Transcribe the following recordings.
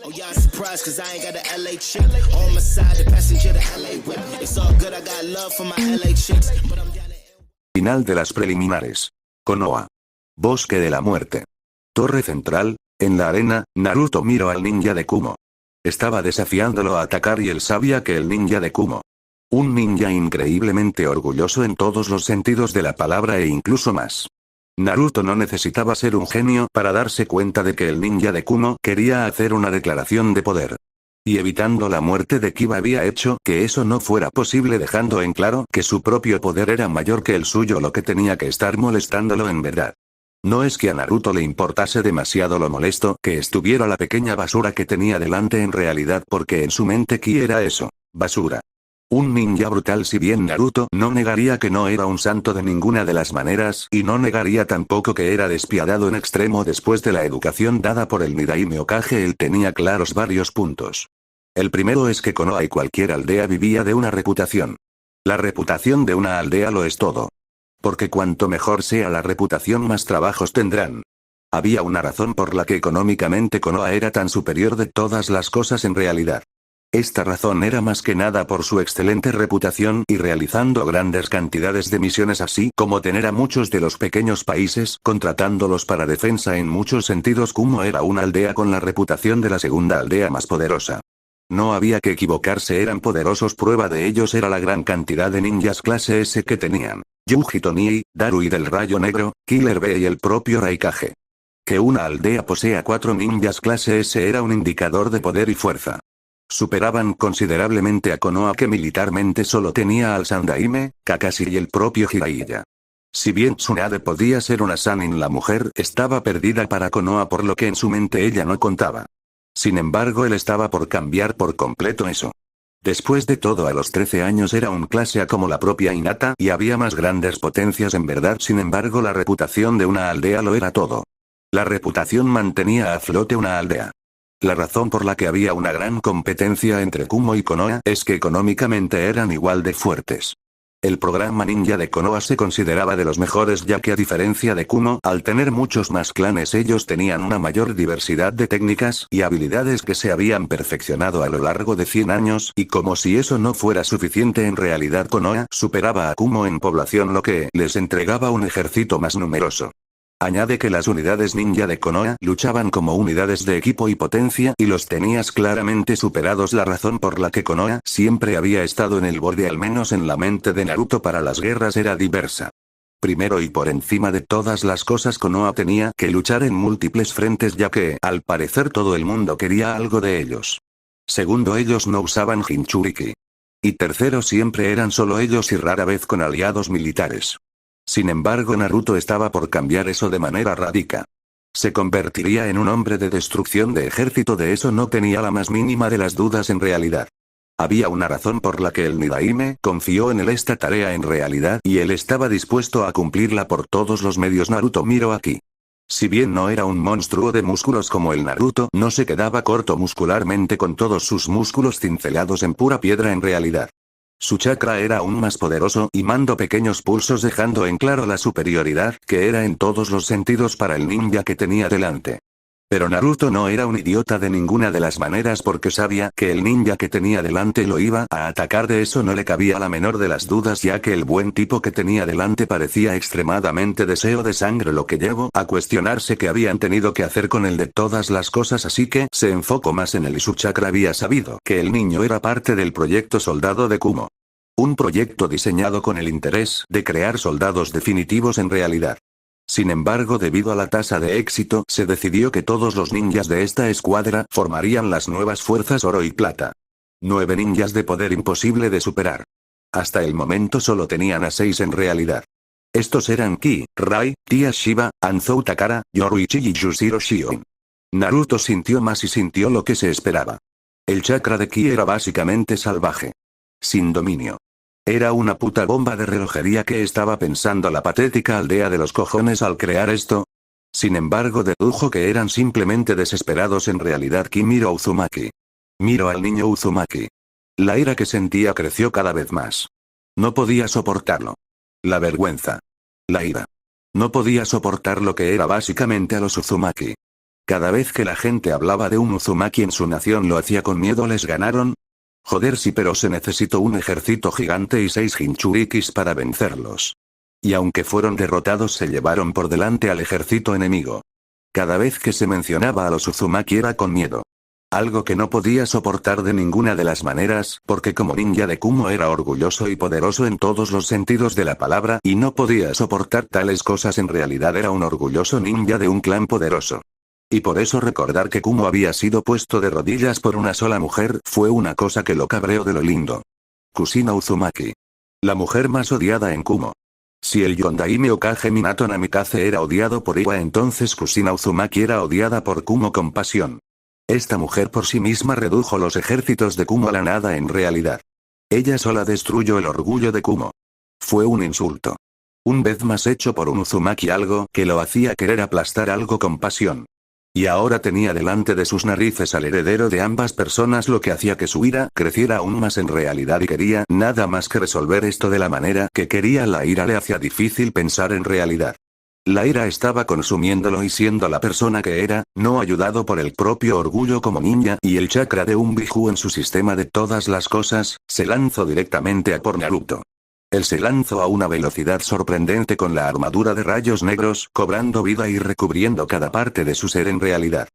Oh, y'all surprised cause I ain't got a LA chick on my side, the passenger the LA whip. It's all good, I got love for my LA chicks, but I'm down to... Final de las preliminares. Konoha. Bosque de la muerte. Torre central. En la arena, Naruto miró al ninja de Kumo. Estaba desafiándolo a atacar y él sabía que el ninja de Kumo. Un ninja increíblemente orgulloso en todos los sentidos de la palabra e incluso más. Naruto no necesitaba ser un genio para darse cuenta de que el ninja de Kumo quería hacer una declaración de poder. Y evitando la muerte de Kiba había hecho que eso no fuera posible, dejando en claro que su propio poder era mayor que el suyo, lo que tenía que estar molestándolo en verdad. No es que a Naruto le importase demasiado lo molesto que estuviera la pequeña basura que tenía delante en realidad, porque en su mente Ki era eso, basura. Un ninja brutal. Si bien Naruto no negaría que no era un santo de ninguna de las maneras, y no negaría tampoco que era despiadado en extremo después de la educación dada por el Nidaime Hokage, él tenía claros varios puntos. El primero es que Konoha y cualquier aldea vivía de una reputación. La reputación de una aldea lo es todo. Porque cuanto mejor sea la reputación, más trabajos tendrán. Había una razón por la que económicamente Konoha era tan superior de todas las cosas en realidad. Esta razón era más que nada por su excelente reputación y realizando grandes cantidades de misiones, así como tener a muchos de los pequeños países contratándolos para defensa. En muchos sentidos Kumo era una aldea con la reputación de la segunda aldea más poderosa. No había que equivocarse, eran poderosos. Prueba de ellos era la gran cantidad de ninjas clase S que tenían. Yuji Tonii, Darui del Rayo Negro, Killer Bee y el propio Raikage. Que una aldea posea 4 ninjas clase S era un indicador de poder y fuerza. Superaban considerablemente a Konoha, que militarmente solo tenía al Sandaime, Kakashi y el propio Jiraiya. Si bien Tsunade podía ser una Sannin, la mujer estaba perdida para Konoha, por lo que en su mente ella no contaba. Sin embargo, él estaba por cambiar por completo eso. Después de todo, a los 13 años era un clase A como la propia Hinata y había más grandes potencias en verdad. Sin embargo, la reputación de una aldea lo era todo. La reputación mantenía a flote una aldea. La razón por la que había una gran competencia entre Kumo y Konoha es que económicamente eran igual de fuertes. El programa ninja de Konoha se consideraba de los mejores, ya que a diferencia de Kumo, al tener muchos más clanes, ellos tenían una mayor diversidad de técnicas y habilidades que se habían perfeccionado a lo largo de 100 años, y como si eso no fuera suficiente, en realidad Konoha superaba a Kumo en población, lo que les entregaba un ejército más numeroso. Añade que las unidades ninja de Konoha luchaban como unidades de equipo y potencia, y los tenías claramente superados. La razón por la que Konoha siempre había estado en el borde, al menos en la mente de Naruto, para las guerras era diversa. Primero y por encima de todas las cosas, Konoha tenía que luchar en múltiples frentes, ya que, al parecer, todo el mundo quería algo de ellos. Segundo, ellos no usaban Jinchuriki. Y tercero, siempre eran solo ellos y rara vez con aliados militares. Sin embargo, Naruto estaba por cambiar eso de manera radical. Se convertiría en un hombre de destrucción de ejército, de eso no tenía la más mínima de las dudas en realidad. Había una razón por la que el Nidaime confió en él esta tarea en realidad, y él estaba dispuesto a cumplirla por todos los medios. Naruto miró aquí. Si bien no era un monstruo de músculos como el Naruto, no se quedaba corto muscularmente, con todos sus músculos cincelados en pura piedra en realidad. Su chakra era aún más poderoso y mandó pequeños pulsos, dejando en claro la superioridad que era en todos los sentidos para el ninja que tenía delante. Pero Naruto no era un idiota de ninguna de las maneras, porque sabía que el ninja que tenía delante lo iba a atacar. De eso no le cabía la menor de las dudas, ya que el buen tipo que tenía delante parecía extremadamente deseo de sangre, lo que llevó a cuestionarse qué habían tenido que hacer con él de todas las cosas, así que se enfocó más en él, y su chakra había sabido que el niño era parte del proyecto Soldado de Kumo. Un proyecto diseñado con el interés de crear soldados definitivos en realidad. Sin embargo, debido a la tasa de éxito, se decidió que todos los ninjas de esta escuadra formarían las nuevas fuerzas Oro y Plata. 9 ninjas de poder imposible de superar. Hasta el momento solo tenían a 6 en realidad. Estos eran Ki, Rai, Tía Shiba, Anzou Takara, Yoruichi y Yushiro Shion. Naruto sintió más y sintió lo que se esperaba. El chakra de Ki era básicamente salvaje. Sin dominio. Era una puta bomba de relojería. Que estaba pensando la patética aldea de los cojones al crear esto? Sin embargo, dedujo que eran simplemente desesperados. En realidad, Ki miró a Uzumaki. Miró al niño Uzumaki. La ira que sentía creció cada vez más. No podía soportarlo. La vergüenza. La ira. No podía soportar lo que era básicamente a los Uzumaki. Cada vez que la gente hablaba de un Uzumaki en su nación lo hacía con miedo. ¿Les ganaron? Joder, sí, pero se necesitó un ejército gigante y 6 Jinchurikis para vencerlos. Y aunque fueron derrotados se llevaron por delante al ejército enemigo. Cada vez que se mencionaba a los Uzumaki era con miedo. Algo que no podía soportar de ninguna de las maneras, porque como ninja de Kumo era orgulloso y poderoso en todos los sentidos de la palabra y no podía soportar tales cosas. En realidad era un orgulloso ninja de un clan poderoso. Y por eso recordar que Kumo había sido puesto de rodillas por una sola mujer fue una cosa que lo cabreó de lo lindo. Kushina Uzumaki. La mujer más odiada en Kumo. Si el Yondaime Hokage Minato Namikaze era odiado por Iwa, entonces Kushina Uzumaki era odiada por Kumo con pasión. Esta mujer por sí misma redujo los ejércitos de Kumo a la nada en realidad. Ella sola destruyó el orgullo de Kumo. Fue un insulto. Un vez más hecho por un Uzumaki, algo que lo hacía querer aplastar algo con pasión. Y ahora tenía delante de sus narices al heredero de ambas personas, lo que hacía que su ira creciera aún más en realidad, y quería nada más que resolver esto de la manera que quería. La ira le hacía difícil pensar en realidad. La ira estaba consumiéndolo y siendo la persona que era, no ayudado por el propio orgullo como ninja y el chakra de un Biju en su sistema de todas las cosas, se lanzó directamente a por Naruto. Él se lanzó a una velocidad sorprendente con la armadura de rayos negros, cobrando vida y recubriendo cada parte de su ser en realidad.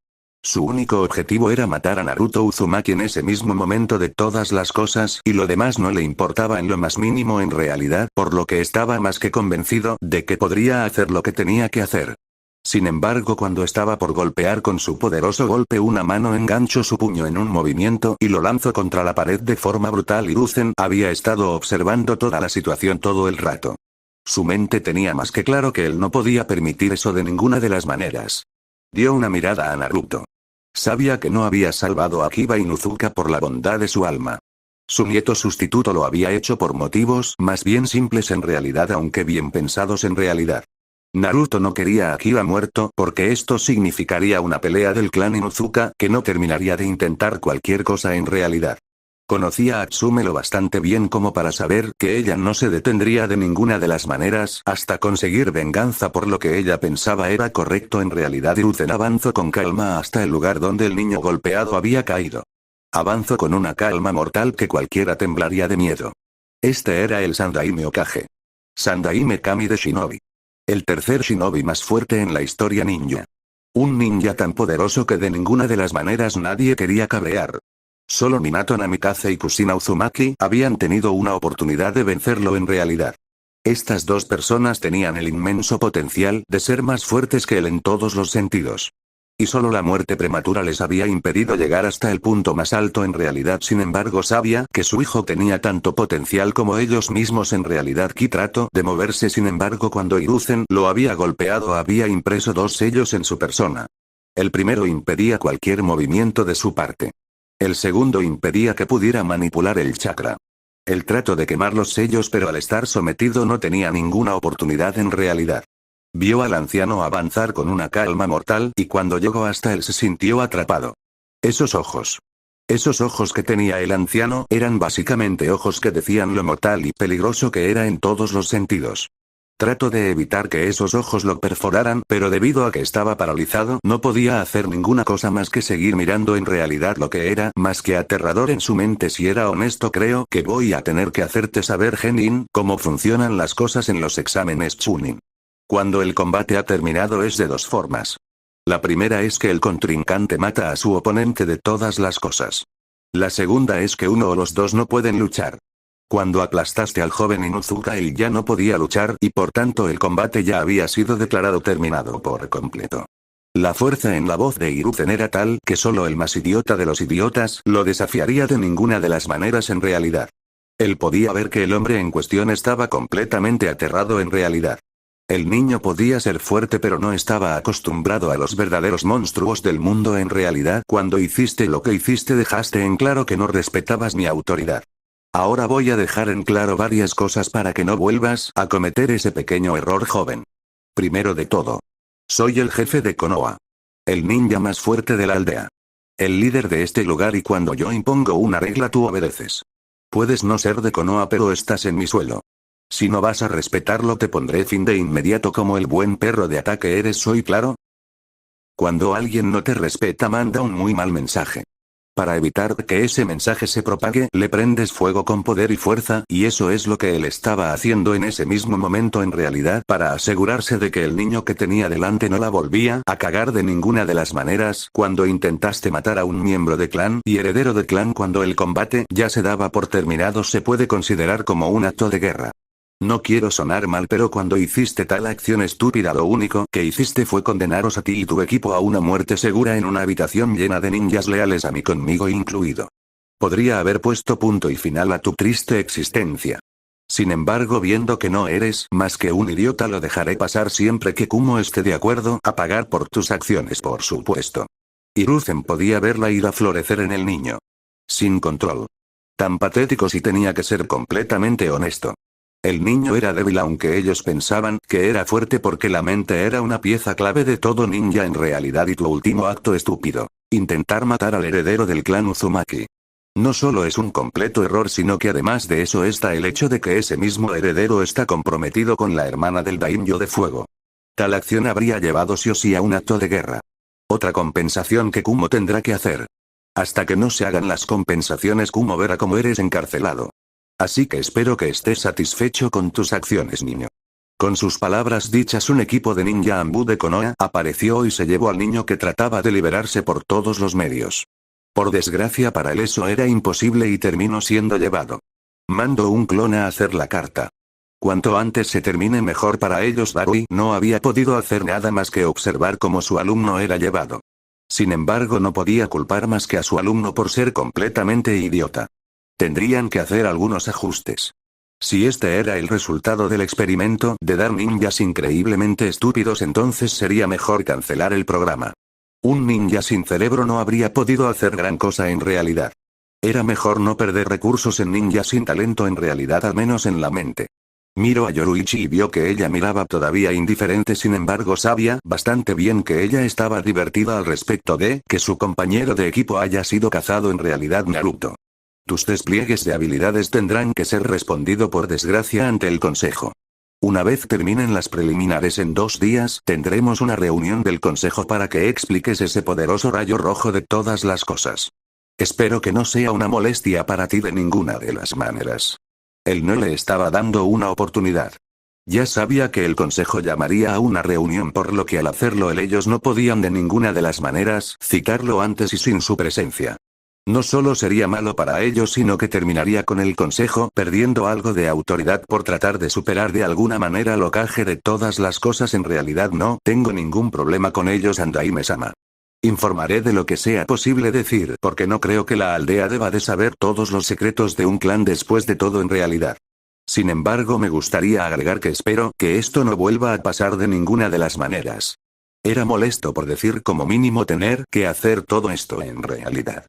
Su único objetivo era matar a Naruto Uzumaki en ese mismo momento de todas las cosas, y lo demás no le importaba en lo más mínimo en realidad, por lo que estaba más que convencido de que podría hacer lo que tenía que hacer. Sin embargo, cuando estaba por golpear con su poderoso golpe, una mano enganchó su puño en un movimiento y lo lanzó contra la pared de forma brutal. Hiruzen había estado observando toda la situación todo el rato. Su mente tenía más que claro que él no podía permitir eso de ninguna de las maneras. Dio una mirada a Naruto. Sabía que no había salvado a Kiba Inuzuka por la bondad de su alma. Su nieto sustituto lo había hecho por motivos más bien simples en realidad, aunque bien pensados en realidad. Naruto no quería a Kiba muerto porque esto significaría una pelea del clan Inuzuka que no terminaría de intentar cualquier cosa en realidad. Conocía a Atsume lo bastante bien como para saber que ella no se detendría de ninguna de las maneras hasta conseguir venganza por lo que ella pensaba era correcto en realidad. Hiruzen avanzó con calma hasta el lugar donde el niño golpeado había caído. Avanzó con una calma mortal que cualquiera temblaría de miedo. Este era el Sandaime Hokage. Sandaime Kami de Shinobi. El tercer shinobi más fuerte en la historia ninja. Un ninja tan poderoso que de ninguna de las maneras nadie quería cabrear. Solo Minato Namikaze y Kushina Uzumaki habían tenido una oportunidad de vencerlo en realidad. Estas dos personas tenían el inmenso potencial de ser más fuertes que él en todos los sentidos. Y solo la muerte prematura les había impedido llegar hasta el punto más alto en realidad. Sin embargo, sabía que su hijo tenía tanto potencial como ellos mismos en realidad. Ki trató de moverse, sin embargo cuando Hiruzen lo había golpeado había impreso 2 sellos en su persona. El primero impedía cualquier movimiento de su parte. El segundo impedía que pudiera manipular el chakra. Él trató de quemar los sellos, pero al estar sometido no tenía ninguna oportunidad en realidad. Vio al anciano avanzar con una calma mortal y cuando llegó hasta él se sintió atrapado. Esos ojos. Esos ojos que tenía el anciano eran básicamente ojos que decían lo mortal y peligroso que era en todos los sentidos. Trató de evitar que esos ojos lo perforaran, pero debido a que estaba paralizado no podía hacer ninguna cosa más que seguir mirando en realidad lo que era más que aterrador en su mente. Si era honesto, creo que voy a tener que hacerte saber, Genin, cómo funcionan las cosas en los exámenes Chunin. Cuando el combate ha terminado es de 2 formas. La primera es que el contrincante mata a su oponente de todas las cosas. La segunda es que uno o los dos no pueden luchar. Cuando aplastaste al joven Inuzuka él ya no podía luchar y por tanto el combate ya había sido declarado terminado por completo. La fuerza en la voz de Hiruzen era tal que solo el más idiota de los idiotas lo desafiaría de ninguna de las maneras en realidad. Él podía ver que el hombre en cuestión estaba completamente aterrado en realidad. El niño podía ser fuerte pero no estaba acostumbrado a los verdaderos monstruos del mundo en realidad. Cuando hiciste lo que hiciste dejaste en claro que no respetabas mi autoridad. Ahora voy a dejar en claro varias cosas para que no vuelvas a cometer ese pequeño error, joven. Primero de todo. Soy el jefe de Konoha. El ninja más fuerte de la aldea. El líder de este lugar y cuando yo impongo una regla tú obedeces. Puedes no ser de Konoha pero estás en mi suelo. Si no vas a respetarlo te pondré fin de inmediato como el buen perro de ataque eres, ¿soy claro? Cuando alguien no te respeta manda un muy mal mensaje. Para evitar que ese mensaje se propague, le prendes fuego con poder y fuerza, y eso es lo que él estaba haciendo en ese mismo momento en realidad para asegurarse de que el niño que tenía delante no la volvía a cagar de ninguna de las maneras. Cuando intentaste matar a un miembro de clan y heredero de clan cuando el combate ya se daba por terminado se puede considerar como un acto de guerra. No quiero sonar mal, pero cuando hiciste tal acción estúpida lo único que hiciste fue condenaros a ti y tu equipo a una muerte segura en una habitación llena de ninjas leales a mí, conmigo incluido. Podría haber puesto punto y final a tu triste existencia. Sin embargo, viendo que no eres más que un idiota, lo dejaré pasar siempre que Kumo esté de acuerdo a pagar por tus acciones, por supuesto. Hiruzen podía ver la ira florecer en el niño. Sin control. Tan patético si tenía que ser completamente honesto. El niño era débil aunque ellos pensaban que era fuerte porque la mente era una pieza clave de todo ninja en realidad y tu último acto estúpido. Intentar matar al heredero del clan Uzumaki. No solo es un completo error sino que además de eso está el hecho de que ese mismo heredero está comprometido con la hermana del daimyo de fuego. Tal acción habría llevado sí o sí a un acto de guerra. Otra compensación que Kumo tendrá que hacer. Hasta que no se hagan las compensaciones Kumo verá cómo eres encarcelado. Así que espero que estés satisfecho con tus acciones, niño. Con sus palabras dichas, un equipo de ninja Anbu de Konoha apareció y se llevó al niño que trataba de liberarse por todos los medios. Por desgracia para él eso era imposible y terminó siendo llevado. Mandó un clon a hacer la carta. Cuanto antes se termine mejor para ellos. Darui no había podido hacer nada más que observar cómo su alumno era llevado. Sin embargo, no podía culpar más que a su alumno por ser completamente idiota. Tendrían que hacer algunos ajustes. Si este era el resultado del experimento de dar ninjas increíblemente estúpidos, entonces sería mejor cancelar el programa. Un ninja sin cerebro no habría podido hacer gran cosa en realidad. Era mejor no perder recursos en ninjas sin talento en realidad, al menos en la mente. Miró a Yoruichi y vio que ella miraba todavía indiferente, sin embargo sabía bastante bien que ella estaba divertida al respecto de que su compañero de equipo haya sido cazado en realidad Naruto. Tus despliegues de habilidades tendrán que ser respondido por desgracia ante el consejo. Una vez terminen las preliminares en 2 días, tendremos una reunión del consejo para que expliques ese poderoso rayo rojo de todas las cosas. Espero que no sea una molestia para ti de ninguna de las maneras. Él no le estaba dando una oportunidad. Ya sabía que el consejo llamaría a una reunión, por lo que al hacerlo ellos no podían de ninguna de las maneras citarlo antes y sin su presencia. No solo sería malo para ellos sino que terminaría con el consejo perdiendo algo de autoridad por tratar de superar de alguna manera el Hokage de todas las cosas. En realidad no tengo ningún problema con ellos, Andaime-sama. Informaré de lo que sea posible decir porque no creo que la aldea deba de saber todos los secretos de un clan después de todo en realidad. Sin embargo, me gustaría agregar que espero que esto no vuelva a pasar de ninguna de las maneras. Era molesto por decir como mínimo tener que hacer todo esto en realidad.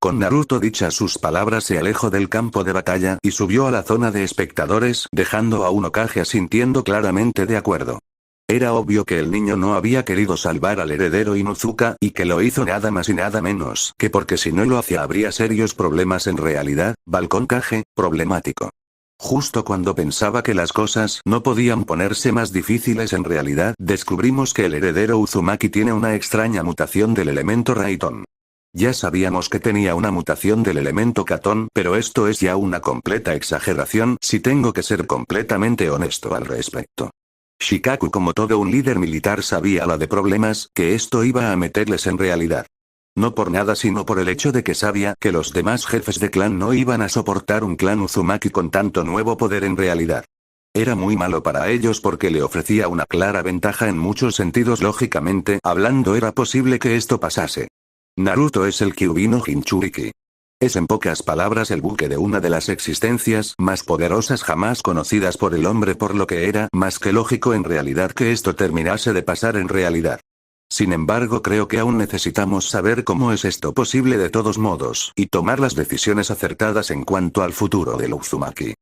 Con Naruto dichas sus palabras se alejó del campo de batalla y subió a la zona de espectadores, dejando a un Hokage asintiendo claramente de acuerdo. Era obvio que el niño no había querido salvar al heredero Inuzuka y que lo hizo nada más y nada menos que porque si no lo hacía habría serios problemas en realidad. Balcón Kage, problemático. Justo cuando pensaba que las cosas no podían ponerse más difíciles en realidad, descubrimos que el heredero Uzumaki tiene una extraña mutación del elemento Raiton. Ya sabíamos que tenía una mutación del elemento Katon, pero esto es ya una completa exageración si tengo que ser completamente honesto al respecto. Shikaku, como todo un líder militar, sabía la de problemas que esto iba a meterles en realidad. No por nada sino por el hecho de que sabía que los demás jefes de clan no iban a soportar un clan Uzumaki con tanto nuevo poder en realidad. Era muy malo para ellos porque le ofrecía una clara ventaja en muchos sentidos. Lógicamente hablando era posible que esto pasase. Naruto es el Kyuubi no Jinchuriki. Es en pocas palabras el buque de una de las existencias más poderosas jamás conocidas por el hombre, por lo que era más que lógico en realidad que esto terminase de pasar en realidad. Sin embargo, creo que aún necesitamos saber cómo es esto posible de todos modos, y tomar las decisiones acertadas en cuanto al futuro del Uzumaki.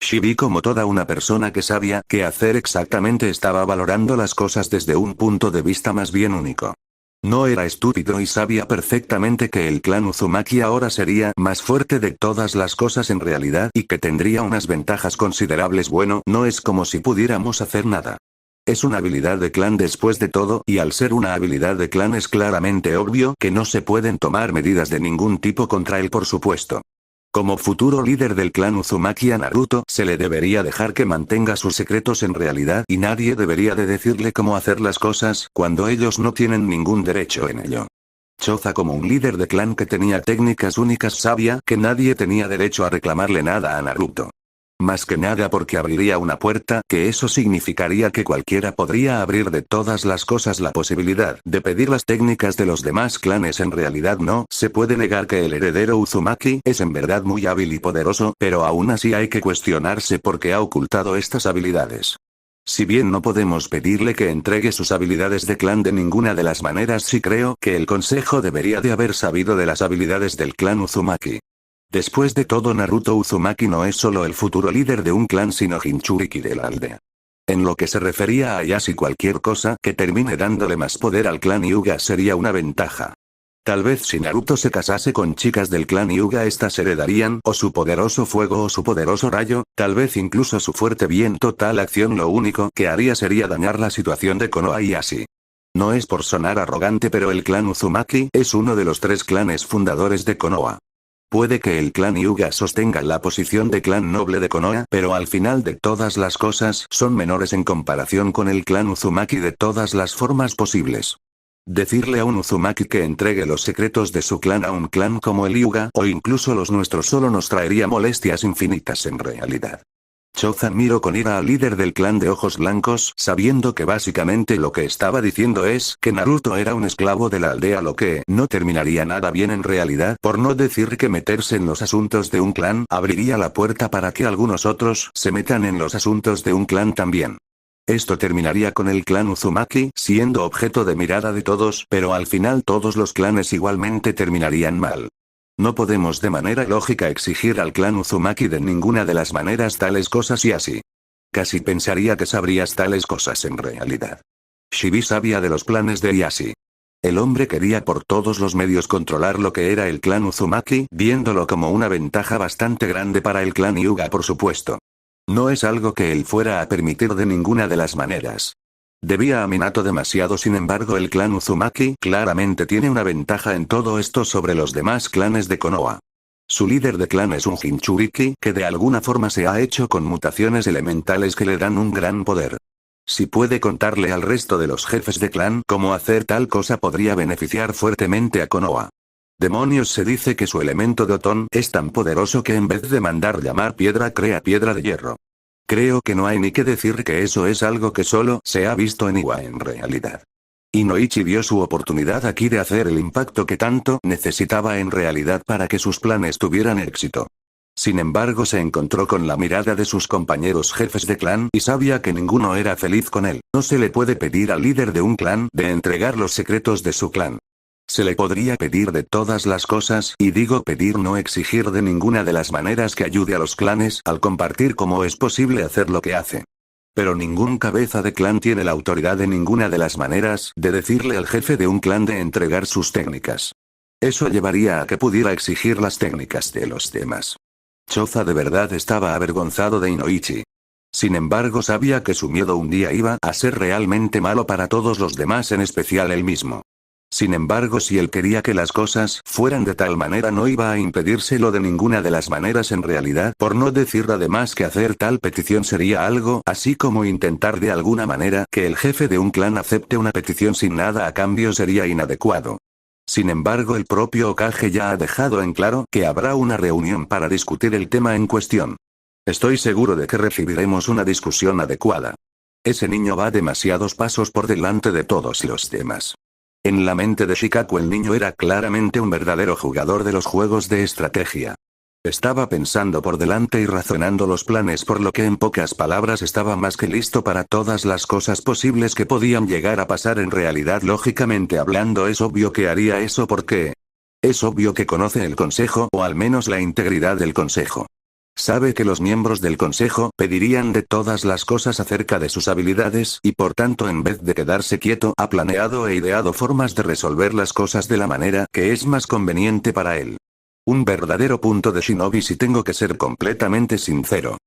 Shibi, como toda una persona que sabía qué hacer exactamente, estaba valorando las cosas desde un punto de vista más bien único. No era estúpido y sabía perfectamente que el clan Uzumaki ahora sería más fuerte de todas las cosas en realidad y que tendría unas ventajas considerables. Bueno, no es como si pudiéramos hacer nada. Es una habilidad de clan después de todo, y al ser una habilidad de clan es claramente obvio que no se pueden tomar medidas de ningún tipo contra él, por supuesto. Como futuro líder del clan Uzumaki a Naruto, se le debería dejar que mantenga sus secretos en realidad y nadie debería de decirle cómo hacer las cosas, cuando ellos no tienen ningún derecho en ello. Choza, como un líder de clan que tenía técnicas únicas, sabía que nadie tenía derecho a reclamarle nada a Naruto. Más que nada porque abriría una puerta, que eso significaría que cualquiera podría abrir de todas las cosas la posibilidad de pedir las técnicas de los demás clanes. En realidad no se puede negar que el heredero Uzumaki es en verdad muy hábil y poderoso, pero aún así hay que cuestionarse por qué ha ocultado estas habilidades. Si bien no podemos pedirle que entregue sus habilidades de clan de ninguna de las maneras, sí creo que el consejo debería de haber sabido de las habilidades del clan Uzumaki. Después de todo, Naruto Uzumaki no es solo el futuro líder de un clan, sino Jinchuriki de la aldea. En lo que se refería a Ayashi, cualquier cosa que termine dándole más poder al clan Hyuga sería una ventaja. Tal vez si Naruto se casase con chicas del clan Hyuga, estas heredarían o su poderoso fuego o su poderoso rayo, tal vez incluso su fuerte viento. Tal acción lo único que haría sería dañar la situación de Konoha y Ayashi. No es por sonar arrogante, pero el clan Uzumaki es uno de los 3 clanes fundadores de Konoha. Puede que el clan Hyuga sostenga la posición de clan noble de Konoha, pero al final de todas las cosas son menores en comparación con el clan Uzumaki de todas las formas posibles. Decirle a un Uzumaki que entregue los secretos de su clan a un clan como el Hyuga, o incluso los nuestros, solo nos traería molestias infinitas en realidad. Choza miró con ira al líder del clan de ojos blancos, sabiendo que básicamente lo que estaba diciendo es que Naruto era un esclavo de la aldea, lo que no terminaría nada bien en realidad, por no decir que meterse en los asuntos de un clan abriría la puerta para que algunos otros se metan en los asuntos de un clan también. Esto terminaría con el clan Uzumaki siendo objeto de mirada de todos, pero al final todos los clanes igualmente terminarían mal. No podemos de manera lógica exigir al clan Uzumaki de ninguna de las maneras tales cosas y así. Casi pensaría que sabrías tales cosas en realidad. Shibi sabía de los planes de Ayashi. El hombre quería por todos los medios controlar lo que era el clan Uzumaki, viéndolo como una ventaja bastante grande para el clan Hyuga, por supuesto. No es algo que él fuera a permitir de ninguna de las maneras. Debía a Minato demasiado. Sin embargo, el clan Uzumaki claramente tiene una ventaja en todo esto sobre los demás clanes de Konoha. Su líder de clan es un Jinchuriki que de alguna forma se ha hecho con mutaciones elementales que le dan un gran poder. Si puede contarle al resto de los jefes de clan cómo hacer tal cosa, podría beneficiar fuertemente a Konoha. Demonios, se dice que su elemento de Oton es tan poderoso que en vez de mandar llamar piedra, crea piedra de hierro. Creo que no hay ni que decir que eso es algo que solo se ha visto en Iwa en realidad. Inoichi vio su oportunidad aquí de hacer el impacto que tanto necesitaba en realidad para que sus planes tuvieran éxito. Sin embargo, se encontró con la mirada de sus compañeros jefes de clan y sabía que ninguno era feliz con él. No se le puede pedir al líder de un clan de entregar los secretos de su clan. Se le podría pedir de todas las cosas, y digo pedir, no exigir de ninguna de las maneras, que ayude a los clanes al compartir cómo es posible hacer lo que hace. Pero ningún cabeza de clan tiene la autoridad de ninguna de las maneras de decirle al jefe de un clan de entregar sus técnicas. Eso llevaría a que pudiera exigir las técnicas de los demás. Choza de verdad estaba avergonzado de Inoichi. Sin embargo, sabía que su miedo un día iba a ser realmente malo para todos los demás, en especial él mismo. Sin embargo, si él quería que las cosas fueran de tal manera, no iba a impedírselo de ninguna de las maneras en realidad, por no decir además que hacer tal petición sería algo así como intentar de alguna manera que el jefe de un clan acepte una petición sin nada a cambio sería inadecuado. Sin embargo, el propio Hokage ya ha dejado en claro que habrá una reunión para discutir el tema en cuestión. Estoy seguro de que recibiremos una discusión adecuada. Ese niño va demasiados pasos por delante de todos los demás. En la mente de Shikaku, el niño era claramente un verdadero jugador de los juegos de estrategia. Estaba pensando por delante y razonando los planes, por lo que en pocas palabras estaba más que listo para todas las cosas posibles que podían llegar a pasar. En realidad, lógicamente hablando, es obvio que haría eso porque es obvio que conoce el consejo, o al menos la integridad del consejo. Sabe que los miembros del consejo pedirían de todas las cosas acerca de sus habilidades, y por tanto, en vez de quedarse quieto, ha planeado e ideado formas de resolver las cosas de la manera que es más conveniente para él. Un verdadero punto de shinobi, si tengo que ser completamente sincero.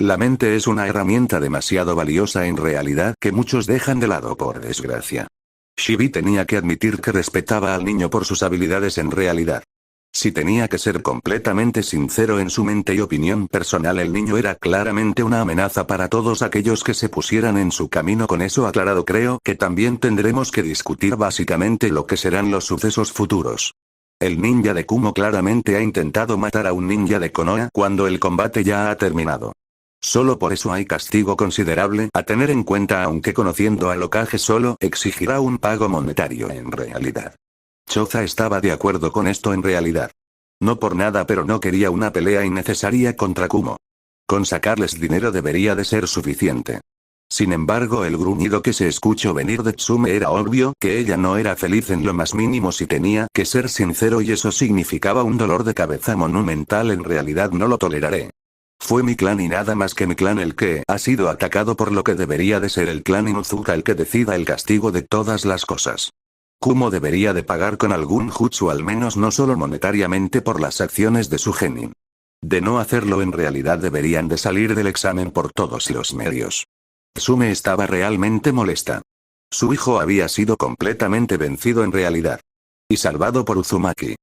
La mente es una herramienta demasiado valiosa en realidad que muchos dejan de lado por desgracia. Shibi tenía que admitir que respetaba al niño por sus habilidades en realidad. Si tenía que ser completamente sincero en su mente y opinión personal, el niño era claramente una amenaza para todos aquellos que se pusieran en su camino. Con eso aclarado, creo que también tendremos que discutir básicamente lo que serán los sucesos futuros. El ninja de Kumo claramente ha intentado matar a un ninja de Konoha cuando el combate ya ha terminado. Solo por eso hay castigo considerable a tener en cuenta, aunque conociendo al Hokage solo exigirá un pago monetario en realidad. Choza estaba de acuerdo con esto en realidad. No por nada, pero no quería una pelea innecesaria contra Kumo. Con sacarles dinero debería de ser suficiente. Sin embargo, el gruñido que se escuchó venir de Tsume era obvio que ella no era feliz en lo más mínimo, si tenía que ser sincero, y eso significaba un dolor de cabeza monumental. En realidad no lo toleraré. Fue mi clan y nada más que mi clan el que ha sido atacado, por lo que debería de ser el clan Inuzuka el que decida el castigo de todas las cosas. Kumo debería de pagar con algún jutsu, al menos no solo monetariamente, por las acciones de su genin. De no hacerlo, en realidad deberían de salir del examen por todos los medios. Tsume estaba realmente molesta. Su hijo había sido completamente vencido en realidad. Y salvado por Uzumaki.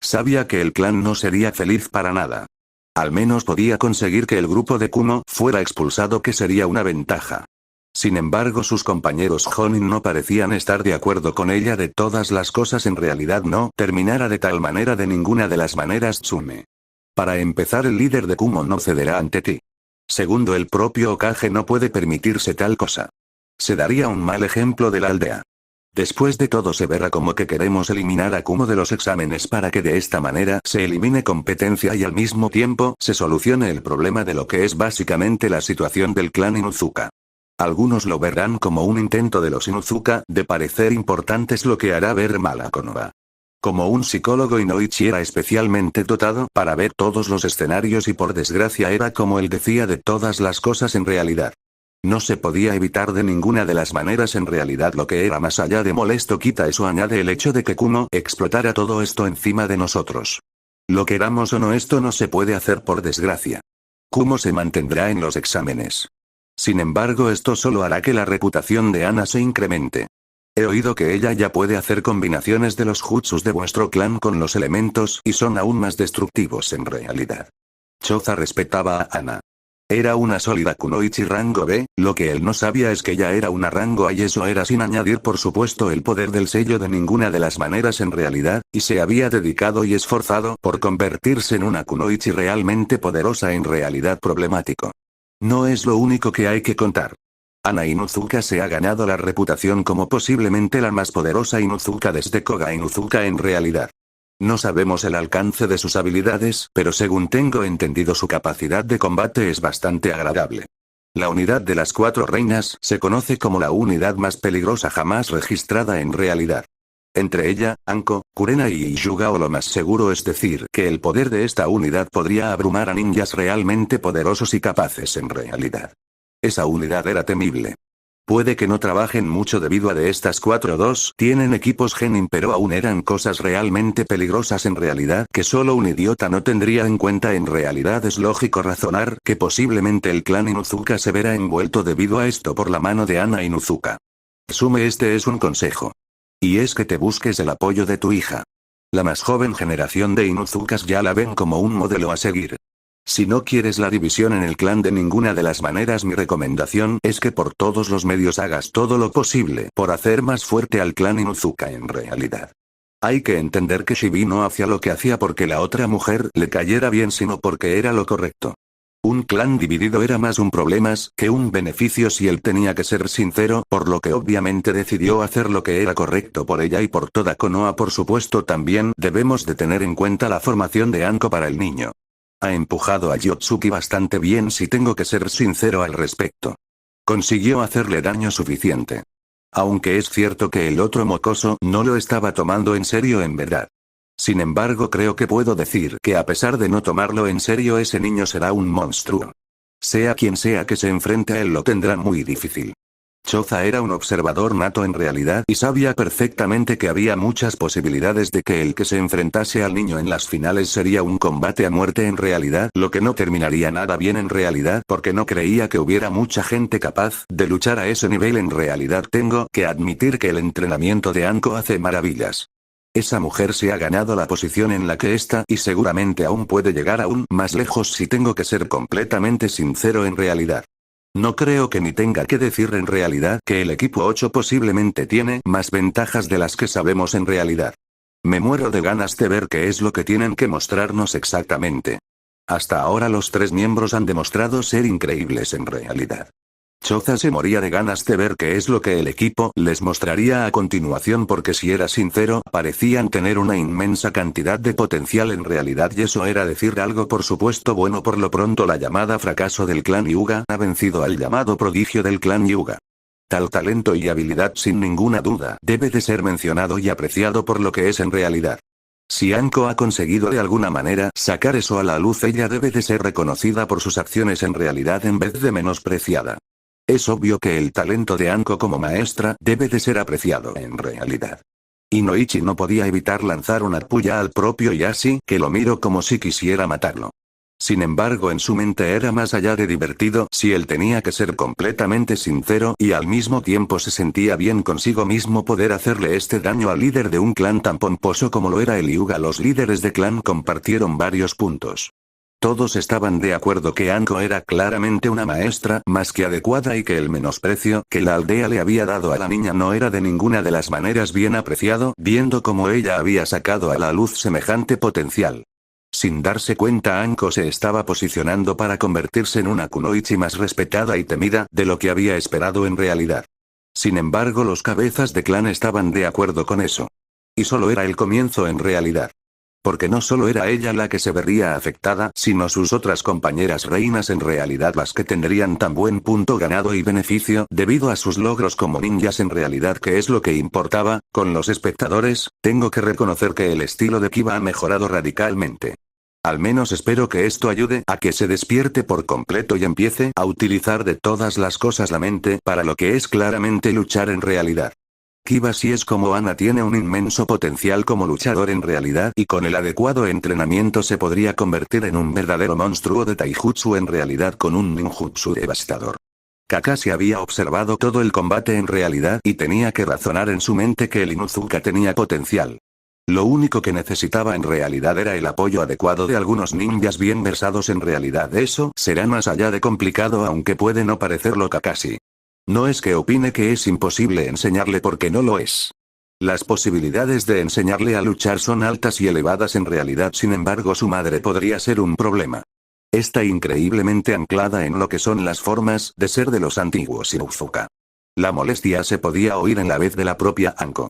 Sabía que el clan no sería feliz para nada. Al menos podía conseguir que el grupo de Kumo fuera expulsado, que sería una ventaja. Sin embargo, sus compañeros Jonin no parecían estar de acuerdo con ella. De todas las cosas, en realidad no terminara de tal manera de ninguna de las maneras, Tsume. Para empezar, el líder de Kumo no cederá ante ti. Segundo, el propio Hokage no puede permitirse tal cosa. Se daría un mal ejemplo de la aldea. Después de todo, se verá como que queremos eliminar a Kumo de los exámenes para que de esta manera se elimine competencia y al mismo tiempo se solucione el problema de lo que es básicamente la situación del clan Inuzuka. Algunos lo verán como un intento de los Inuzuka de parecer importantes, lo que hará ver mal a Konoha. Como un psicólogo, Inoichi era especialmente dotado para ver todos los escenarios y por desgracia era como él decía de todas las cosas en realidad. No se podía evitar de ninguna de las maneras en realidad. Lo que era más allá de molesto, quita eso añade el hecho de que Kumo explotara todo esto encima de nosotros. Lo queramos o no, esto no se puede hacer por desgracia. Kumo se mantendrá en los exámenes. Sin embargo, esto solo hará que la reputación de Ana se incremente. He oído que ella ya puede hacer combinaciones de los jutsus de vuestro clan con los elementos y son aún más destructivos en realidad. Choza respetaba a Ana. Era una sólida kunoichi rango B, lo que él no sabía es que ella era una rango A, y eso era sin añadir por supuesto el poder del sello de ninguna de las maneras en realidad, y se había dedicado y esforzado por convertirse en una kunoichi realmente poderosa, en realidad problemático. No es lo único que hay que contar. Ana Inuzuka se ha ganado la reputación como posiblemente la más poderosa Inuzuka desde Koga Inuzuka en realidad. No sabemos el alcance de sus habilidades, pero según tengo entendido su capacidad de combate es bastante agradable. La unidad de las 4 reinas se conoce como la unidad más peligrosa jamás registrada en realidad. Entre ella, Anko, Kurena y Yugao, lo más seguro es decir que el poder de esta unidad podría abrumar a ninjas realmente poderosos y capaces en realidad. Esa unidad era temible. Puede que no trabajen mucho debido a de estas 4-2 tienen equipos genin, pero aún eran cosas realmente peligrosas en realidad que solo un idiota no tendría en cuenta. En realidad es lógico razonar que posiblemente el clan Inuzuka se verá envuelto debido a esto por la mano de Ana Inuzuka. Asume, este es un consejo. Y es que te busques el apoyo de tu hija. La más joven generación de Inuzukas ya la ven como un modelo a seguir. Si no quieres la división en el clan de ninguna de las maneras, mi recomendación es que por todos los medios hagas todo lo posible por hacer más fuerte al clan Inuzuka en realidad. Hay que entender que Shibi no hacía lo que hacía porque la otra mujer le cayera bien, sino porque era lo correcto. Un clan dividido era más un problema que un beneficio si él tenía que ser sincero, por lo que obviamente decidió hacer lo que era correcto por ella y por toda Konoha. Por supuesto, también debemos de tener en cuenta la formación de Anko para el niño. Ha empujado a Yotsuki bastante bien, si tengo que ser sincero al respecto. Consiguió hacerle daño suficiente. Aunque es cierto que el otro mocoso no lo estaba tomando en serio en verdad. Sin embargo, creo que puedo decir que a pesar de no tomarlo en serio, ese niño será un monstruo. Sea quien sea que se enfrente a él lo tendrá muy difícil. Choza era un observador nato en realidad y sabía perfectamente que había muchas posibilidades de que el que se enfrentase al niño en las finales sería un combate a muerte en realidad, lo que no terminaría nada bien en realidad porque no creía que hubiera mucha gente capaz de luchar a ese nivel en realidad. Tengo que admitir que el entrenamiento de Anko hace maravillas. Esa mujer se ha ganado la posición en la que está y seguramente aún puede llegar aún más lejos si tengo que ser completamente sincero en realidad. No creo que ni tenga que decir en realidad que el equipo 8 posiblemente tiene más ventajas de las que sabemos en realidad. Me muero de ganas de ver qué es lo que tienen que mostrarnos exactamente. Hasta ahora los 3 miembros han demostrado ser increíbles en realidad. Choza se moría de ganas de ver qué es lo que el equipo les mostraría a continuación porque si era sincero, parecían tener una inmensa cantidad de potencial en realidad y eso era decir algo por supuesto bueno. Por lo pronto la llamada fracaso del clan Hyuga ha vencido al llamado prodigio del clan Hyuga. Tal talento y habilidad sin ninguna duda debe de ser mencionado y apreciado por lo que es en realidad. Si Anko ha conseguido de alguna manera sacar eso a la luz, ella debe de ser reconocida por sus acciones en realidad en vez de menospreciada. Es obvio que el talento de Anko como maestra debe de ser apreciado en realidad. Inoichi no podía evitar lanzar una puya al propio Yashi, que lo miró como si quisiera matarlo. Sin embargo, en su mente era más allá de divertido si él tenía que ser completamente sincero y al mismo tiempo se sentía bien consigo mismo poder hacerle este daño al líder de un clan tan pomposo como lo era el Hyuga. Los líderes de clan compartieron varios puntos. Todos estaban de acuerdo que Anko era claramente una maestra más que adecuada y que el menosprecio que la aldea le había dado a la niña no era de ninguna de las maneras bien apreciado, viendo cómo ella había sacado a la luz semejante potencial. Sin darse cuenta, Anko se estaba posicionando para convertirse en una kunoichi más respetada y temida de lo que había esperado en realidad. Sin embargo, los cabezas de clan estaban de acuerdo con eso. Y solo era el comienzo en realidad. Porque no solo era ella la que se vería afectada, sino sus otras compañeras reinas en realidad las que tendrían tan buen punto ganado y beneficio debido a sus logros como ninjas en realidad, que es lo que importaba. Con los espectadores, tengo que reconocer que el estilo de Kiba ha mejorado radicalmente. Al menos espero que esto ayude a que se despierte por completo y empiece a utilizar de todas las cosas la mente para lo que es claramente luchar en realidad. Kiba, si es como Ana, tiene un inmenso potencial como luchador en realidad y con el adecuado entrenamiento se podría convertir en un verdadero monstruo de taijutsu en realidad con un ninjutsu devastador. Kakashi había observado todo el combate en realidad y tenía que razonar en su mente que el Inuzuka tenía potencial. Lo único que necesitaba en realidad era el apoyo adecuado de algunos ninjas bien versados en realidad. Eso será más allá de complicado, aunque puede no parecerlo Kakashi. No es que opine que es imposible enseñarle porque no lo es. Las posibilidades de enseñarle a luchar son altas y elevadas en realidad, sin embargo su madre podría ser un problema. Está increíblemente anclada en lo que son las formas de ser de los antiguos Inuzuka. La molestia se podía oír en la vez de la propia Anko.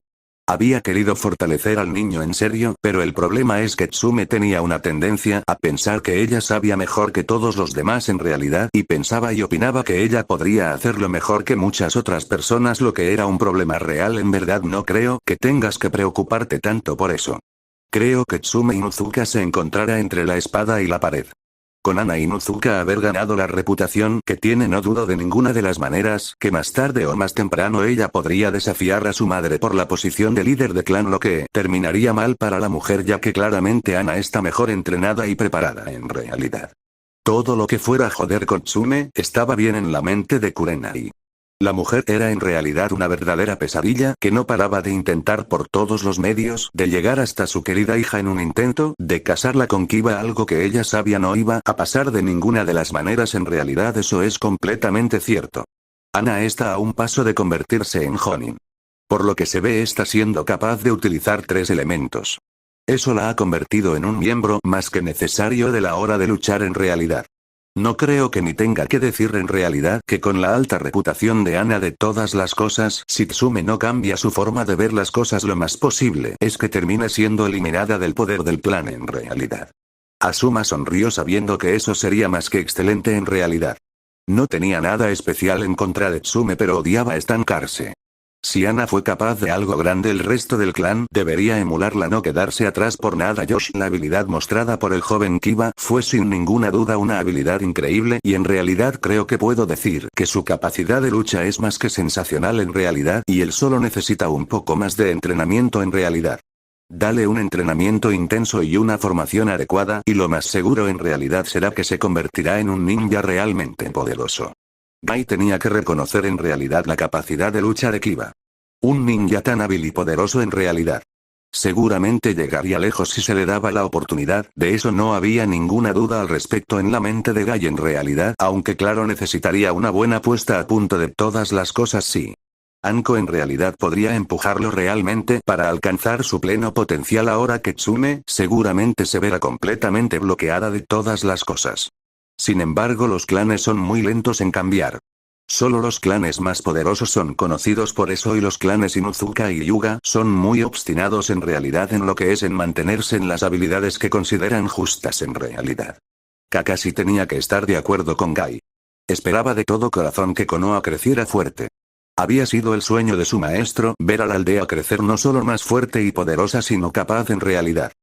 Había querido fortalecer al niño en serio, pero el problema es que Tsume tenía una tendencia a pensar que ella sabía mejor que todos los demás en realidad y pensaba y opinaba que ella podría hacerlo mejor que muchas otras personas, lo que era un problema real. En verdad no creo que tengas que preocuparte tanto por eso. Creo que Tsume Inuzuka se encontrará entre la espada y la pared. Con Ana Inuzuka haber ganado la reputación que tiene, no dudo de ninguna de las maneras que más tarde o más temprano ella podría desafiar a su madre por la posición de líder de clan, lo que terminaría mal para la mujer ya que claramente Ana está mejor entrenada y preparada en realidad. Todo lo que fuera joder con Tsume estaba bien en la mente de Kurenai. La mujer era en realidad una verdadera pesadilla que no paraba de intentar por todos los medios de llegar hasta su querida hija en un intento de casarla con Kiba, algo que ella sabía no iba a pasar de ninguna de las maneras. En realidad eso es completamente cierto. Ana está a un paso de convertirse en Jonin. Por lo que se ve está siendo capaz de utilizar 3 elementos. Eso la ha convertido en un miembro más que necesario de la hora de luchar en realidad. No creo que ni tenga que decir en realidad que con la alta reputación de Ana de todas las cosas, si Tsume no cambia su forma de ver las cosas lo más posible es que termine siendo eliminada del poder del clan en realidad. Asuma sonrió sabiendo que eso sería más que excelente en realidad. No tenía nada especial en contra de Tsume, pero odiaba estancarse. Si Ana fue capaz de algo grande, el resto del clan debería emularla, no quedarse atrás por nada. Josh, la habilidad mostrada por el joven Kiba fue sin ninguna duda una habilidad increíble y en realidad creo que puedo decir que su capacidad de lucha es más que sensacional en realidad y él solo necesita un poco más de entrenamiento en realidad. Dale un entrenamiento intenso y una formación adecuada y lo más seguro en realidad será que se convertirá en un ninja realmente poderoso. Guy tenía que reconocer en realidad la capacidad de lucha de Kiba. Un ninja tan hábil y poderoso en realidad. Seguramente llegaría lejos si se le daba la oportunidad, de eso no había ninguna duda al respecto en la mente de Guy en realidad, aunque claro necesitaría una buena puesta a punto de todas las cosas sí. Anko en realidad podría empujarlo realmente para alcanzar su pleno potencial ahora que Tsume seguramente se verá completamente bloqueada de todas las cosas. Sin embargo los clanes son muy lentos en cambiar. Solo los clanes más poderosos son conocidos por eso y los clanes Inuzuka y Hyuga son muy obstinados en realidad en lo que es en mantenerse en las habilidades que consideran justas en realidad. Kakashi tenía que estar de acuerdo con Guy. Esperaba de todo corazón que Konoha creciera fuerte. Había sido el sueño de su maestro ver a la aldea crecer no solo más fuerte y poderosa sino capaz en realidad.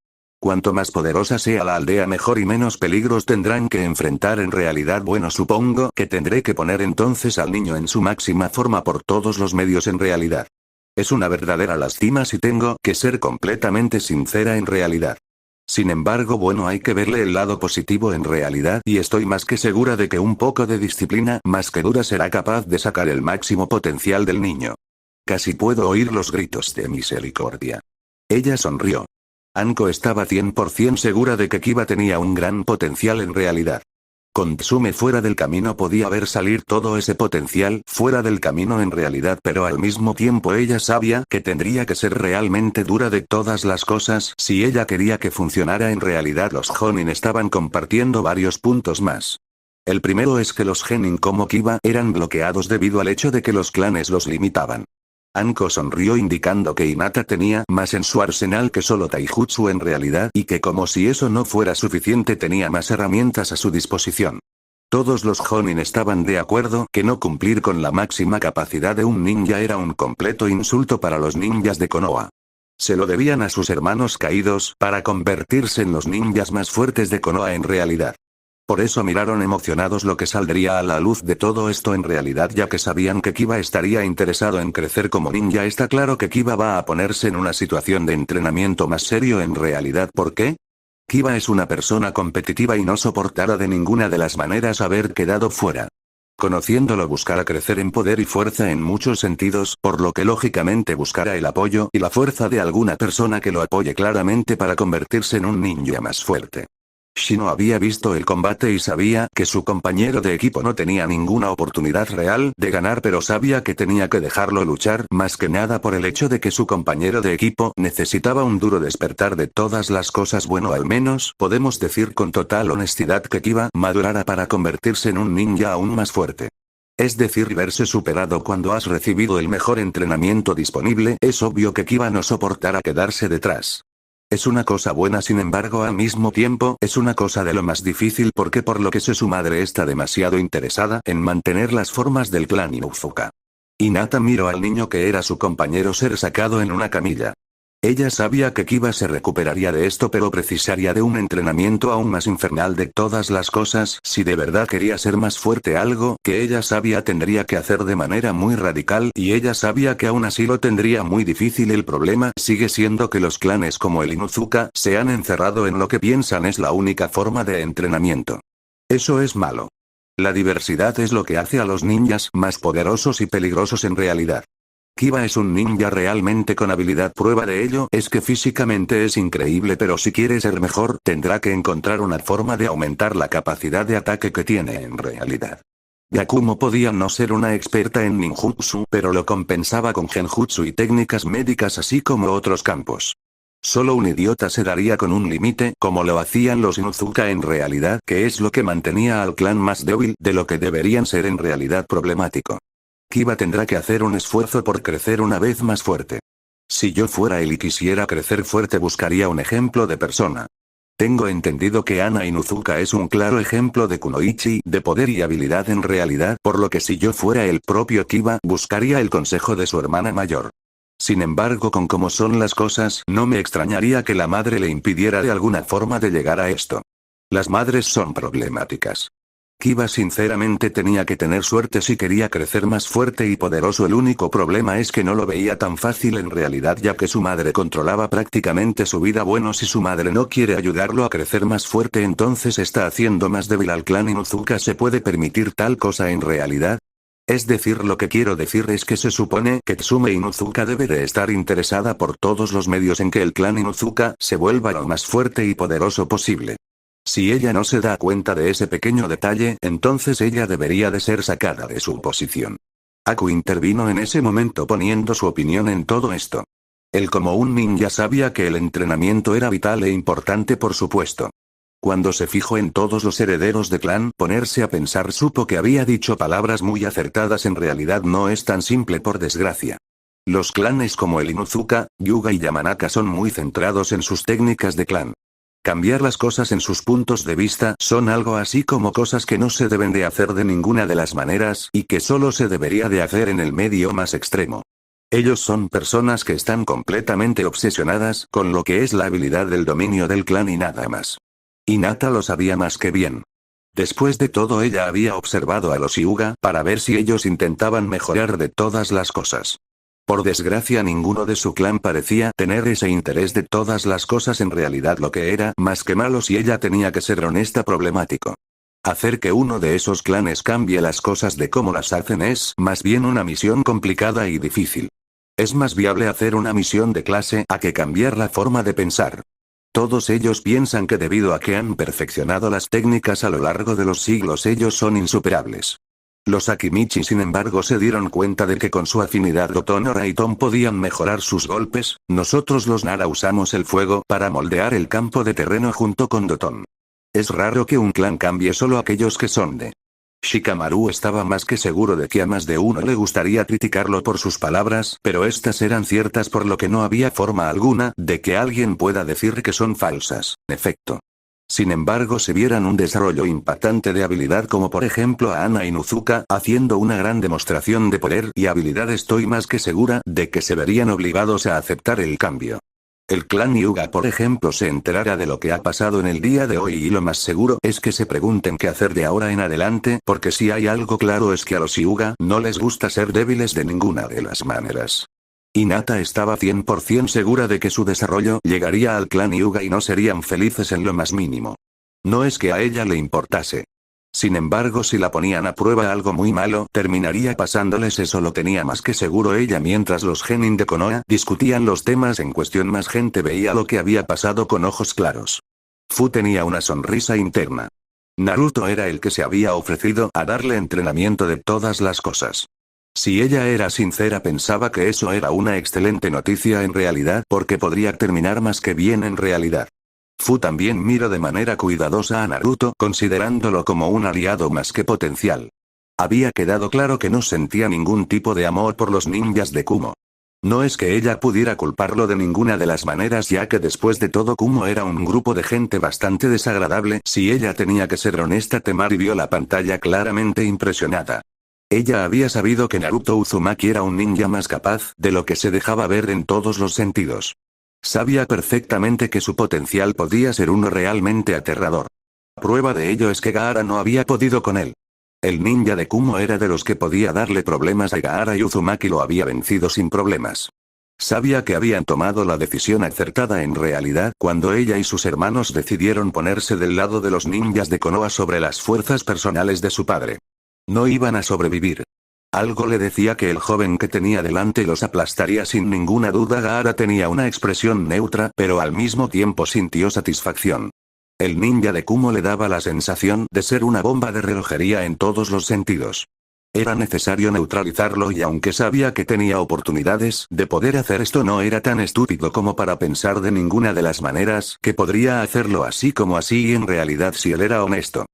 Cuanto más poderosa sea la aldea mejor y menos peligros tendrán que enfrentar en realidad. Bueno, supongo que tendré que poner entonces al niño en su máxima forma por todos los medios en realidad. Es una verdadera lástima si tengo que ser completamente sincera en realidad. Sin embargo, bueno, hay que verle el lado positivo en realidad y estoy más que segura de que un poco de disciplina más que dura será capaz de sacar el máximo potencial del niño. Casi puedo oír los gritos de misericordia. Ella sonrió. Anko estaba 100% segura de que Kiba tenía un gran potencial en realidad. Con Tsume fuera del camino podía ver salir todo ese potencial fuera del camino en realidad, pero al mismo tiempo ella sabía que tendría que ser realmente dura de todas las cosas si ella quería que funcionara en realidad. Los Jonin estaban compartiendo varios puntos más. El primero es que los genin como Kiba eran bloqueados debido al hecho de que los clanes los limitaban. Anko sonrió indicando que Hinata tenía más en su arsenal que solo Taijutsu en realidad y que como si eso no fuera suficiente tenía más herramientas a su disposición. Todos los Jonin estaban de acuerdo que no cumplir con la máxima capacidad de un ninja era un completo insulto para los ninjas de Konoha. Se lo debían a sus hermanos caídos para convertirse en los ninjas más fuertes de Konoha en realidad. Por eso miraron emocionados lo que saldría a la luz de todo esto en realidad, ya que sabían que Kiba estaría interesado en crecer como ninja. Está claro que Kiba va a ponerse en una situación de entrenamiento más serio en realidad. ¿Por qué? Kiba es una persona competitiva y no soportará de ninguna de las maneras haber quedado fuera. Conociéndolo buscará crecer en poder y fuerza en muchos sentidos, por lo que lógicamente buscará el apoyo y la fuerza de alguna persona que lo apoye claramente para convertirse en un ninja más fuerte. Shino había visto el combate y sabía que su compañero de equipo no tenía ninguna oportunidad real de ganar, pero sabía que tenía que dejarlo luchar más que nada por el hecho de que su compañero de equipo necesitaba un duro despertar de todas las cosas. Bueno, al menos podemos decir con total honestidad que Kiba madurara para convertirse en un ninja aún más fuerte. Es decir, verse superado cuando has recibido el mejor entrenamiento disponible. Es obvio que Kiba no soportará quedarse detrás. Es una cosa buena, sin embargo al mismo tiempo es una cosa de lo más difícil porque por lo que sé su madre está demasiado interesada en mantener las formas del clan Inuzuka. Hinata miró al niño que era su compañero ser sacado en una camilla. Ella sabía que Kiba se recuperaría de esto, pero precisaría de un entrenamiento aún más infernal de todas las cosas si de verdad quería ser más fuerte, algo que ella sabía tendría que hacer de manera muy radical y ella sabía que aún así lo tendría muy difícil. El problema sigue siendo que los clanes como el Inuzuka se han encerrado en lo que piensan es la única forma de entrenamiento. Eso es malo. La diversidad es lo que hace a los ninjas más poderosos y peligrosos en realidad. Kiba es un ninja realmente con habilidad. Prueba de ello es que físicamente es increíble, pero si quiere ser mejor tendrá que encontrar una forma de aumentar la capacidad de ataque que tiene en realidad. Yakumo podía no ser una experta en ninjutsu, pero lo compensaba con genjutsu y técnicas médicas así como otros campos. Solo un idiota se daría con un límite como lo hacían los Inuzuka en realidad, que es lo que mantenía al clan más débil de lo que deberían ser en realidad problemático. Kiba tendrá que hacer un esfuerzo por crecer una vez más fuerte. Si yo fuera él y quisiera crecer fuerte buscaría un ejemplo de persona. Tengo entendido que Ana Inuzuka es un claro ejemplo de kunoichi, de poder y habilidad en realidad, por lo que si yo fuera el propio Kiba, buscaría el consejo de su hermana mayor. Sin embargo, con cómo son las cosas, no me extrañaría que la madre le impidiera de alguna forma de llegar a esto. Las madres son problemáticas. Kiba sinceramente tenía que tener suerte si quería crecer más fuerte y poderoso. El único problema es que no lo veía tan fácil en realidad, ya que su madre controlaba prácticamente su vida. Bueno, si su madre no quiere ayudarlo a crecer más fuerte, entonces está haciendo más débil al clan Inuzuka. ¿Se puede permitir tal cosa en realidad? Es decir, lo que quiero decir es que se supone que Tsume Inuzuka debe de estar interesada por todos los medios en que el clan Inuzuka se vuelva lo más fuerte y poderoso posible. Si ella no se da cuenta de ese pequeño detalle, entonces ella debería de ser sacada de su posición. Aku intervino en ese momento poniendo su opinión en todo esto. Él, como un ninja, sabía que el entrenamiento era vital e importante, por supuesto. Cuando se fijó en todos los herederos de clan, ponerse a pensar, supo que había dicho palabras muy acertadas. En realidad no es tan simple, por desgracia. Los clanes como el Inuzuka, Hyuga y Yamanaka son muy centrados en sus técnicas de clan. Cambiar las cosas en sus puntos de vista son algo así como cosas que no se deben de hacer de ninguna de las maneras, y que solo se debería de hacer en el medio más extremo. Ellos son personas que están completamente obsesionadas con lo que es la habilidad del dominio del clan y nada más. Hinata lo sabía más que bien. Después de todo, ella había observado a los Hyuga para ver si ellos intentaban mejorar de todas las cosas. Por desgracia, ninguno de su clan parecía tener ese interés de todas las cosas. En realidad, lo que era más que malo, si ella tenía que ser honesta, problemático. Hacer que uno de esos clanes cambie las cosas de cómo las hacen es más bien una misión complicada y difícil. Es más viable hacer una misión de clase a que cambiar la forma de pensar. Todos ellos piensan que debido a que han perfeccionado las técnicas a lo largo de los siglos, ellos son insuperables. Los Akimichi, sin embargo, se dieron cuenta de que con su afinidad Goton o Raiton podían mejorar sus golpes. Nosotros los Nara usamos el fuego para moldear el campo de terreno junto con Goton. Es raro que un clan cambie solo aquellos que son de. Shikamaru estaba más que seguro de que a más de uno le gustaría criticarlo por sus palabras, pero estas eran ciertas, por lo que no había forma alguna de que alguien pueda decir que son falsas. En efecto. Sin embargo, si vieran un desarrollo impactante de habilidad, como por ejemplo a Ana Inuzuka haciendo una gran demostración de poder y habilidad, estoy más que segura de que se verían obligados a aceptar el cambio. El clan Hyuga, por ejemplo, se enterará de lo que ha pasado en el día de hoy, y lo más seguro es que se pregunten qué hacer de ahora en adelante, porque si hay algo claro es que a los Hyuga no les gusta ser débiles de ninguna de las maneras. Hinata estaba 100% segura de que su desarrollo llegaría al clan Hyuga y no serían felices en lo más mínimo. No es que a ella le importase. Sin embargo, si la ponían a prueba, algo muy malo terminaría pasándoles. Eso lo tenía más que seguro ella. Mientras los genin de Konoha discutían los temas en cuestión, más gente veía lo que había pasado con ojos claros. Fu tenía una sonrisa interna. Naruto era el que se había ofrecido a darle entrenamiento de todas las cosas. Si ella era sincera, pensaba que eso era una excelente noticia en realidad, porque podría terminar más que bien en realidad. Fu también miró de manera cuidadosa a Naruto, considerándolo como un aliado más que potencial. Había quedado claro que no sentía ningún tipo de amor por los ninjas de Kumo. No es que ella pudiera culparlo de ninguna de las maneras, ya que después de todo Kumo era un grupo de gente bastante desagradable. Si ella tenía que ser honesta, Temari vio la pantalla claramente impresionada. Ella había sabido que Naruto Uzumaki era un ninja más capaz de lo que se dejaba ver en todos los sentidos. Sabía perfectamente que su potencial podía ser uno realmente aterrador. Prueba de ello es que Gaara no había podido con él. El ninja de Kumo era de los que podía darle problemas a Gaara, y Uzumaki lo había vencido sin problemas. Sabía que habían tomado la decisión acertada en realidad cuando ella y sus hermanos decidieron ponerse del lado de los ninjas de Konoha sobre las fuerzas personales de su padre. No iban a sobrevivir. Algo le decía que el joven que tenía delante los aplastaría sin ninguna duda. Gaara tenía una expresión neutra, pero al mismo tiempo sintió satisfacción. El ninja de Kumo le daba la sensación de ser una bomba de relojería en todos los sentidos. Era necesario neutralizarlo, y aunque sabía que tenía oportunidades de poder hacer esto, no era tan estúpido como para pensar de ninguna de las maneras que podría hacerlo así como así, y en realidad si él era honesto.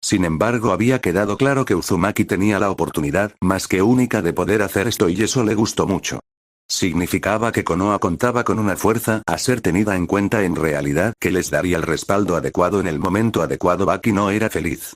Sin embargo, había quedado claro que Uzumaki tenía la oportunidad más que única de poder hacer esto, y eso le gustó mucho. Significaba que Konoha contaba con una fuerza a ser tenida en cuenta en realidad que les daría el respaldo adecuado en el momento adecuado. Baki no era feliz.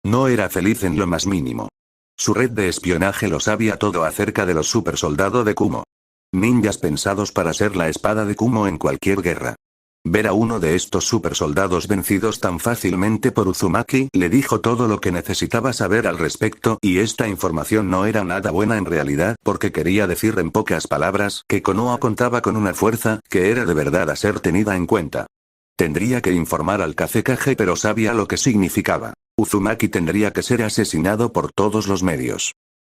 No era feliz en lo más mínimo. Su red de espionaje lo sabía todo acerca de los super soldados de Kumo. Ninjas pensados para ser la espada de Kumo en cualquier guerra. Ver a uno de estos super soldados vencidos tan fácilmente por Uzumaki le dijo todo lo que necesitaba saber al respecto, y esta información no era nada buena en realidad, porque quería decir en pocas palabras que Konoha contaba con una fuerza que era de verdad a ser tenida en cuenta. Tendría que informar al Kazekage, pero sabía lo que significaba. Uzumaki tendría que ser asesinado por todos los medios.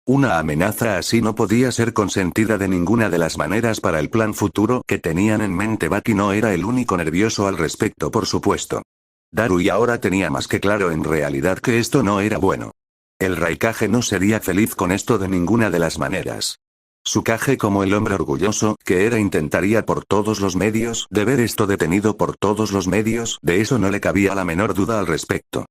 Una amenaza así no podía ser consentida de ninguna de las maneras para el plan futuro que tenían en mente. Baki no era el único nervioso al respecto, por supuesto. Darui ahora tenía más que claro en realidad que esto no era bueno. El Raikage no sería feliz con esto de ninguna de las maneras. Tsukage, como el hombre orgulloso que era, intentaría por todos los medios de ver esto detenido por todos los medios, de eso no le cabía la menor duda al respecto.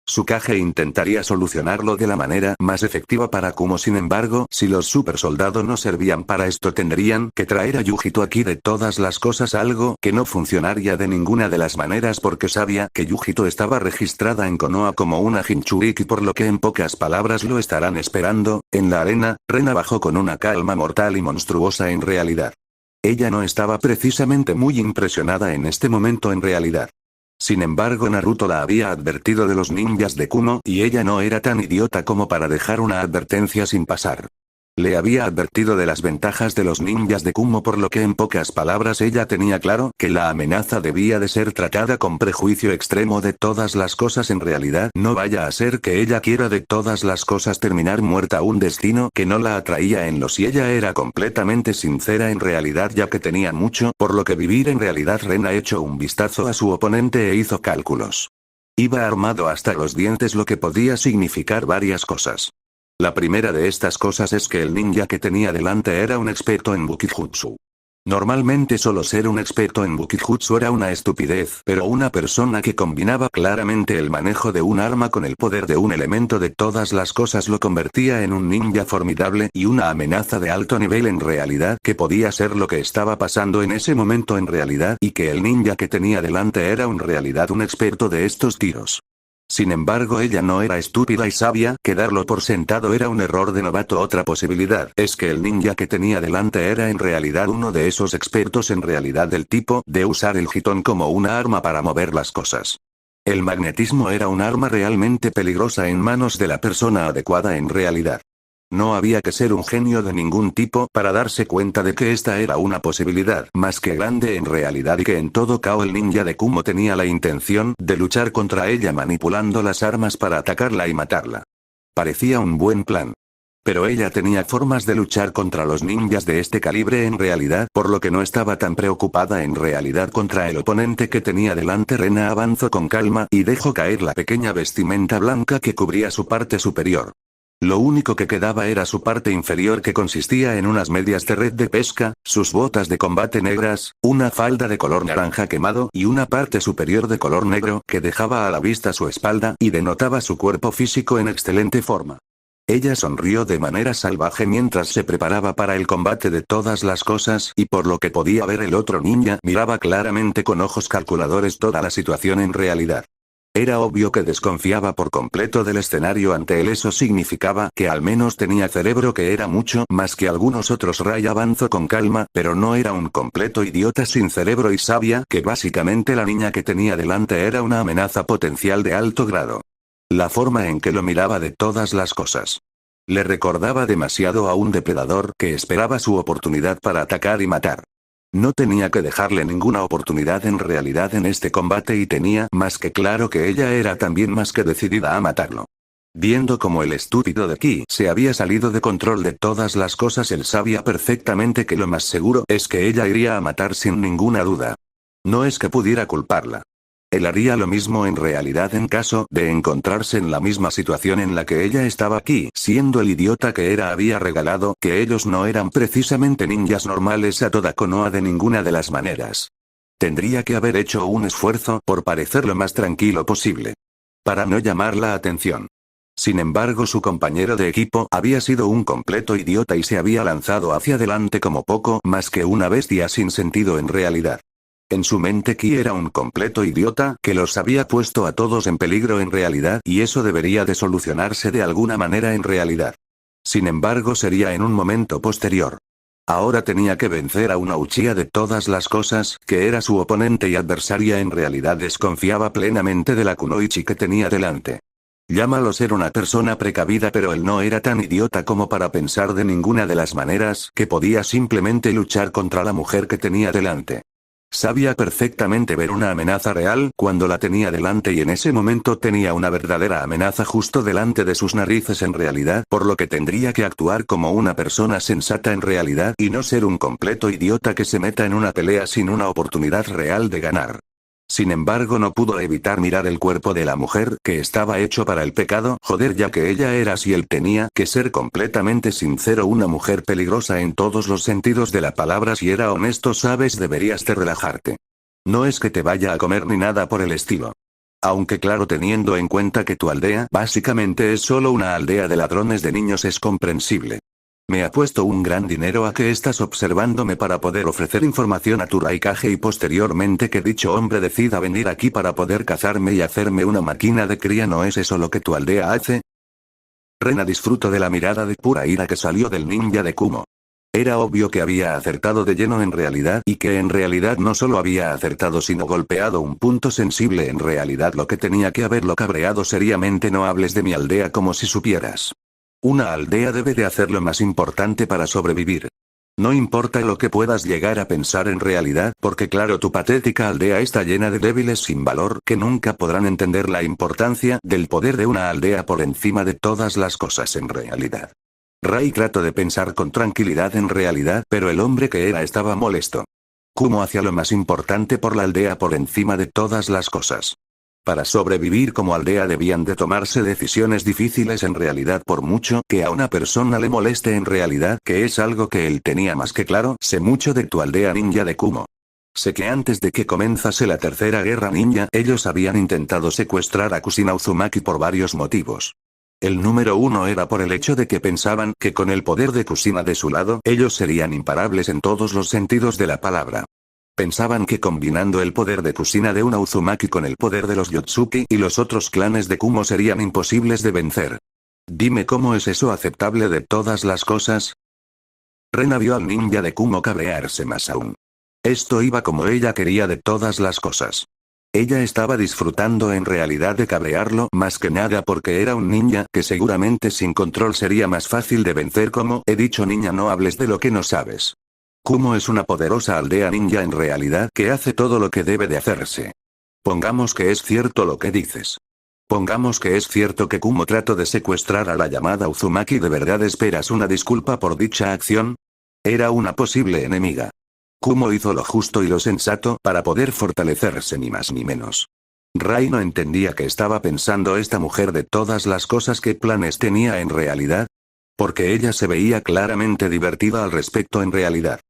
Tsukage intentaría solucionarlo de la manera más efectiva para Kumo. Sin embargo, si los super soldados no servían para esto, tendrían que traer a Yujito aquí de todas las cosas, algo que no funcionaría de ninguna de las maneras porque sabía que Yujito estaba registrada en Konoha como una Jinchuriki, por lo que en pocas palabras lo estarán esperando en la arena. Rena bajó con una calma mortal y monstruosa en realidad. Ella no estaba precisamente muy impresionada en este momento en realidad. Sin embargo, Naruto la había advertido de los ninjas de Kumo y ella no era tan idiota como para dejar una advertencia sin pasar. Le había advertido de las ventajas de los ninjas de Kumo, por lo que en pocas palabras ella tenía claro que la amenaza debía de ser tratada con prejuicio extremo de todas las cosas. En realidad, no vaya a ser que ella quiera de todas las cosas terminar muerta, un destino que no la atraía en los, y ella era completamente sincera en realidad, ya que tenía mucho por lo que vivir en realidad. Rena echó un vistazo a su oponente e hizo cálculos. Iba armado hasta los dientes, lo que podía significar varias cosas. La primera de estas cosas es que el ninja que tenía delante era un experto en Bukijutsu. Normalmente solo ser un experto en Bukijutsu era una estupidez, pero una persona que combinaba claramente el manejo de un arma con el poder de un elemento de todas las cosas lo convertía en un ninja formidable y una amenaza de alto nivel en realidad, que podía ser lo que estaba pasando en ese momento en realidad, y que el ninja que tenía delante era en realidad un experto de estos tiros. Sin embargo, ella no era estúpida y sabía que darlo por sentado era un error de novato. Otra posibilidad es que el ninja que tenía delante era en realidad uno de esos expertos en realidad, del tipo de usar el Hiton como una arma para mover las cosas. El magnetismo era un arma realmente peligrosa en manos de la persona adecuada en realidad. No había que ser un genio de ningún tipo para darse cuenta de que esta era una posibilidad más que grande en realidad, y que en todo caso el ninja de Kumo tenía la intención de luchar contra ella manipulando las armas para atacarla y matarla. Parecía un buen plan. Pero ella tenía formas de luchar contra los ninjas de este calibre en realidad, por lo que no estaba tan preocupada en realidad contra el oponente que tenía delante. Rena avanzó con calma y dejó caer la pequeña vestimenta blanca que cubría su parte superior. Lo único que quedaba era su parte inferior, que consistía en unas medias de red de pesca, sus botas de combate negras, una falda de color naranja quemado y una parte superior de color negro que dejaba a la vista su espalda y denotaba su cuerpo físico en excelente forma. Ella sonrió de manera salvaje mientras se preparaba para el combate de todas las cosas, y por lo que podía ver el otro ninja miraba claramente con ojos calculadores toda la situación en realidad. Era obvio que desconfiaba por completo del escenario ante él. Eso significaba que al menos tenía cerebro, que era mucho más que algunos otros. Ray avanzó con calma, pero no era un completo idiota sin cerebro y sabía que básicamente la niña que tenía delante era una amenaza potencial de alto grado. La forma en que lo miraba de todas las cosas le recordaba demasiado a un depredador que esperaba su oportunidad para atacar y matar. No tenía que dejarle ninguna oportunidad en realidad en este combate, y tenía más que claro que ella era también más que decidida a matarlo. Viendo cómo el estúpido de Ki se había salido de control de todas las cosas, él sabía perfectamente que lo más seguro es que ella iría a matar sin ninguna duda. No es que pudiera culparla. Él haría lo mismo en realidad en caso de encontrarse en la misma situación en la que ella estaba. Ki, siendo el idiota que era, había regalado que ellos no eran precisamente ninjas normales a toda Konoha de ninguna de las maneras. Tendría que haber hecho un esfuerzo por parecer lo más tranquilo posible. Para no llamar la atención. Sin embargo, su compañero de equipo había sido un completo idiota y se había lanzado hacia adelante como poco más que una bestia sin sentido en realidad. En su mente Ki era un completo idiota que los había puesto a todos en peligro en realidad y eso debería de solucionarse de alguna manera en realidad. Sin embargo, sería en un momento posterior. Ahora tenía que vencer a una Uchiha de todas las cosas, que era su oponente y adversaria. En realidad desconfiaba plenamente de la kunoichi que tenía delante. Llámalo ser una persona precavida, pero él no era tan idiota como para pensar de ninguna de las maneras que podía simplemente luchar contra la mujer que tenía delante. Sabía perfectamente ver una amenaza real cuando la tenía delante y en ese momento tenía una verdadera amenaza justo delante de sus narices en realidad, por lo que tendría que actuar como una persona sensata en realidad y no ser un completo idiota que se meta en una pelea sin una oportunidad real de ganar. Sin embargo, no pudo evitar mirar el cuerpo de la mujer que estaba hecho para el pecado, joder, ya que ella era así, él tenía que ser completamente sincero, una mujer peligrosa en todos los sentidos de la palabra. Si era honesto, sabes, deberías de relajarte. No es que te vaya a comer ni nada por el estilo. Aunque claro, teniendo en cuenta que tu aldea básicamente es solo una aldea de ladrones de niños, es comprensible. Me apuesto un gran dinero a que estás observándome para poder ofrecer información a tu Raikage y posteriormente que dicho hombre decida venir aquí para poder cazarme y hacerme una máquina de cría. ¿No es eso lo que tu aldea hace? Rena disfrutó de la mirada de pura ira que salió del ninja de Kumo. Era obvio que había acertado de lleno en realidad y que en realidad no solo había acertado sino golpeado un punto sensible. En realidad lo que tenía que haberlo cabreado seriamente. No hables de mi aldea como si supieras. Una aldea debe de hacer lo más importante para sobrevivir. No importa lo que puedas llegar a pensar en realidad, porque claro, tu patética aldea está llena de débiles sin valor que nunca podrán entender la importancia del poder de una aldea por encima de todas las cosas en realidad. Rai trató de pensar con tranquilidad en realidad, pero el hombre que era estaba molesto. Kumo hacía lo más importante por la aldea por encima de todas las cosas. Para sobrevivir como aldea debían de tomarse decisiones difíciles en realidad, por mucho que a una persona le moleste en realidad, que es algo que él tenía más que claro. Sé mucho de tu aldea ninja de Kumo. Sé que antes de que comenzase la tercera guerra ninja, ellos habían intentado secuestrar a Kushina Uzumaki por varios motivos. El número uno era por el hecho de que pensaban que con el poder de Kushina de su lado, ellos serían imparables en todos los sentidos de la palabra. Pensaban que combinando el poder de Kushina de una Uzumaki con el poder de los Yotsuki y los otros clanes de Kumo serían imposibles de vencer. Dime, ¿cómo es eso aceptable de todas las cosas? Rena vio al ninja de Kumo cabrearse más aún. Esto iba como ella quería de todas las cosas. Ella estaba disfrutando en realidad de cabrearlo más que nada porque era un ninja que seguramente sin control sería más fácil de vencer. Como he dicho, niña, no hables de lo que no sabes. Kumo es una poderosa aldea ninja en realidad que hace todo lo que debe de hacerse. Pongamos que es cierto lo que dices. Pongamos que es cierto que Kumo trató de secuestrar a la llamada Uzumaki. ¿De verdad esperas una disculpa por dicha acción? Era una posible enemiga. Kumo hizo lo justo y lo sensato para poder fortalecerse, ni más ni menos. Rai no entendía qué estaba pensando esta mujer de todas las cosas que planes tenía en realidad. Porque ella se veía claramente divertida al respecto en realidad.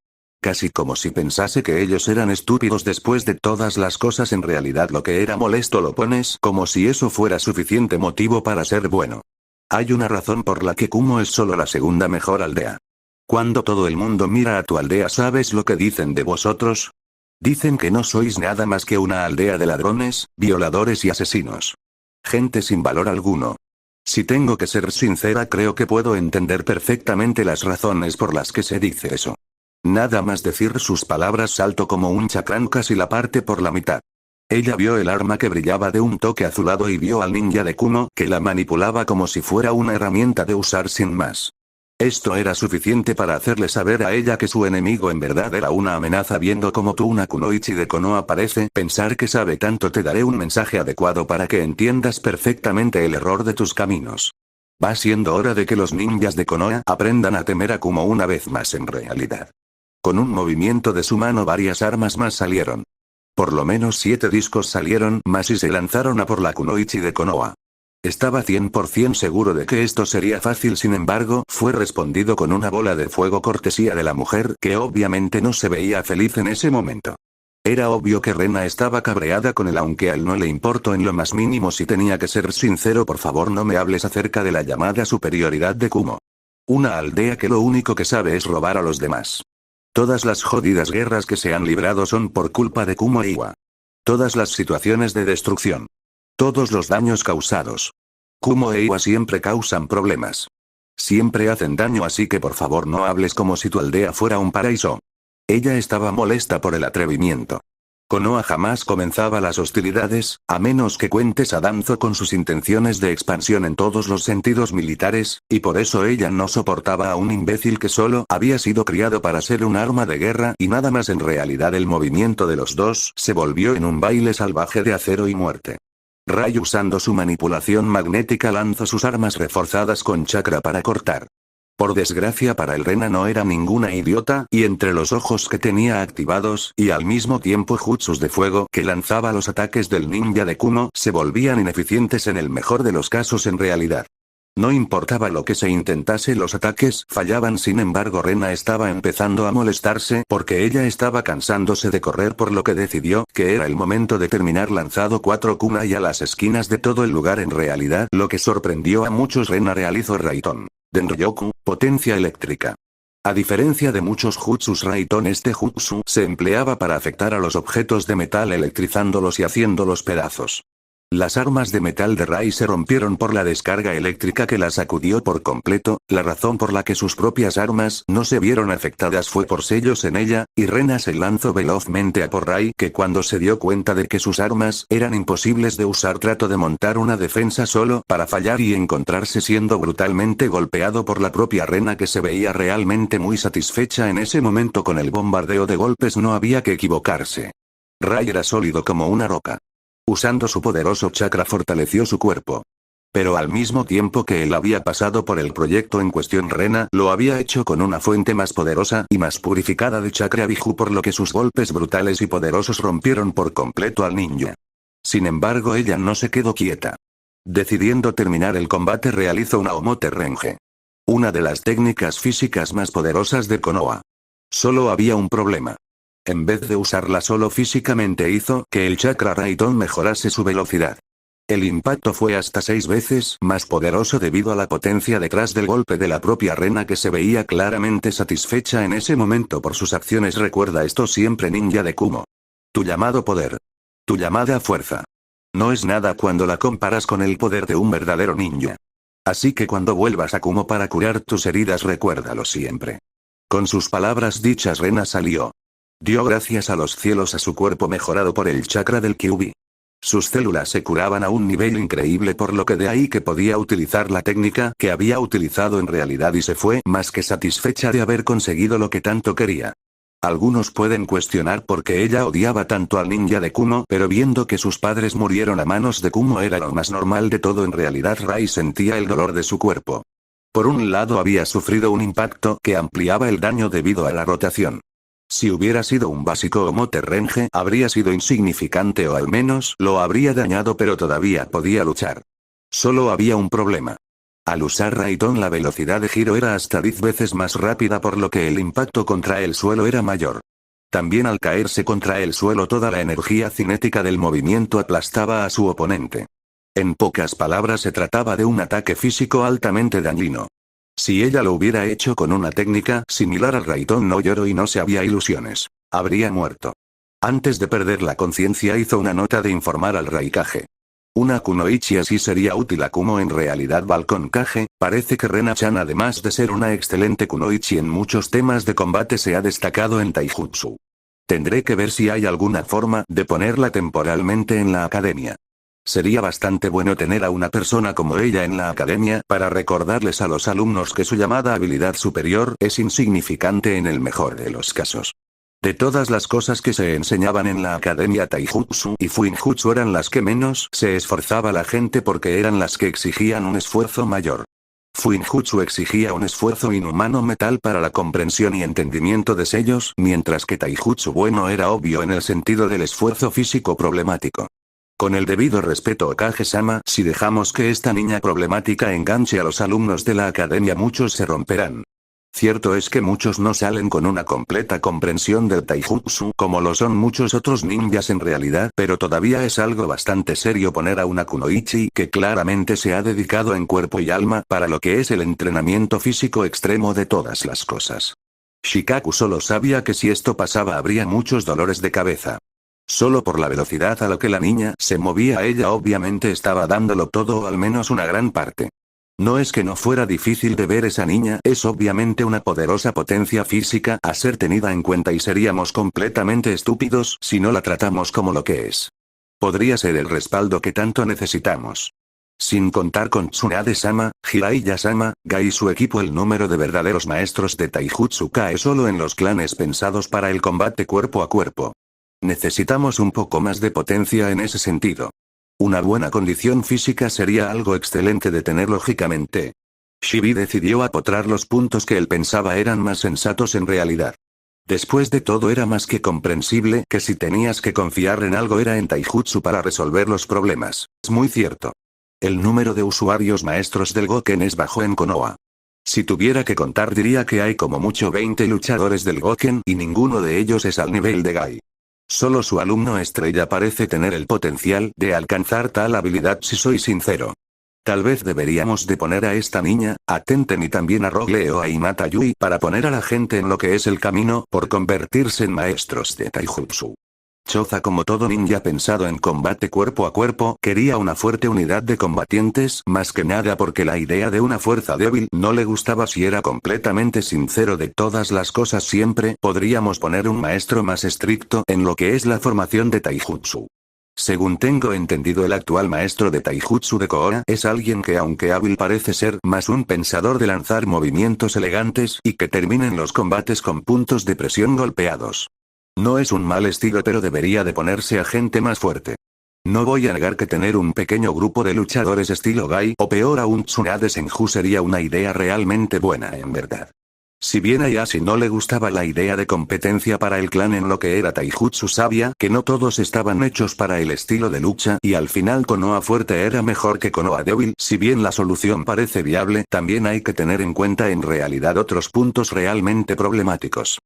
Casi como si pensase que ellos eran estúpidos después de todas las cosas. En realidad lo que era molesto lo pones como si eso fuera suficiente motivo para ser bueno. Hay una razón por la que Kumo es solo la segunda mejor aldea. Cuando todo el mundo mira a tu aldea, ¿sabes lo que dicen de vosotros? Dicen que no sois nada más que una aldea de ladrones, violadores y asesinos. Gente sin valor alguno. Si tengo que ser sincera, creo que puedo entender perfectamente las razones por las que se dice eso. Nada más decir sus palabras saltó como un chakrán, casi la parte por la mitad. Ella vio el arma que brillaba de un toque azulado y vio al ninja de Kumo que la manipulaba como si fuera una herramienta de usar sin más. Esto era suficiente para hacerle saber a ella que su enemigo en verdad era una amenaza. Viendo como tú, una kunoichi de Konoha, parece pensar que sabe tanto, te daré un mensaje adecuado para que entiendas perfectamente el error de tus caminos. Va siendo hora de que los ninjas de Konoha aprendan a temer a Kumo una vez más en realidad. Con un movimiento de su mano varias armas más salieron. Por lo menos 7 discos salieron más y se lanzaron a por la kunoichi de Konoha. Estaba 100% seguro de que esto sería fácil, sin embargo, fue respondido con una bola de fuego cortesía de la mujer que obviamente no se veía feliz en ese momento. Era obvio que Rena estaba cabreada con él, aunque a él no le importó en lo más mínimo. Si tenía que ser sincero, por favor no me hables acerca de la llamada superioridad de Kumo. Una aldea que lo único que sabe es robar a los demás. Todas las jodidas guerras que se han librado son por culpa de Kumo e Iwa. Todas las situaciones de destrucción. Todos los daños causados. Kumo e Iwa siempre causan problemas. Siempre hacen daño, así que por favor no hables como si tu aldea fuera un paraíso. Ella estaba molesta por el atrevimiento. Konoha jamás comenzaba las hostilidades, a menos que cuentes a Danzo con sus intenciones de expansión en todos los sentidos militares, y por eso ella no soportaba a un imbécil que solo había sido criado para ser un arma de guerra y nada más. En realidad el movimiento de los dos se volvió en un baile salvaje de acero y muerte. Rai, usando su manipulación magnética, lanzó sus armas reforzadas con chakra para cortar. Por desgracia para el Rena no era ninguna idiota, y entre los ojos que tenía activados, y al mismo tiempo jutsus de fuego que lanzaba, los ataques del ninja de Kumo se volvían ineficientes en el mejor de los casos. En realidad, no importaba lo que se intentase, los ataques fallaban. Sin embargo, Rena estaba empezando a molestarse porque ella estaba cansándose de correr, por lo que decidió que era el momento de terminar. Lanzado 4 kunai a las esquinas de todo el lugar. En realidad, lo que sorprendió a muchos, Rena realizó Raiton Denryoku, potencia eléctrica. A diferencia de muchos jutsus Raiton, este jutsu se empleaba para afectar a los objetos de metal, electrizándolos y haciéndolos pedazos. Las armas de metal de Rai se rompieron por la descarga eléctrica que las sacudió por completo. La razón por la que sus propias armas no se vieron afectadas fue por sellos en ella, y Rena se lanzó velozmente a por Rai, que cuando se dio cuenta de que sus armas eran imposibles de usar, trató de montar una defensa solo para fallar y encontrarse siendo brutalmente golpeado por la propia Rena, que se veía realmente muy satisfecha en ese momento con el bombardeo de golpes. No había que equivocarse. Rai era sólido como una roca. Usando su poderoso chakra fortaleció su cuerpo. Pero al mismo tiempo que él había pasado por el proyecto en cuestión, Rena lo había hecho con una fuente más poderosa y más purificada de chakra Biju, por lo que sus golpes brutales y poderosos rompieron por completo al ninja. Sin embargo, ella no se quedó quieta. Decidiendo terminar el combate, realizó una Omote Renge. Una de las técnicas físicas más poderosas de Konoha. Solo había un problema. En vez de usarla solo físicamente, hizo que el chakra Raiton mejorase su velocidad. El impacto fue hasta 6 veces más poderoso debido a la potencia detrás del golpe de la propia Rena, que se veía claramente satisfecha en ese momento por sus acciones. Recuerda esto siempre, ninja de Kumo. Tu llamado poder. Tu llamada fuerza. No es nada cuando la comparas con el poder de un verdadero ninja. Así que cuando vuelvas a Kumo para curar tus heridas, recuérdalo siempre. Con sus palabras dichas, Rena salió. Dio gracias a los cielos a su cuerpo mejorado por el chakra del Kyuubi. Sus células se curaban a un nivel increíble, por lo que de ahí que podía utilizar la técnica que había utilizado en realidad, y se fue más que satisfecha de haber conseguido lo que tanto quería. Algunos pueden cuestionar por qué ella odiaba tanto al ninja de Kumo, pero viendo que sus padres murieron a manos de Kumo era lo más normal de todo. En realidad, Rai sentía el dolor de su cuerpo. Por un lado, había sufrido un impacto que ampliaba el daño debido a la rotación. Si hubiera sido un básico Omote Renge, habría sido insignificante, o al menos lo habría dañado, pero todavía podía luchar. Solo había un problema. Al usar Raiton, la velocidad de giro era hasta 10 veces más rápida, por lo que el impacto contra el suelo era mayor. También al caerse contra el suelo, toda la energía cinética del movimiento aplastaba a su oponente. En pocas palabras, se trataba de un ataque físico altamente dañino. Si ella lo hubiera hecho con una técnica similar al Raiton no Yoro y no se había ilusiones, habría muerto. Antes de perder la conciencia, hizo una nota de informar al Raikage. Una kunoichi así sería útil a Kumo. En realidad, Balcón Kage, parece que Rena-chan, además de ser una excelente kunoichi en muchos temas de combate, se ha destacado en taijutsu. Tendré que ver si hay alguna forma de ponerla temporalmente en la academia. Sería bastante bueno tener a una persona como ella en la academia para recordarles a los alumnos que su llamada habilidad superior es insignificante en el mejor de los casos. De todas las cosas que se enseñaban en la academia, taijutsu y fuinjutsu eran las que menos se esforzaba la gente, porque eran las que exigían un esfuerzo mayor. Fuinjutsu exigía un esfuerzo inhumano mental para la comprensión y entendimiento de sellos, mientras que taijutsu bueno era obvio en el sentido del esfuerzo físico problemático. Con el debido respeto, Okage-sama, si dejamos que esta niña problemática enganche a los alumnos de la academia, muchos se romperán. Cierto es que muchos no salen con una completa comprensión del taijutsu como lo son muchos otros ninjas en realidad, pero todavía es algo bastante serio poner a una kunoichi que claramente se ha dedicado en cuerpo y alma para lo que es el entrenamiento físico extremo de todas las cosas. Shikaku solo sabía que si esto pasaba habría muchos dolores de cabeza. Solo por la velocidad a la que la niña se movía ella obviamente estaba dándolo todo o al menos una gran parte. No es que no fuera difícil de ver esa niña, es obviamente una poderosa potencia física a ser tenida en cuenta y seríamos completamente estúpidos si no la tratamos como lo que es. Podría ser el respaldo que tanto necesitamos. Sin contar con Tsunade-sama, Jiraiya-sama, Gai y su equipo, el número de verdaderos maestros de taijutsu cae solo en los clanes pensados para el combate cuerpo a cuerpo. Necesitamos un poco más de potencia en ese sentido. Una buena condición física sería algo excelente de tener lógicamente. Shibi decidió apotrar los puntos que él pensaba eran más sensatos en realidad. Después de todo era más que comprensible que si tenías que confiar en algo era en taijutsu para resolver los problemas. Es muy cierto. El número de usuarios maestros del Goken es bajo en Konoha. Si tuviera que contar diría que hay como mucho 20 luchadores del Goken y ninguno de ellos es al nivel de Gai. Solo su alumno estrella parece tener el potencial de alcanzar tal habilidad si soy sincero. Tal vez deberíamos de poner a esta niña, a Tenten y también a Rogle o a Hinata Yui para poner a la gente en lo que es el camino por convertirse en maestros de taijutsu. Choza, como todo ninja pensado en combate cuerpo a cuerpo, quería una fuerte unidad de combatientes, más que nada porque la idea de una fuerza débil no le gustaba. Si era completamente sincero de todas las cosas siempre podríamos poner un maestro más estricto en lo que es la formación de taijutsu. Según tengo entendido, el actual maestro de taijutsu de Konoha es alguien que aunque hábil parece ser más un pensador de lanzar movimientos elegantes y que terminen los combates con puntos de presión golpeados. No es un mal estilo, pero debería de ponerse a gente más fuerte. No voy a negar que tener un pequeño grupo de luchadores estilo Gai o peor aún Tsunade Senju sería una idea realmente buena en verdad. Si bien a Yashi no le gustaba la idea de competencia para el clan en lo que era taijutsu, sabía que no todos estaban hechos para el estilo de lucha y al final Konoha fuerte era mejor que Konoha débil. Si bien la solución parece viable, también hay que tener en cuenta en realidad otros puntos realmente problemáticos.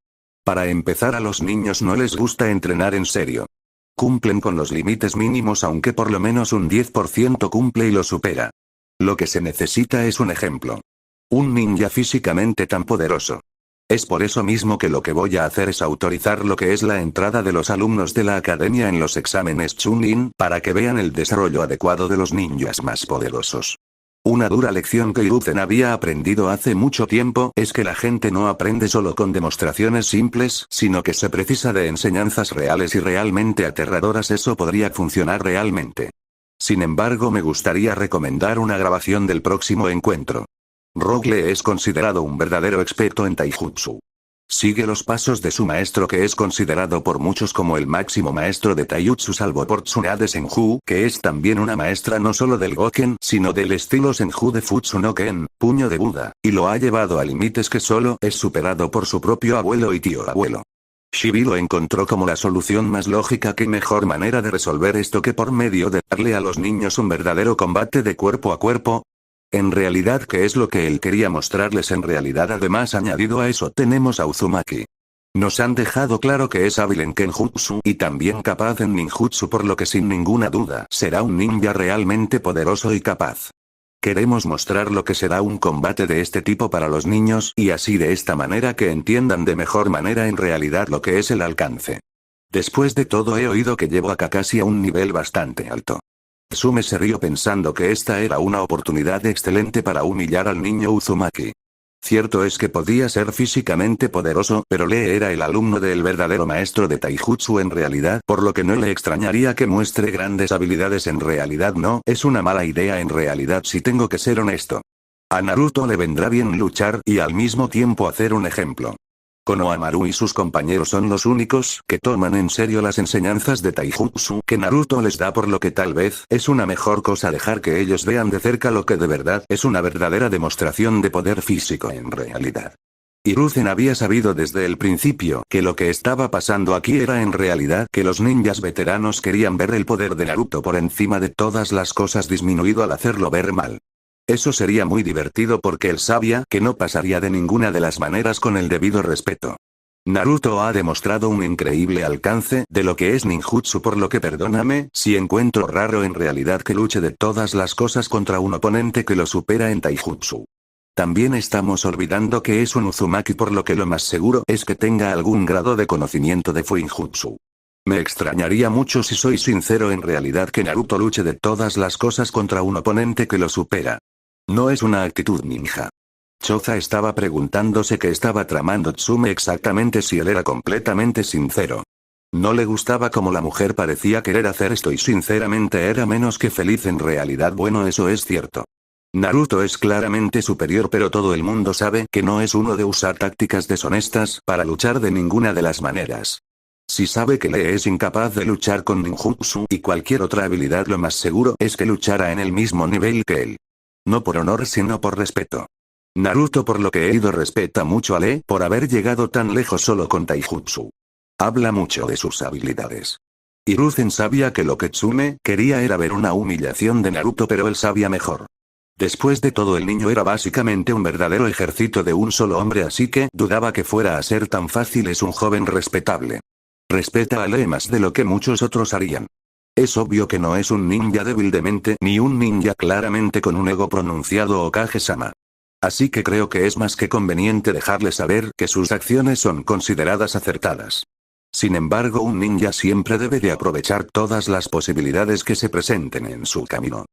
Para empezar, a los niños no les gusta entrenar en serio. Cumplen con los límites mínimos aunque por lo menos un 10% cumple y lo supera. Lo que se necesita es un ejemplo. Un ninja físicamente tan poderoso. Es por eso mismo que lo que voy a hacer es autorizar lo que es la entrada de los alumnos de la academia en los exámenes Chunin para que vean el desarrollo adecuado de los ninjas más poderosos. Una dura lección que Hiruzen había aprendido hace mucho tiempo es que la gente no aprende solo con demostraciones simples, sino que se precisa de enseñanzas reales y realmente aterradoras. Eso podría funcionar realmente. Sin embargo, me gustaría recomendar una grabación del próximo encuentro. Rogle es considerado un verdadero experto en taijutsu. Sigue los pasos de su maestro, que es considerado por muchos como el máximo maestro de taijutsu, salvo por Tsunade Senju, que es también una maestra no solo del Goken, sino del estilo Senju de Futsu no Ken, puño de Buda, y lo ha llevado a límites que solo es superado por su propio abuelo y tío abuelo. Shibi lo encontró como la solución más lógica. Que mejor manera de resolver esto que por medio de darle a los niños un verdadero combate de cuerpo a cuerpo. En realidad, ¿qué es lo que él quería mostrarles en realidad? Además, añadido a eso, tenemos a Uzumaki. Nos han dejado claro que es hábil en Kenjutsu y también capaz en ninjutsu, por lo que sin ninguna duda será un ninja realmente poderoso y capaz. Queremos mostrar lo que será un combate de este tipo para los niños y así de esta manera que entiendan de mejor manera en realidad lo que es el alcance. Después de todo, he oído que llevo a Kakashi a un nivel bastante alto. Sume se rió pensando que esta era una oportunidad excelente para humillar al niño Uzumaki. Cierto es que podía ser físicamente poderoso, pero Lee era el alumno del verdadero maestro de taijutsu en realidad, por lo que no le extrañaría que muestre grandes habilidades. En realidad no es una mala idea en realidad, si tengo que ser honesto. A Naruto le vendrá bien luchar y al mismo tiempo hacer un ejemplo. Konohamaru y sus compañeros son los únicos que toman en serio las enseñanzas de taijutsu que Naruto les da, por lo que tal vez es una mejor cosa dejar que ellos vean de cerca lo que de verdad es una verdadera demostración de poder físico en realidad. Hiruzen había sabido desde el principio que lo que estaba pasando aquí era en realidad que los ninjas veteranos querían ver el poder de Naruto por encima de todas las cosas disminuido al hacerlo ver mal. Eso sería muy divertido porque él sabía que no pasaría de ninguna de las maneras con el debido respeto. Naruto ha demostrado un increíble alcance de lo que es ninjutsu, por lo que perdóname si encuentro raro en realidad que luche de todas las cosas contra un oponente que lo supera en taijutsu. También estamos olvidando que es un Uzumaki, por lo que lo más seguro es que tenga algún grado de conocimiento de Fuinjutsu. Me extrañaría mucho, si soy sincero, en realidad que Naruto luche de todas las cosas contra un oponente que lo supera. No es una actitud ninja. Choza estaba preguntándose qué estaba tramando Tsume exactamente, si él era completamente sincero. No le gustaba cómo la mujer parecía querer hacer esto y sinceramente era menos que feliz en realidad. Bueno, eso es cierto. Naruto es claramente superior, pero todo el mundo sabe que no es uno de usar tácticas deshonestas para luchar de ninguna de las maneras. Si sabe que Lee es incapaz de luchar con ninjutsu y cualquier otra habilidad, lo más seguro es que luchará en el mismo nivel que él. No por honor, sino por respeto. Naruto, por lo que he oído, respeta mucho a Lee por haber llegado tan lejos solo con taijutsu. Habla mucho de sus habilidades. Hiruzen sabía que lo que Tsume quería era ver una humillación de Naruto, pero él sabía mejor. Después de todo, el niño era básicamente un verdadero ejército de un solo hombre, así que dudaba que fuera a ser tan fácil. Es un joven respetable. Respeta a Lee más de lo que muchos otros harían. Es obvio que no es un ninja débil de mente ni un ninja claramente con un ego pronunciado o Kage-sama. Así que creo que es más que conveniente dejarle saber que sus acciones son consideradas acertadas. Sin embargo, un ninja siempre debe de aprovechar todas las posibilidades que se presenten en su camino.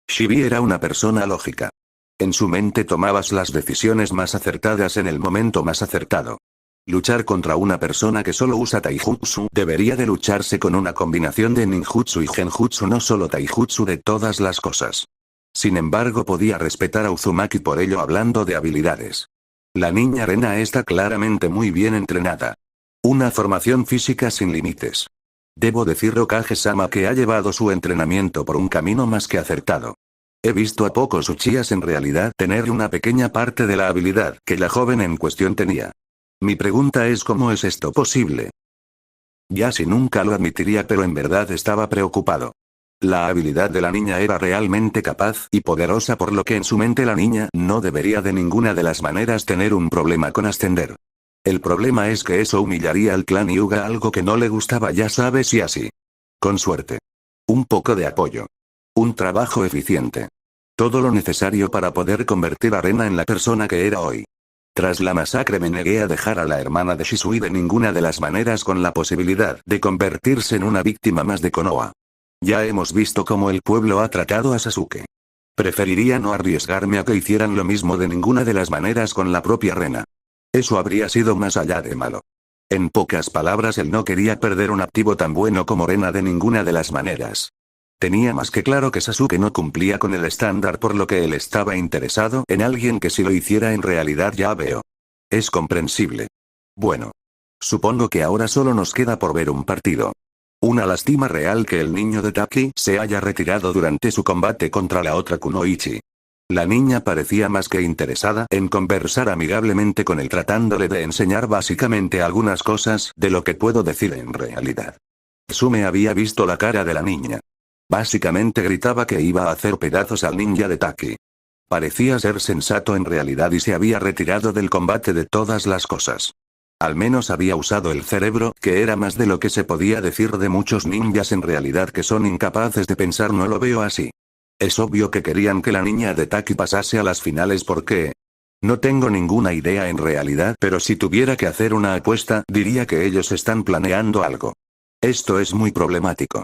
Shibi era una persona lógica. En su mente tomabas las decisiones más acertadas en el momento más acertado. Luchar contra una persona que solo usa taijutsu debería de lucharse con una combinación de ninjutsu y genjutsu, no solo taijutsu de todas las cosas. Sin embargo, podía respetar a Uzumaki por ello. Hablando de habilidades, la niña Rena está claramente muy bien entrenada. Una formación física sin límites. Debo decirlo, Kage-sama, que ha llevado su entrenamiento por un camino más que acertado. He visto a pocos Uchihas en realidad tener una pequeña parte de la habilidad que la joven en cuestión tenía. Mi pregunta es, ¿cómo es esto posible? Yashi nunca lo admitiría, pero en verdad estaba preocupado. La habilidad de la niña era realmente capaz y poderosa, por lo que en su mente la niña no debería de ninguna de las maneras tener un problema con ascender. El problema es que eso humillaría al clan Hyuga, algo que no le gustaba, ya sabes, y así. Con suerte. Un poco de apoyo. Un trabajo eficiente. Todo lo necesario para poder convertir a Rena en la persona que era hoy. Tras la masacre me negué a dejar a la hermana de Shisui de ninguna de las maneras, con la posibilidad de convertirse en una víctima más de Konoha. Ya hemos visto cómo el pueblo ha tratado a Sasuke. Preferiría no arriesgarme a que hicieran lo mismo de ninguna de las maneras con la propia Rena. Eso habría sido más allá de malo. En pocas palabras, él no quería perder un activo tan bueno como Rena de ninguna de las maneras. Tenía más que claro que Sasuke no cumplía con el estándar, por lo que él estaba interesado en alguien que sí lo hiciera. En realidad, ya veo. Es comprensible. Bueno. Supongo que ahora solo nos queda por ver un partido. Una lástima real que el niño de Taki se haya retirado durante su combate contra la otra Kunoichi. La niña parecía más que interesada en conversar amigablemente con él, tratándole de enseñar básicamente algunas cosas de lo que puedo decir en realidad. Tsume había visto la cara de la niña. Básicamente gritaba que iba a hacer pedazos al ninja de Taki. Parecía ser sensato en realidad y se había retirado del combate de todas las cosas. Al menos había usado el cerebro, que era más de lo que se podía decir de muchos ninjas en realidad, que son incapaces de pensar. No lo veo así. Es obvio que querían que la niña de Taki pasase a las finales. ¿Por qué? No tengo ninguna idea en realidad, pero si tuviera que hacer una apuesta, diría que ellos están planeando algo. Esto es muy problemático.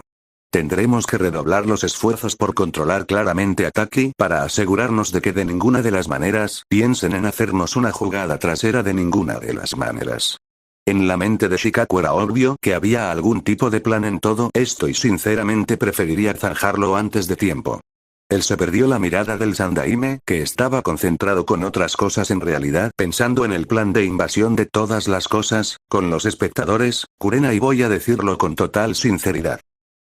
Tendremos que redoblar los esfuerzos por controlar claramente a Taki para asegurarnos de que de ninguna de las maneras piensen en hacernos una jugada trasera. De ninguna de las maneras. En la mente de Shikaku era obvio que había algún tipo de plan en todo esto y sinceramente preferiría zanjarlo antes de tiempo. Él se perdió la mirada del Sandaime, que estaba concentrado con otras cosas en realidad, pensando en el plan de invasión de todas las cosas, con los espectadores, Kurena, y voy a decirlo con total sinceridad.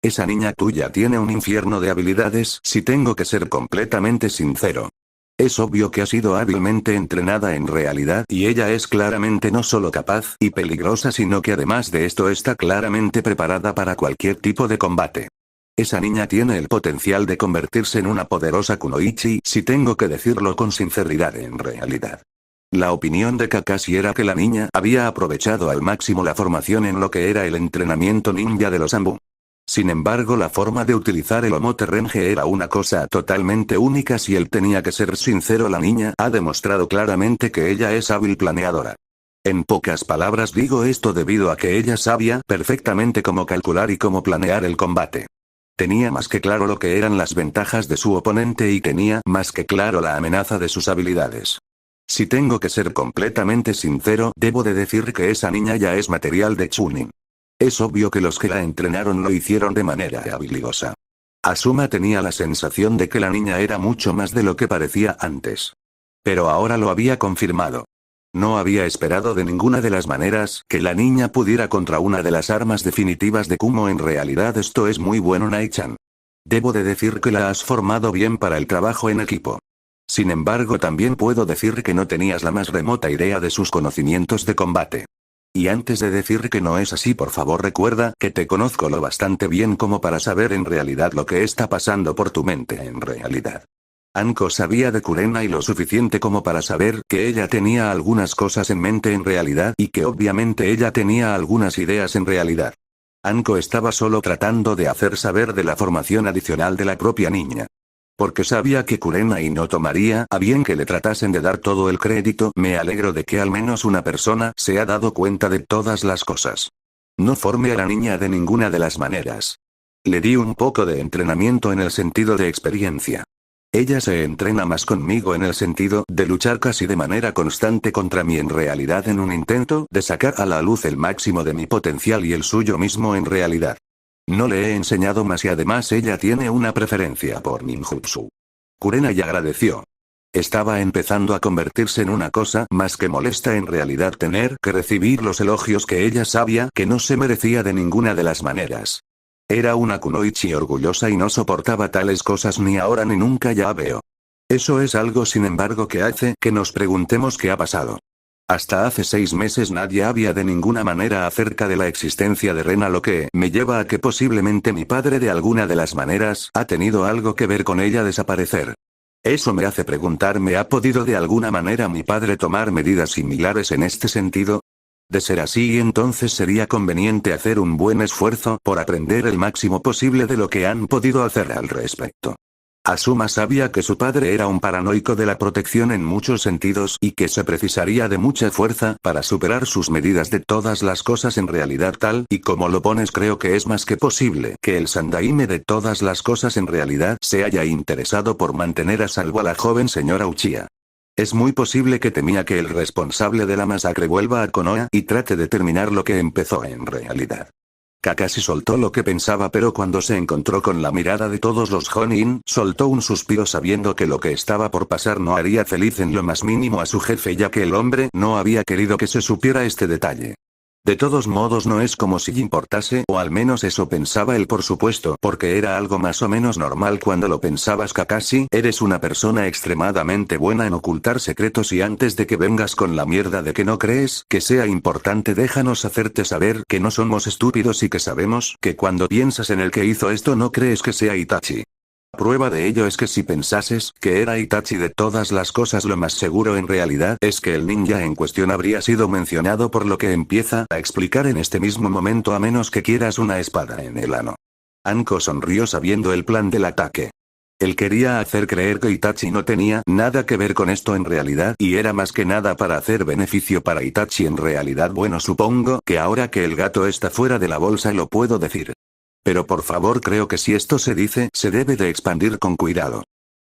Esa niña tuya tiene un infierno de habilidades, si tengo que ser completamente sincero. Es obvio que ha sido hábilmente entrenada en realidad, y ella es claramente no solo capaz y peligrosa, sino que además de esto está claramente preparada para cualquier tipo de combate. Esa niña tiene el potencial de convertirse en una poderosa kunoichi, si tengo que decirlo con sinceridad en realidad. La opinión de Kakashi era que la niña había aprovechado al máximo la formación en lo que era el entrenamiento ninja de los Anbu. Sin embargo, la forma de utilizar el Omote Renge era una cosa totalmente única. Si él tenía que ser sincero, la niña ha demostrado claramente que ella es hábil planeadora. En pocas palabras digo esto debido a que ella sabía perfectamente cómo calcular y cómo planear el combate. Tenía más que claro lo que eran las ventajas de su oponente y tenía más que claro la amenaza de sus habilidades. Si tengo que ser completamente sincero, debo de decir que esa niña ya es material de Chunin. Es obvio que los que la entrenaron lo hicieron de manera habilidosa. Asuma tenía la sensación de que la niña era mucho más de lo que parecía antes. Pero ahora lo había confirmado. No había esperado de ninguna de las maneras que la niña pudiera contra una de las armas definitivas de Kumo. En realidad esto es muy bueno, Nai-chan. Debo de decir que la has formado bien para el trabajo en equipo. Sin embargo, también puedo decir que no tenías la más remota idea de sus conocimientos de combate. Y antes de decir que no es así, por favor recuerda que te conozco lo bastante bien como para saber en realidad lo que está pasando por tu mente en realidad. Anko sabía de Kurenai lo suficiente como para saber que ella tenía algunas cosas en mente en realidad y que obviamente ella tenía algunas ideas en realidad. Anko estaba solo tratando de hacer saber de la formación adicional de la propia niña. Porque sabía que Kurenai no tomaría a bien que le tratasen de dar todo el crédito. Me alegro de que al menos una persona se ha dado cuenta de todas las cosas. No formé a la niña de ninguna de las maneras. Le di un poco de entrenamiento en el sentido de experiencia. Ella se entrena más conmigo en el sentido de luchar casi de manera constante contra mí en realidad en un intento de sacar a la luz el máximo de mi potencial y el suyo mismo en realidad. No le he enseñado más y además ella tiene una preferencia por ninjutsu. Kurenai agradeció. Estaba empezando a convertirse en una cosa más que molesta en realidad tener que recibir los elogios que ella sabía que no se merecía de ninguna de las maneras. Era una kunoichi orgullosa y no soportaba tales cosas ni ahora ni nunca, ya veo. Eso es algo sin embargo que hace que nos preguntemos qué ha pasado. Hasta hace 6 meses nadie había de ninguna manera acerca de la existencia de Rena, lo que me lleva a que posiblemente mi padre de alguna de las maneras ha tenido algo que ver con ella desaparecer. Eso me hace preguntarme, ¿ha podido de alguna manera mi padre tomar medidas similares en este sentido? De ser así, entonces sería conveniente hacer un buen esfuerzo por aprender el máximo posible de lo que han podido hacer al respecto. Asuma sabía que su padre era un paranoico de la protección en muchos sentidos y que se precisaría de mucha fuerza para superar sus medidas de todas las cosas en realidad, tal y como lo pones. Creo que es más que posible que el Sandaime de todas las cosas en realidad se haya interesado por mantener a salvo a la joven señora Uchiha. Es muy posible que temía que el responsable de la masacre vuelva a Konoha y trate de terminar lo que empezó en realidad. Kakashi soltó lo que pensaba, pero cuando se encontró con la mirada de todos los Jonin, soltó un suspiro sabiendo que lo que estaba por pasar no haría feliz en lo más mínimo a su jefe, ya que el hombre no había querido que se supiera este detalle. De todos modos no es como si importase, o al menos eso pensaba él, por supuesto, porque era algo más o menos normal cuando lo pensabas. Kakashi, eres una persona extremadamente buena en ocultar secretos y antes de que vengas con la mierda de que no crees que sea importante, déjanos hacerte saber que no somos estúpidos y que sabemos que cuando piensas en el que hizo esto no crees que sea Itachi. Prueba de ello es que si pensases que era Itachi de todas las cosas, lo más seguro en realidad es que el ninja en cuestión habría sido mencionado, por lo que empieza a explicar en este mismo momento, a menos que quieras una espada en el ano. Anko sonrió sabiendo el plan del ataque. Él quería hacer creer que Itachi no tenía nada que ver con esto en realidad y era más que nada para hacer beneficio para Itachi en realidad. Bueno, supongo que ahora que el gato está fuera de la bolsa lo puedo decir. Pero por favor, creo que si esto se dice, se debe de expandir con cuidado.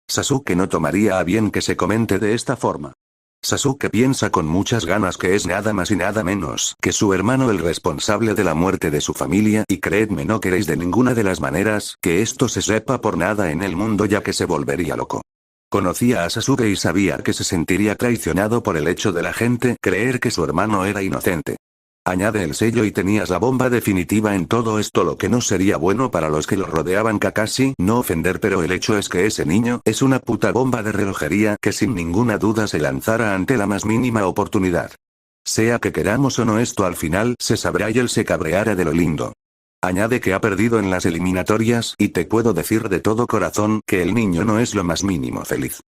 Sasuke no tomaría a bien que se comente de esta forma. Sasuke piensa con muchas ganas que es nada más y nada menos que su hermano el responsable de la muerte de su familia, y creedme, no queréis de ninguna de las maneras que esto se sepa por nada en el mundo, ya que se volvería loco. Conocía a Sasuke y sabía que se sentiría traicionado por el hecho de la gente creer que su hermano era inocente. Añade el sello y tenías la bomba definitiva en todo esto, lo que no sería bueno para los que lo rodeaban. Kakashi, no ofender, pero el hecho es que ese niño es una puta bomba de relojería que sin ninguna duda se lanzara ante la más mínima oportunidad. Sea que queramos o no, esto al final se sabrá, y él se cabreara de lo lindo. Añade que ha perdido en las eliminatorias y te puedo decir de todo corazón que el niño no es lo más mínimo feliz.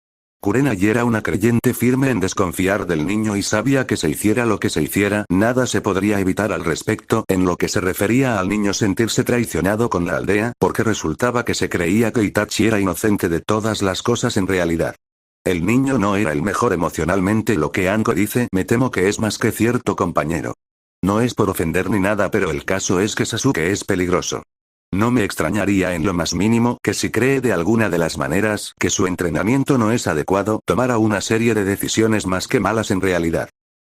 Kurena y era una creyente firme en desconfiar del niño y sabía que se hiciera lo que se hiciera, nada se podría evitar al respecto en lo que se refería al niño sentirse traicionado con la aldea, porque resultaba que se creía que Itachi era inocente de todas las cosas en realidad. El niño no era el mejor emocionalmente, lo que Anko dice, me temo que es más que cierto, compañero. No es por ofender ni nada, pero el caso es que Sasuke es peligroso. No me extrañaría en lo más mínimo que si cree de alguna de las maneras que su entrenamiento no es adecuado, tomara una serie de decisiones más que malas en realidad.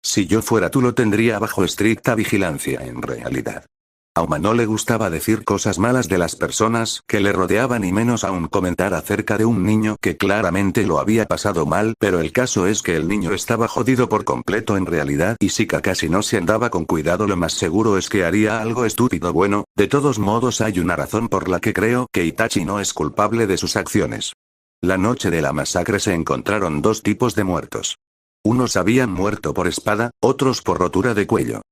Si yo fuera tú lo tendría bajo estricta vigilancia en realidad. A Uma no le gustaba decir cosas malas de las personas que le rodeaban y menos aún comentar acerca de un niño que claramente lo había pasado mal, pero el caso es que el niño estaba jodido por completo en realidad y si Kakashi no se andaba con cuidado lo más seguro es que haría algo estúpido. Bueno, de todos modos hay una razón por la que creo que Itachi no es culpable de sus acciones. La noche de la masacre se encontraron dos tipos de muertos. Unos habían muerto por espada, otros por rotura de cuello.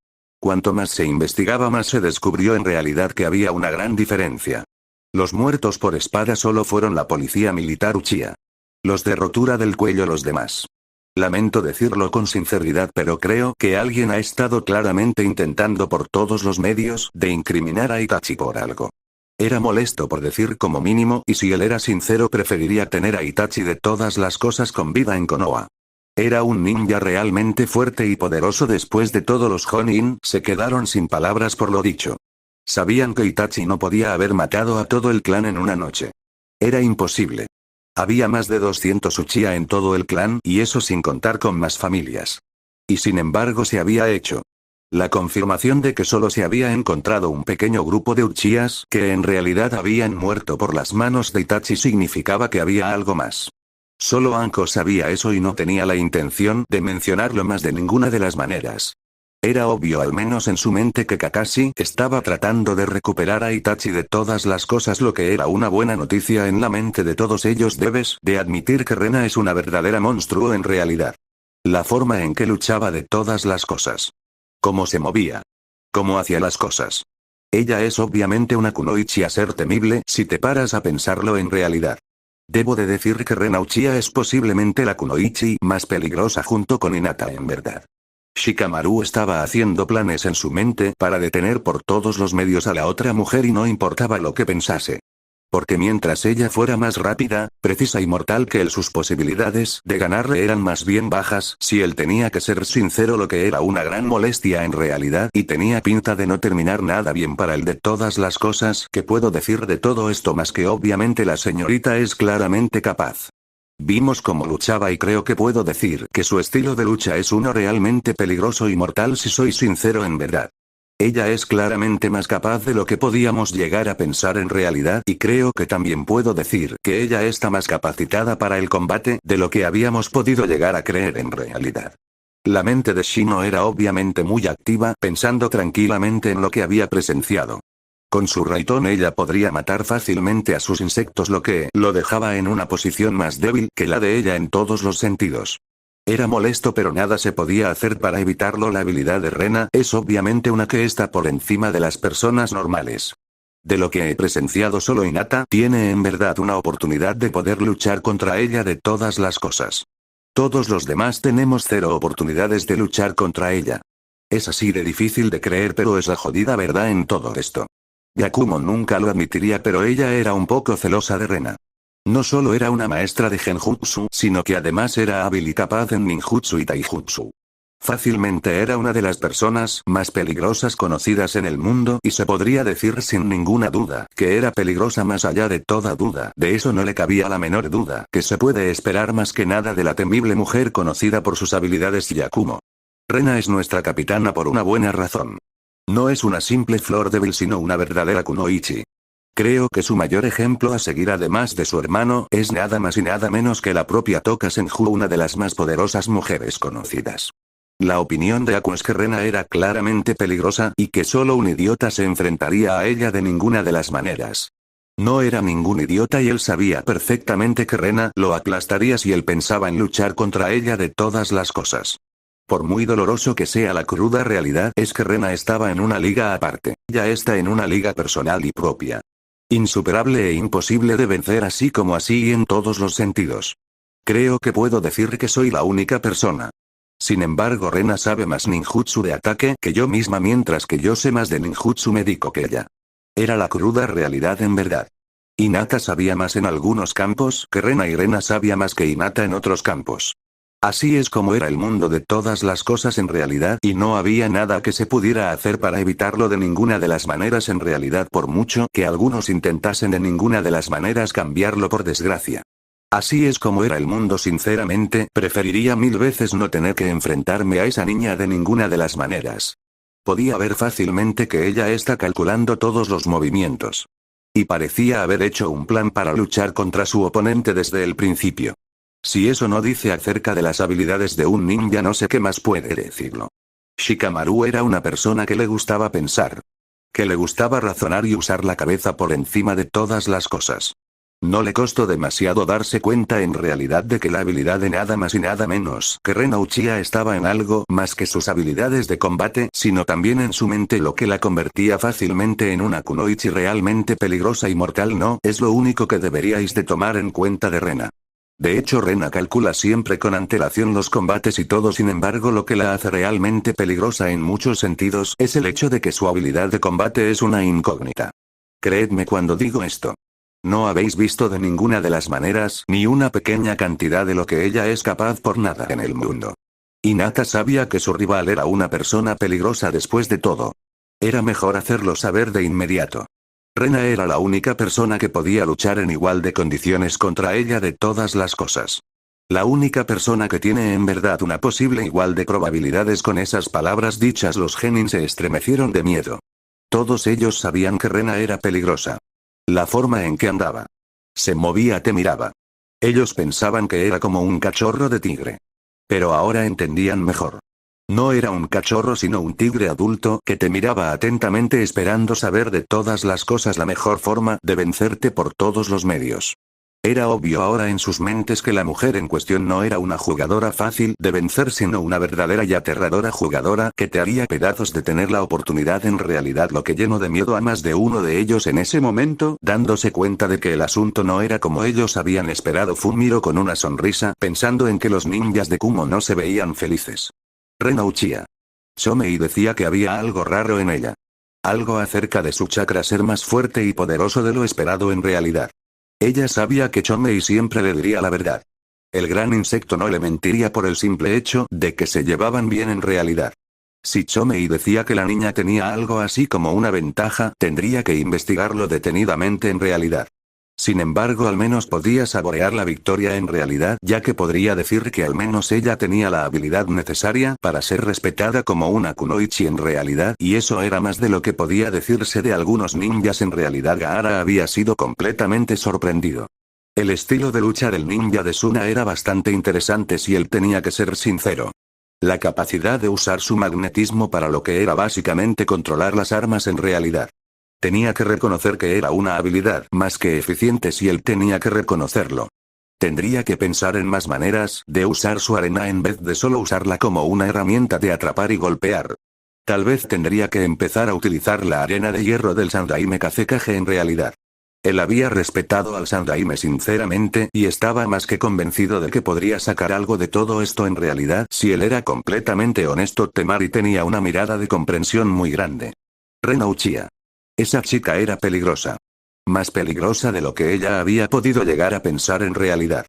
Cuanto más se investigaba más se descubrió en realidad que había una gran diferencia. Los muertos por espada solo fueron la policía militar Uchiha. Los de rotura del cuello los demás. Lamento decirlo con sinceridad, pero creo que alguien ha estado claramente intentando por todos los medios de incriminar a Itachi por algo. Era molesto por decir como mínimo, y si él era sincero preferiría tener a Itachi de todas las cosas con vida en Konoha. Era un ninja realmente fuerte y poderoso. Después de todo los Jonin se quedaron sin palabras por lo dicho. Sabían que Itachi no podía haber matado a todo el clan en una noche. Era imposible. Había más de 200 Uchiha en todo el clan y eso sin contar con más familias. Y sin embargo se había hecho. La confirmación de que solo se había encontrado un pequeño grupo de Uchihas que en realidad habían muerto por las manos de Itachi significaba que había algo más. Solo Anko sabía eso y no tenía la intención de mencionarlo más de ninguna de las maneras. Era obvio al menos en su mente que Kakashi estaba tratando de recuperar a Itachi de todas las cosas, lo que era una buena noticia en la mente de todos ellos. Debes de admitir que Rena es una verdadera monstruo en realidad. La forma en que luchaba de todas las cosas. Cómo se movía. Cómo hacía las cosas. Ella es obviamente una kunoichi a ser temible si te paras a pensarlo en realidad. Debo de decir que Rena Uchiha es posiblemente la kunoichi más peligrosa junto con Hinata en verdad. Shikamaru estaba haciendo planes en su mente para detener por todos los medios a la otra mujer y no importaba lo que pensase. Porque mientras ella fuera más rápida, precisa y mortal que él, sus posibilidades de ganarle eran más bien bajas. Si él tenía que ser sincero, lo que era una gran molestia en realidad y tenía pinta de no terminar nada bien para él. De todas las cosas que puedo decir de todo esto, más que obviamente la señorita es claramente capaz. Vimos cómo luchaba y creo que puedo decir que su estilo de lucha es uno realmente peligroso y mortal si soy sincero en verdad. Ella es claramente más capaz de lo que podíamos llegar a pensar en realidad y creo que también puedo decir que ella está más capacitada para el combate de lo que habíamos podido llegar a creer en realidad. La mente de Shino era obviamente muy activa, pensando tranquilamente en lo que había presenciado. Con su Raitón ella podría matar fácilmente a sus insectos, lo que lo dejaba en una posición más débil que la de ella en todos los sentidos. Era molesto pero nada se podía hacer para evitarlo. La habilidad de Rena es obviamente una que está por encima de las personas normales. De lo que he presenciado solo Hinata tiene en verdad una oportunidad de poder luchar contra ella de todas las cosas. Todos los demás tenemos cero oportunidades de luchar contra ella. Es así de difícil de creer, pero es la jodida verdad en todo esto. Yakumo nunca lo admitiría, pero ella era un poco celosa de Rena. No solo era una maestra de genjutsu, sino que además era hábil y capaz en ninjutsu y taijutsu. Fácilmente era una de las personas más peligrosas conocidas en el mundo y se podría decir sin ninguna duda que era peligrosa más allá de toda duda. De eso no le cabía la menor duda, que se puede esperar más que nada de la temible mujer conocida por sus habilidades Yakumo. Rena es nuestra capitana por una buena razón. No es una simple flor débil sino una verdadera kunoichi. Creo que su mayor ejemplo a seguir además de su hermano es nada más y nada menos que la propia Toka Senju, una de las más poderosas mujeres conocidas. La opinión de Aku es que Rena era claramente peligrosa y que solo un idiota se enfrentaría a ella de ninguna de las maneras. No era ningún idiota y él sabía perfectamente que Rena lo aplastaría si él pensaba en luchar contra ella de todas las cosas. Por muy doloroso que sea la cruda realidad es que Rena estaba en una liga aparte. Ella está en una liga personal y propia. Insuperable e imposible de vencer así como así y en todos los sentidos. Creo que puedo decir que soy la única persona. Sin embargo, Rena sabe más ninjutsu de ataque que yo misma, mientras que yo sé más de ninjutsu médico que ella. Era la cruda realidad en verdad. Hinata sabía más en algunos campos que Rena y Rena sabía más que Hinata en otros campos. Así es como era el mundo de todas las cosas en realidad y no había nada que se pudiera hacer para evitarlo de ninguna de las maneras en realidad, por mucho que algunos intentasen de ninguna de las maneras cambiarlo, por desgracia. Así es como era el mundo. Sinceramente, preferiría 1000 veces no tener que enfrentarme a esa niña de ninguna de las maneras. Podía ver fácilmente que ella está calculando todos los movimientos. Y parecía haber hecho un plan para luchar contra su oponente desde el principio. Si eso no dice acerca de las habilidades de un ninja, no sé qué más puede decirlo. Shikamaru era una persona que le gustaba pensar. Que le gustaba razonar y usar la cabeza por encima de todas las cosas. No le costó demasiado darse cuenta en realidad de que la habilidad de nada más y nada menos que Rena Uchiha estaba en algo más que sus habilidades de combate, sino también en su mente, lo que la convertía fácilmente en una kunoichi realmente peligrosa y mortal. No es lo único que deberíais de tomar en cuenta de Rena. De hecho, Rena calcula siempre con antelación los combates y todo. Sin embargo, lo que la hace realmente peligrosa en muchos sentidos es el hecho de que su habilidad de combate es una incógnita. Creedme cuando digo esto. No habéis visto de ninguna de las maneras ni una pequeña cantidad de lo que ella es capaz por nada en el mundo. Hinata sabía que su rival era una persona peligrosa después de todo. Era mejor hacerlo saber de inmediato. Rena era la única persona que podía luchar en igual de condiciones contra ella de todas las cosas. La única persona que tiene en verdad una posible igual de probabilidades. Con esas palabras dichas, los genin se estremecieron de miedo. Todos ellos sabían que Rena era peligrosa. La forma en que andaba. Se movía, te miraba. Ellos pensaban que era como un cachorro de tigre. Pero ahora entendían mejor. No era un cachorro sino un tigre adulto que te miraba atentamente esperando saber de todas las cosas la mejor forma de vencerte por todos los medios. Era obvio ahora en sus mentes que la mujer en cuestión no era una jugadora fácil de vencer, sino una verdadera y aterradora jugadora que te haría pedazos de tener la oportunidad. En realidad, lo que llenó de miedo a más de uno de ellos en ese momento, dándose cuenta de que el asunto no era como ellos habían esperado, fue Miro con una sonrisa pensando en que los ninjas de Kumo no se veían felices. Rena Uchiha. Chomei decía que había algo raro en ella. Algo acerca de su chakra ser más fuerte y poderoso de lo esperado en realidad. Ella sabía que Chomei siempre le diría la verdad. El gran insecto no le mentiría por el simple hecho de que se llevaban bien en realidad. Si Chomei decía que la niña tenía algo así como una ventaja, tendría que investigarlo detenidamente en realidad. Sin embargo, al menos podía saborear la victoria en realidad, ya que podría decir que al menos ella tenía la habilidad necesaria para ser respetada como una kunoichi en realidad, y eso era más de lo que podía decirse de algunos ninjas. En realidad, Gaara había sido completamente sorprendido. El estilo de lucha del ninja de Suna era bastante interesante si él tenía que ser sincero. La capacidad de usar su magnetismo para lo que era básicamente controlar las armas en realidad. Tenía que reconocer que era una habilidad más que eficiente si él tenía que reconocerlo. Tendría que pensar en más maneras de usar su arena en vez de solo usarla como una herramienta de atrapar y golpear. Tal vez tendría que empezar a utilizar la arena de hierro del Sandaime Kazekage en realidad. Él había respetado al Sandaime sinceramente y estaba más que convencido de que podría sacar algo de todo esto en realidad si él era completamente honesto. Temari tenía una mirada de comprensión muy grande. Rena Uchiha. Esa chica era peligrosa. Más peligrosa de lo que ella había podido llegar a pensar en realidad.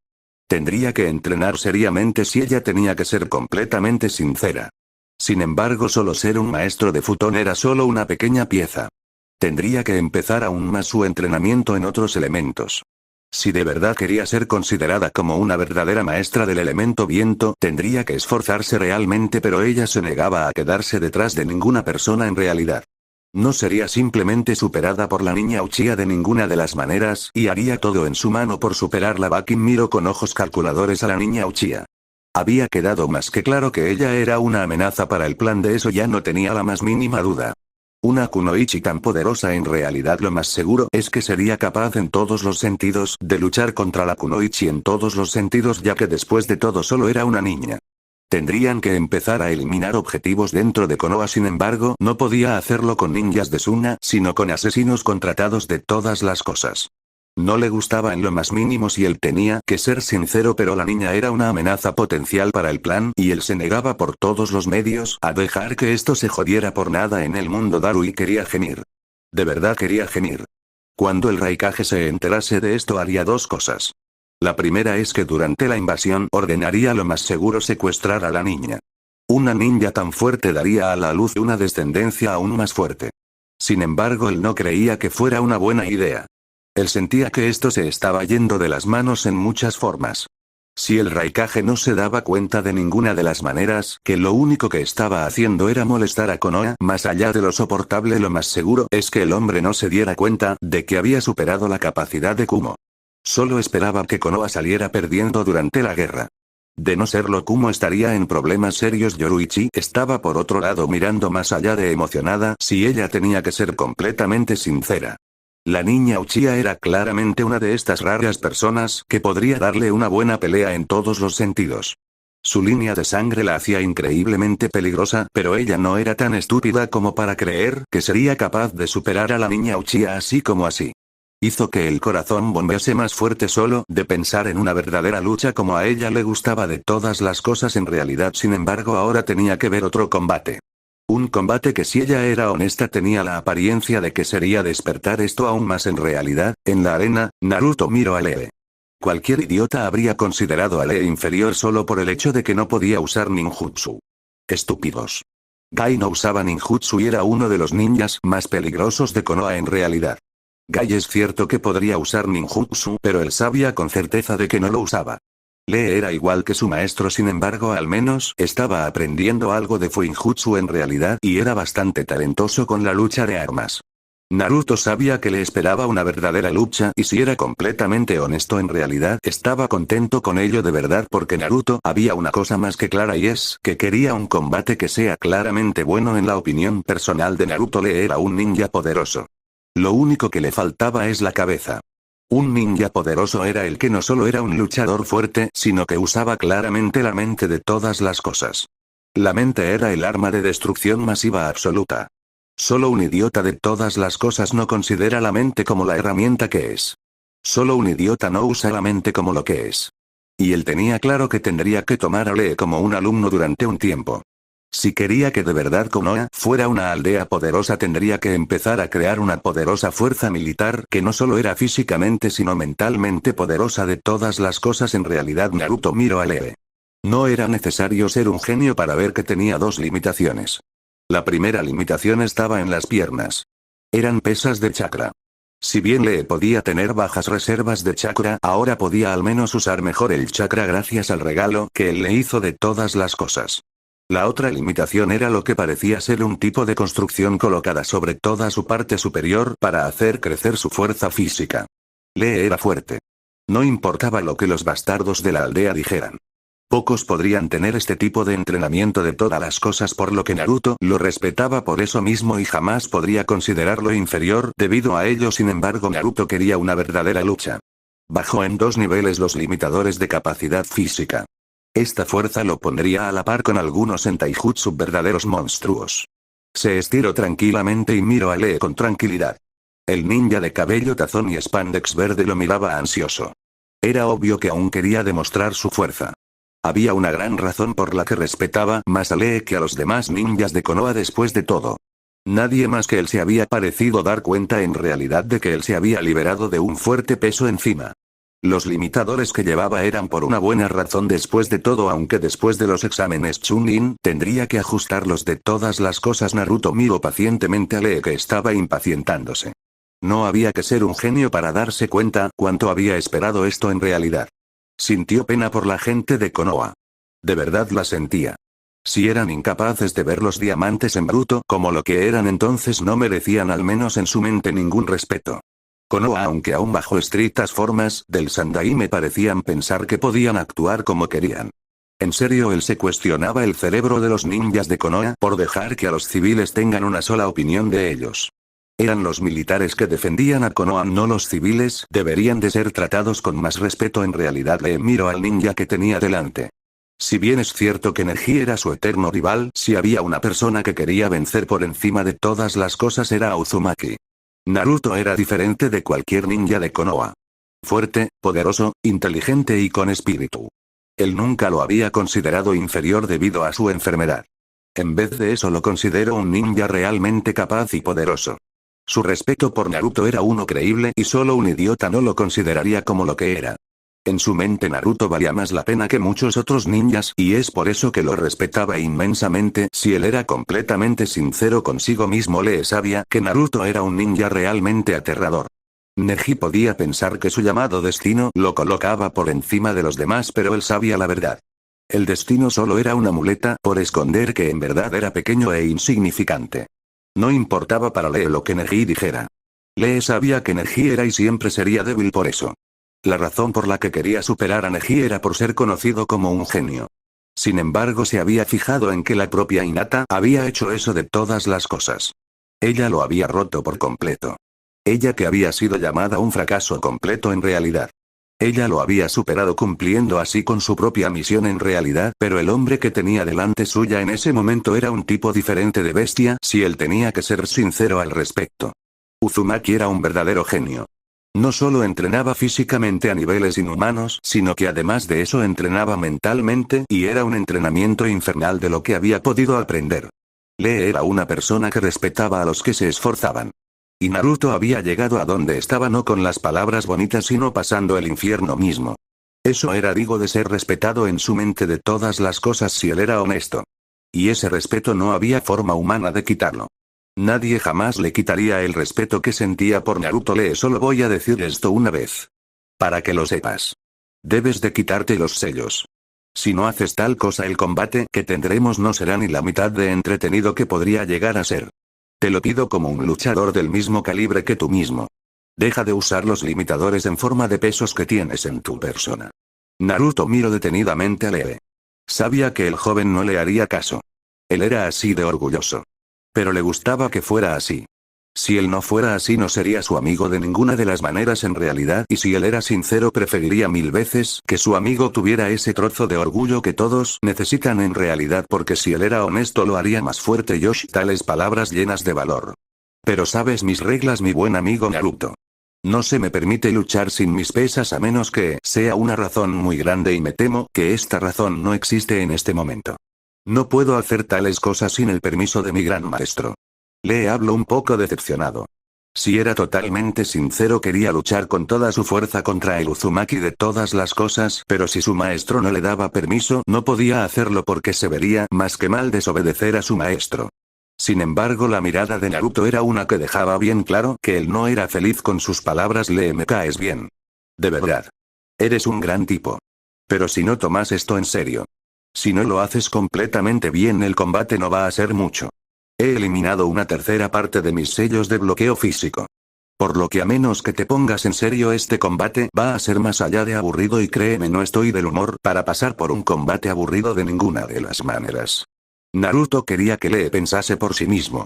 Tendría que entrenar seriamente si ella tenía que ser completamente sincera. Sin embargo, solo ser un maestro de futón era solo una pequeña pieza. Tendría que empezar aún más su entrenamiento en otros elementos. Si de verdad quería ser considerada como una verdadera maestra del elemento viento, tendría que esforzarse realmente, pero ella se negaba a quedarse detrás de ninguna persona en realidad. No sería simplemente superada por la niña Uchiha de ninguna de las maneras, y haría todo en su mano por superarla. Bakin miró con ojos calculadores a la niña Uchiha. Había quedado más que claro que ella era una amenaza para el plan, de eso ya no tenía la más mínima duda. Una kunoichi tan poderosa, en realidad lo más seguro es que sería capaz en todos los sentidos de luchar contra la kunoichi en todos los sentidos, ya que después de todo solo era una niña. Tendrían que empezar a eliminar objetivos dentro de Konoha, sin embargo, no podía hacerlo con ninjas de Suna, sino con asesinos contratados de todas las cosas. No le gustaba en lo más mínimo si él tenía que ser sincero, pero la niña era una amenaza potencial para el plan y él se negaba por todos los medios a dejar que esto se jodiera por nada en el mundo Daru y quería gemir. De verdad quería gemir. Cuando el Raikage se enterase de esto haría dos cosas. La primera es que durante la invasión ordenaría lo más seguro secuestrar a la niña. Una ninja tan fuerte daría a la luz una descendencia aún más fuerte. Sin embargo, él no creía que fuera una buena idea. Él sentía que esto se estaba yendo de las manos en muchas formas. Si el Raikage no se daba cuenta de ninguna de las maneras, que lo único que estaba haciendo era molestar a Konoha, más allá de lo soportable, lo más seguro es que el hombre no se diera cuenta de que había superado la capacidad de Kumo. Solo esperaba que Konoha saliera perdiendo durante la guerra. De no serlo, Kumo estaría en problemas serios. Yoruichi estaba por otro lado mirando más allá de emocionada, si ella tenía que ser completamente sincera. La niña Uchiha era claramente una de estas raras personas que podría darle una buena pelea en todos los sentidos. Su línea de sangre la hacía increíblemente peligrosa, pero ella no era tan estúpida como para creer que sería capaz de superar a la niña Uchiha así como así. Hizo que el corazón bombease más fuerte solo de pensar en una verdadera lucha como a ella le gustaba de todas las cosas en realidad. Sin embargo, ahora tenía que ver otro combate. Un combate que, si ella era honesta, tenía la apariencia de que sería despertar esto aún más en realidad. En la arena, Naruto miró a Lee. Cualquier idiota habría considerado a Lee inferior solo por el hecho de que no podía usar ninjutsu. Estúpidos. Gai no usaba ninjutsu y era uno de los ninjas más peligrosos de Konoha en realidad. Gai es cierto que podría usar ninjutsu, pero él sabía con certeza de que no lo usaba. Lee era igual que su maestro, sin embargo al menos estaba aprendiendo algo de fuinjutsu en realidad y era bastante talentoso con la lucha de armas. Naruto sabía que le esperaba una verdadera lucha y, si era completamente honesto, en realidad estaba contento con ello de verdad, porque Naruto había una cosa más que clara y es que quería un combate que sea claramente bueno. En la opinión personal de Naruto, Lee era un ninja poderoso. Lo único que le faltaba es la cabeza. Un ninja poderoso era el que no solo era un luchador fuerte, sino que usaba claramente la mente de todas las cosas. La mente era el arma de destrucción masiva absoluta. Solo un idiota de todas las cosas no considera la mente como la herramienta que es. Solo un idiota no usa la mente como lo que es. Y él tenía claro que tendría que tomar a Lee como un alumno durante un tiempo. Si quería que de verdad Konoha fuera una aldea poderosa, tendría que empezar a crear una poderosa fuerza militar que no solo era físicamente sino mentalmente poderosa de todas las cosas. En realidad, Naruto miró a Lee. No era necesario ser un genio para ver que tenía dos limitaciones. La primera limitación estaba en las piernas. Eran pesas de chakra. Si bien Lee podía tener bajas reservas de chakra, ahora podía al menos usar mejor el chakra gracias al regalo que él le hizo de todas las cosas. La otra limitación era lo que parecía ser un tipo de construcción colocada sobre toda su parte superior para hacer crecer su fuerza física. Lee era fuerte. No importaba lo que los bastardos de la aldea dijeran. Pocos podrían tener este tipo de entrenamiento de todas las cosas, por lo que Naruto lo respetaba por eso mismo y jamás podría considerarlo inferior debido a ello. Sin embargo, Naruto quería una verdadera lucha. Bajó en 2 niveles los limitadores de capacidad física. Esta fuerza lo pondría a la par con algunos en taijutsu verdaderos monstruos. Se estiró tranquilamente y miró a Lee con tranquilidad. El ninja de cabello tazón y spandex verde lo miraba ansioso. Era obvio que aún quería demostrar su fuerza. Había una gran razón por la que respetaba más a Lee que a los demás ninjas de Konoha. Después de todo, nadie más que él se había parecido dar cuenta en realidad de que él se había liberado de un fuerte peso encima. Los limitadores que llevaba eran por una buena razón después de todo, aunque después de los exámenes Chunin tendría que ajustarlos de todas las cosas. Naruto miró pacientemente a Lee, que estaba impacientándose. No había que ser un genio para darse cuenta cuánto había esperado esto en realidad. Sintió pena por la gente de Konoha. De verdad la sentía. Si eran incapaces de ver los diamantes en bruto como lo que eran, entonces no merecían, al menos en su mente, ningún respeto. Konoha, aunque aún bajo estrictas formas del Sandai, me parecían pensar que podían actuar como querían. En serio, él se cuestionaba el cerebro de los ninjas de Konoha por dejar que a los civiles tengan una sola opinión de ellos. Eran los militares que defendían a Konoha, no los civiles. Deberían de ser tratados con más respeto. En realidad, le miró al ninja que tenía delante. Si bien es cierto que Neji era su eterno rival, si había una persona que quería vencer por encima de todas las cosas era Uzumaki. Naruto era diferente de cualquier ninja de Konoha. Fuerte, poderoso, inteligente y con espíritu. Él nunca lo había considerado inferior debido a su enfermedad. En vez de eso lo considero un ninja realmente capaz y poderoso. Su respeto por Naruto era uno creíble y solo un idiota no lo consideraría como lo que era. En su mente Naruto valía más la pena que muchos otros ninjas y es por eso que lo respetaba inmensamente. Si él era completamente sincero consigo mismo, Lee sabía que Naruto era un ninja realmente aterrador. Neji podía pensar que su llamado destino lo colocaba por encima de los demás, pero él sabía la verdad. El destino solo era una muleta por esconder que en verdad era pequeño e insignificante. No importaba para Lee lo que Neji dijera. Lee sabía que Neji era y siempre sería débil por eso. La razón por la que quería superar a Neji era por ser conocido como un genio. Sin embargo, se había fijado en que la propia Hinata había hecho eso de todas las cosas. Ella lo había roto por completo. Ella que había sido llamada un fracaso completo en realidad. Ella lo había superado cumpliendo así con su propia misión en realidad, pero el hombre que tenía delante suya en ese momento era un tipo diferente de bestia, si él tenía que ser sincero al respecto. Uzumaki era un verdadero genio. No solo entrenaba físicamente a niveles inhumanos, sino que además de eso entrenaba mentalmente, y era un entrenamiento infernal de lo que había podido aprender. Lee era una persona que respetaba a los que se esforzaban. Y Naruto había llegado a donde estaba no con las palabras bonitas sino pasando el infierno mismo. Eso era digo de ser respetado en su mente de todas las cosas si él era honesto. Y ese respeto no había forma humana de quitarlo. Nadie jamás le quitaría el respeto que sentía por Naruto. Lee, solo voy a decir esto una vez. Para que lo sepas. Debes de quitarte los sellos. Si no haces tal cosa, el combate que tendremos no será ni la mitad de entretenido que podría llegar a ser. Te lo pido como un luchador del mismo calibre que tú mismo. Deja de usar los limitadores en forma de pesos que tienes en tu persona. Naruto miró detenidamente a Lee. Sabía que el joven no le haría caso. Él era así de orgulloso. Pero le gustaba que fuera así. Si él no fuera así no sería su amigo de ninguna de las maneras en realidad, y si él era sincero preferiría 1000 veces que su amigo tuviera ese trozo de orgullo que todos necesitan en realidad, porque si él era honesto lo haría más fuerte. Yoshi, tales palabras llenas de valor. Pero sabes mis reglas, mi buen amigo Naruto. No se me permite luchar sin mis pesas a menos que sea una razón muy grande y me temo que esta razón no existe en este momento. No puedo hacer tales cosas sin el permiso de mi gran maestro. Lee habló un poco decepcionado. Si era totalmente sincero quería luchar con toda su fuerza contra el Uzumaki de todas las cosas, pero si su maestro no le daba permiso no podía hacerlo porque se vería más que mal desobedecer a su maestro. Sin embargo, la mirada de Naruto era una que dejaba bien claro que él no era feliz con sus palabras. Lee, me caes bien. De verdad. Eres un gran tipo. Pero si no tomas esto en serio. Si no lo haces completamente bien, el combate no va a ser mucho. He eliminado una tercera parte de mis sellos de bloqueo físico. Por lo que a menos que te pongas en serio, este combate va a ser más allá de aburrido, y créeme, no estoy del humor para pasar por un combate aburrido de ninguna de las maneras. Naruto quería que Lee pensase por sí mismo.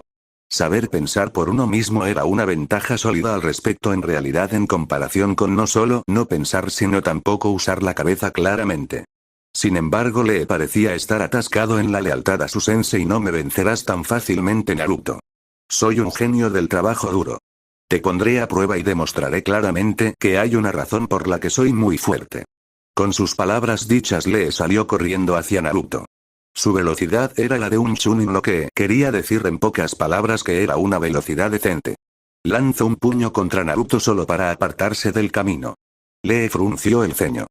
Saber pensar por uno mismo era una ventaja sólida al respecto en realidad en comparación con no solo no pensar sino tampoco usar la cabeza claramente. Sin embargo, Lee parecía estar atascado en la lealtad a su sensei. No me vencerás tan fácilmente, Naruto. Soy un genio del trabajo duro. Te pondré a prueba y demostraré claramente que hay una razón por la que soy muy fuerte. Con sus palabras dichas, Lee salió corriendo hacia Naruto. Su velocidad era la de un chunin, lo que quería decir en pocas palabras que era una velocidad decente. Lanzó un puño contra Naruto solo para apartarse del camino. Lee frunció el ceño.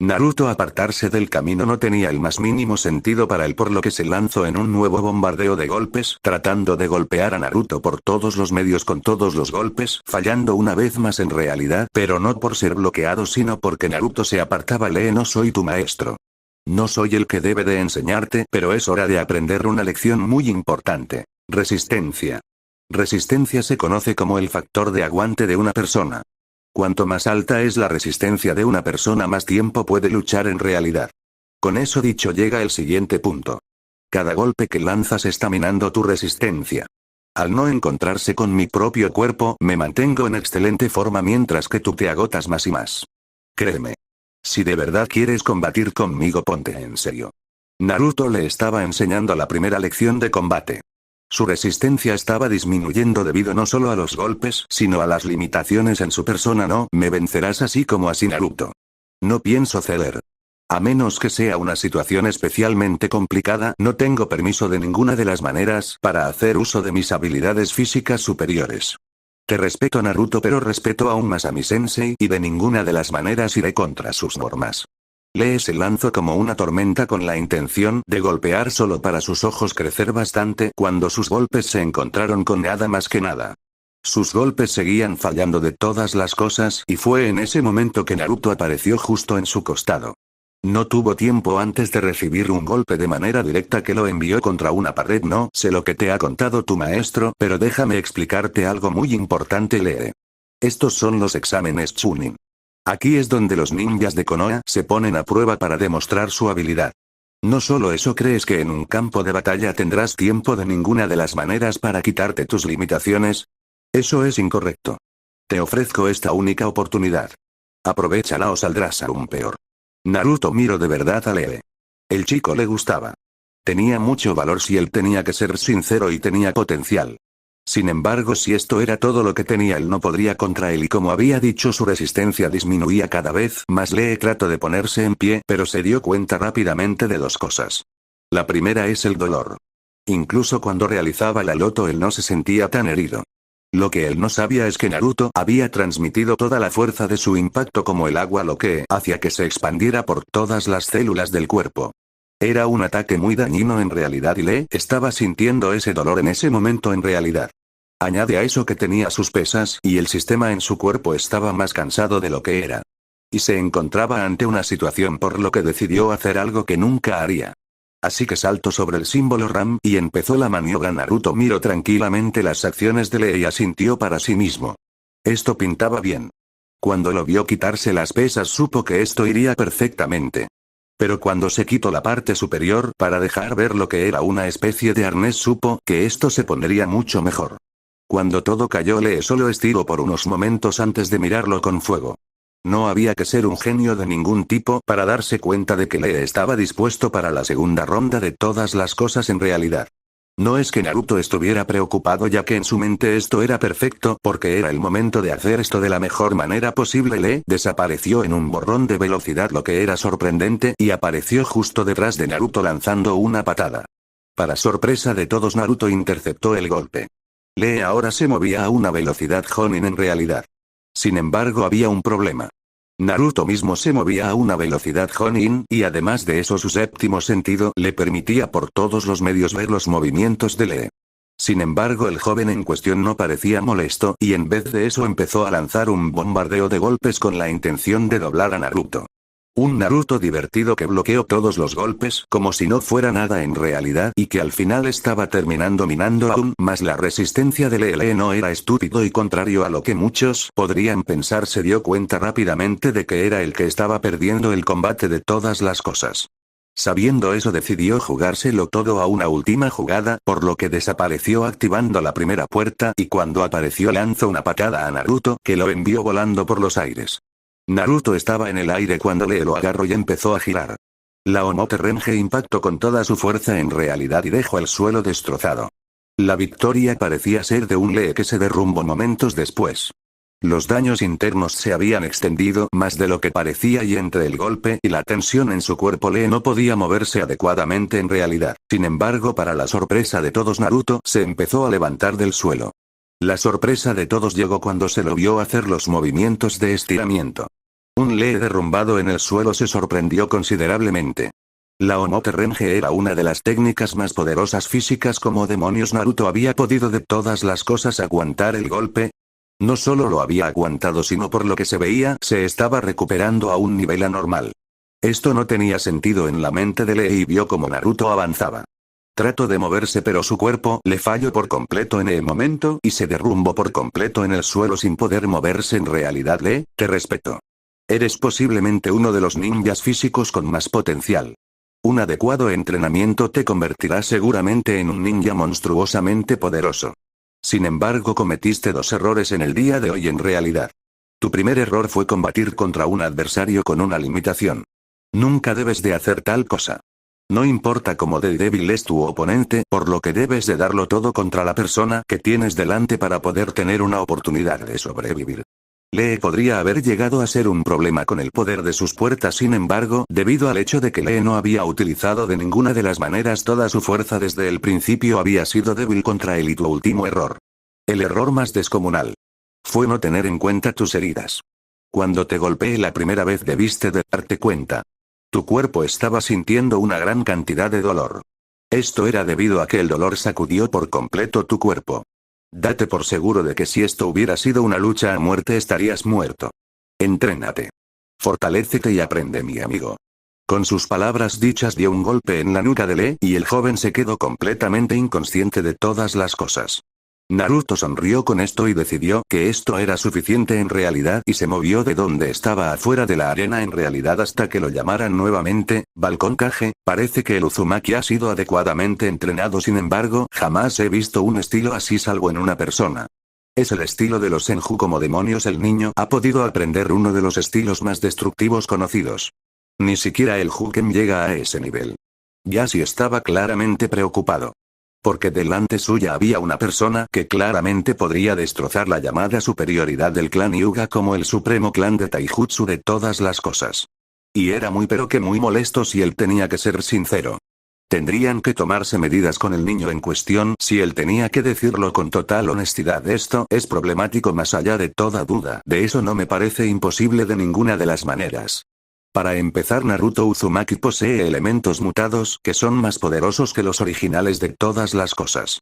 Naruto apartarse del camino no tenía el más mínimo sentido para él, por lo que se lanzó en un nuevo bombardeo de golpes, tratando de golpear a Naruto por todos los medios con todos los golpes, fallando una vez más en realidad, pero no por ser bloqueado sino porque Naruto se apartaba. Lee, no soy tu maestro. No soy el que debe de enseñarte, pero es hora de aprender una lección muy importante. Resistencia. Resistencia se conoce como el factor de aguante de una persona. Cuanto más alta es la resistencia de una persona, más tiempo puede luchar en realidad. Con eso dicho, llega el siguiente punto. Cada golpe que lanzas está minando tu resistencia. Al no encontrarse con mi propio cuerpo, me mantengo en excelente forma mientras que tú te agotas más y más. Créeme. Si de verdad quieres combatir conmigo, ponte en serio. Naruto le estaba enseñando la primera lección de combate. Su resistencia estaba disminuyendo debido no solo a los golpes, sino a las limitaciones en su persona. No me vencerás así como así, Naruto. No pienso ceder. A menos que sea una situación especialmente complicada, no tengo permiso de ninguna de las maneras para hacer uso de mis habilidades físicas superiores. Te respeto, Naruto, pero respeto aún más a mi sensei y de ninguna de las maneras iré contra sus normas. Lee se lanzó como una tormenta con la intención de golpear solo para sus ojos crecer bastante cuando sus golpes se encontraron con nada más que nada. Sus golpes seguían fallando de todas las cosas y fue en ese momento que Naruto apareció justo en su costado. No tuvo tiempo antes de recibir un golpe de manera directa que lo envió contra una pared. No sé lo que te ha contado tu maestro, pero déjame explicarte algo muy importante, Lee. Estos son los exámenes Chunin. Aquí es donde los ninjas de Konoha se ponen a prueba para demostrar su habilidad. No solo eso, ¿crees que en un campo de batalla tendrás tiempo de ninguna de las maneras para quitarte tus limitaciones? Eso es incorrecto. Te ofrezco esta única oportunidad. Aprovéchala o saldrás aún peor. Naruto miró de verdad a Lee. El chico le gustaba. Tenía mucho valor si él tenía que ser sincero y tenía potencial. Sin embargo, si esto era todo lo que tenía, él no podría contra él y como había dicho, su resistencia disminuía cada vez más. Lee trató de ponerse en pie, pero se dio cuenta rápidamente de dos cosas. La primera es el dolor. Incluso cuando realizaba la loto él no se sentía tan herido. Lo que él no sabía es que Naruto había transmitido toda la fuerza de su impacto como el agua, lo que hacía que se expandiera por todas las células del cuerpo. Era un ataque muy dañino en realidad y Lee estaba sintiendo ese dolor en ese momento en realidad. Añade a eso que tenía sus pesas y el sistema en su cuerpo estaba más cansado de lo que era. Y se encontraba ante una situación por lo que decidió hacer algo que nunca haría. Así que saltó sobre el símbolo Ram y empezó la maniobra. Naruto miró tranquilamente las acciones de Lee y asintió para sí mismo. Esto pintaba bien. Cuando lo vio quitarse las pesas supo que esto iría perfectamente. Pero cuando se quitó la parte superior para dejar ver lo que era una especie de arnés supo que esto se pondría mucho mejor. Cuando todo cayó, Lee solo estiró por unos momentos antes de mirarlo con fuego. No había que ser un genio de ningún tipo para darse cuenta de que Lee estaba dispuesto para la segunda ronda de todas las cosas en realidad. No es que Naruto estuviera preocupado ya que en su mente esto era perfecto porque era el momento de hacer esto de la mejor manera posible. Lee desapareció en un borrón de velocidad, lo que era sorprendente, y apareció justo detrás de Naruto lanzando una patada. Para sorpresa de todos, Naruto interceptó el golpe. Lee ahora se movía a una velocidad Jonin en realidad. Sin embargo, había un problema. Naruto mismo se movía a una velocidad Jonin, y además de eso su séptimo sentido le permitía por todos los medios ver los movimientos de Lee. Sin embargo, el joven en cuestión no parecía molesto, y en vez de eso empezó a lanzar un bombardeo de golpes con la intención de doblar a Naruto. Un Naruto divertido que bloqueó todos los golpes como si no fuera nada en realidad y que al final estaba terminando minando aún más la resistencia de Lee. Lee no era estúpido y contrario a lo que muchos podrían pensar, se dio cuenta rápidamente de que era el que estaba perdiendo el combate de todas las cosas. Sabiendo eso, decidió jugárselo todo a una última jugada, por lo que desapareció activando la primera puerta y cuando apareció lanzó una patada a Naruto que lo envió volando por los aires. Naruto estaba en el aire cuando Lee lo agarró y empezó a girar. La Omote Renge impactó con toda su fuerza en realidad y dejó el suelo destrozado. La victoria parecía ser de un Lee que se derrumbó momentos después. Los daños internos se habían extendido más de lo que parecía y entre el golpe y la tensión en su cuerpo Lee no podía moverse adecuadamente en realidad. Sin embargo, para la sorpresa de todos, Naruto se empezó a levantar del suelo. La sorpresa de todos llegó cuando se lo vio hacer los movimientos de estiramiento. Un Lee derrumbado en el suelo se sorprendió considerablemente. La Omote Renge era una de las técnicas más poderosas físicas. Como demonios Naruto había podido de todas las cosas aguantar el golpe? No solo lo había aguantado, sino por lo que se veía, se estaba recuperando a un nivel anormal. Esto no tenía sentido en la mente de Lee y vio como Naruto avanzaba. Trató de moverse pero su cuerpo le falló por completo en el momento y se derrumbó por completo en el suelo sin poder moverse. En realidad, Lee, te respeto. Eres posiblemente uno de los ninjas físicos con más potencial. Un adecuado entrenamiento te convertirá seguramente en un ninja monstruosamente poderoso. Sin embargo, cometiste dos errores en el día de hoy en realidad. Tu primer error fue combatir contra un adversario con una limitación. Nunca debes de hacer tal cosa. No importa cómo de débil es tu oponente, por lo que debes de darlo todo contra la persona que tienes delante para poder tener una oportunidad de sobrevivir. Lee podría haber llegado a ser un problema con el poder de sus puertas, sin embargo, debido al hecho de que Lee no había utilizado de ninguna de las maneras toda su fuerza desde el principio, había sido débil contra él. Y tu último error. El error más descomunal. Fue no tener en cuenta tus heridas. Cuando te golpeé la primera vez debiste de darte cuenta. Tu cuerpo estaba sintiendo una gran cantidad de dolor. Esto era debido a que el dolor sacudió por completo tu cuerpo. Date por seguro de que si esto hubiera sido una lucha a muerte estarías muerto. Entrénate. Fortalécete y aprende, mi amigo. Con sus palabras dichas dio un golpe en la nuca de Lee y el joven se quedó completamente inconsciente de todas las cosas. Naruto sonrió con esto y decidió que esto era suficiente en realidad y se movió de donde estaba afuera de la arena en realidad hasta que lo llamaran nuevamente. Balcón Kage, parece que el Uzumaki ha sido adecuadamente entrenado, sin embargo, jamás he visto un estilo así salvo en una persona. Es el estilo de los Senju. Como demonios el niño ha podido aprender uno de los estilos más destructivos conocidos. Ni siquiera el Huken llega a ese nivel. Yashi estaba claramente preocupado. Porque delante suya había una persona que claramente podría destrozar la llamada superioridad del clan Hyuga como el supremo clan de Taijutsu de todas las cosas. Y era muy pero que muy molesto si él tenía que ser sincero. Tendrían que tomarse medidas con el niño en cuestión si él tenía que decirlo con total honestidad. Esto es problemático más allá de toda duda. De eso no me parece imposible de ninguna de las maneras. Para empezar, Naruto Uzumaki posee elementos mutados que son más poderosos que los originales de todas las cosas.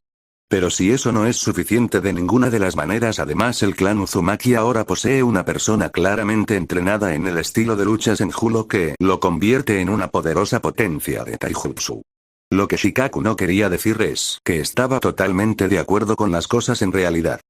Pero si eso no es suficiente de ninguna de las maneras, además el clan Uzumaki ahora posee una persona claramente entrenada en el estilo de lucha Senju, lo que lo convierte en una poderosa potencia de Taijutsu. Lo que Shikaku no quería decir es que estaba totalmente de acuerdo con las cosas en realidad.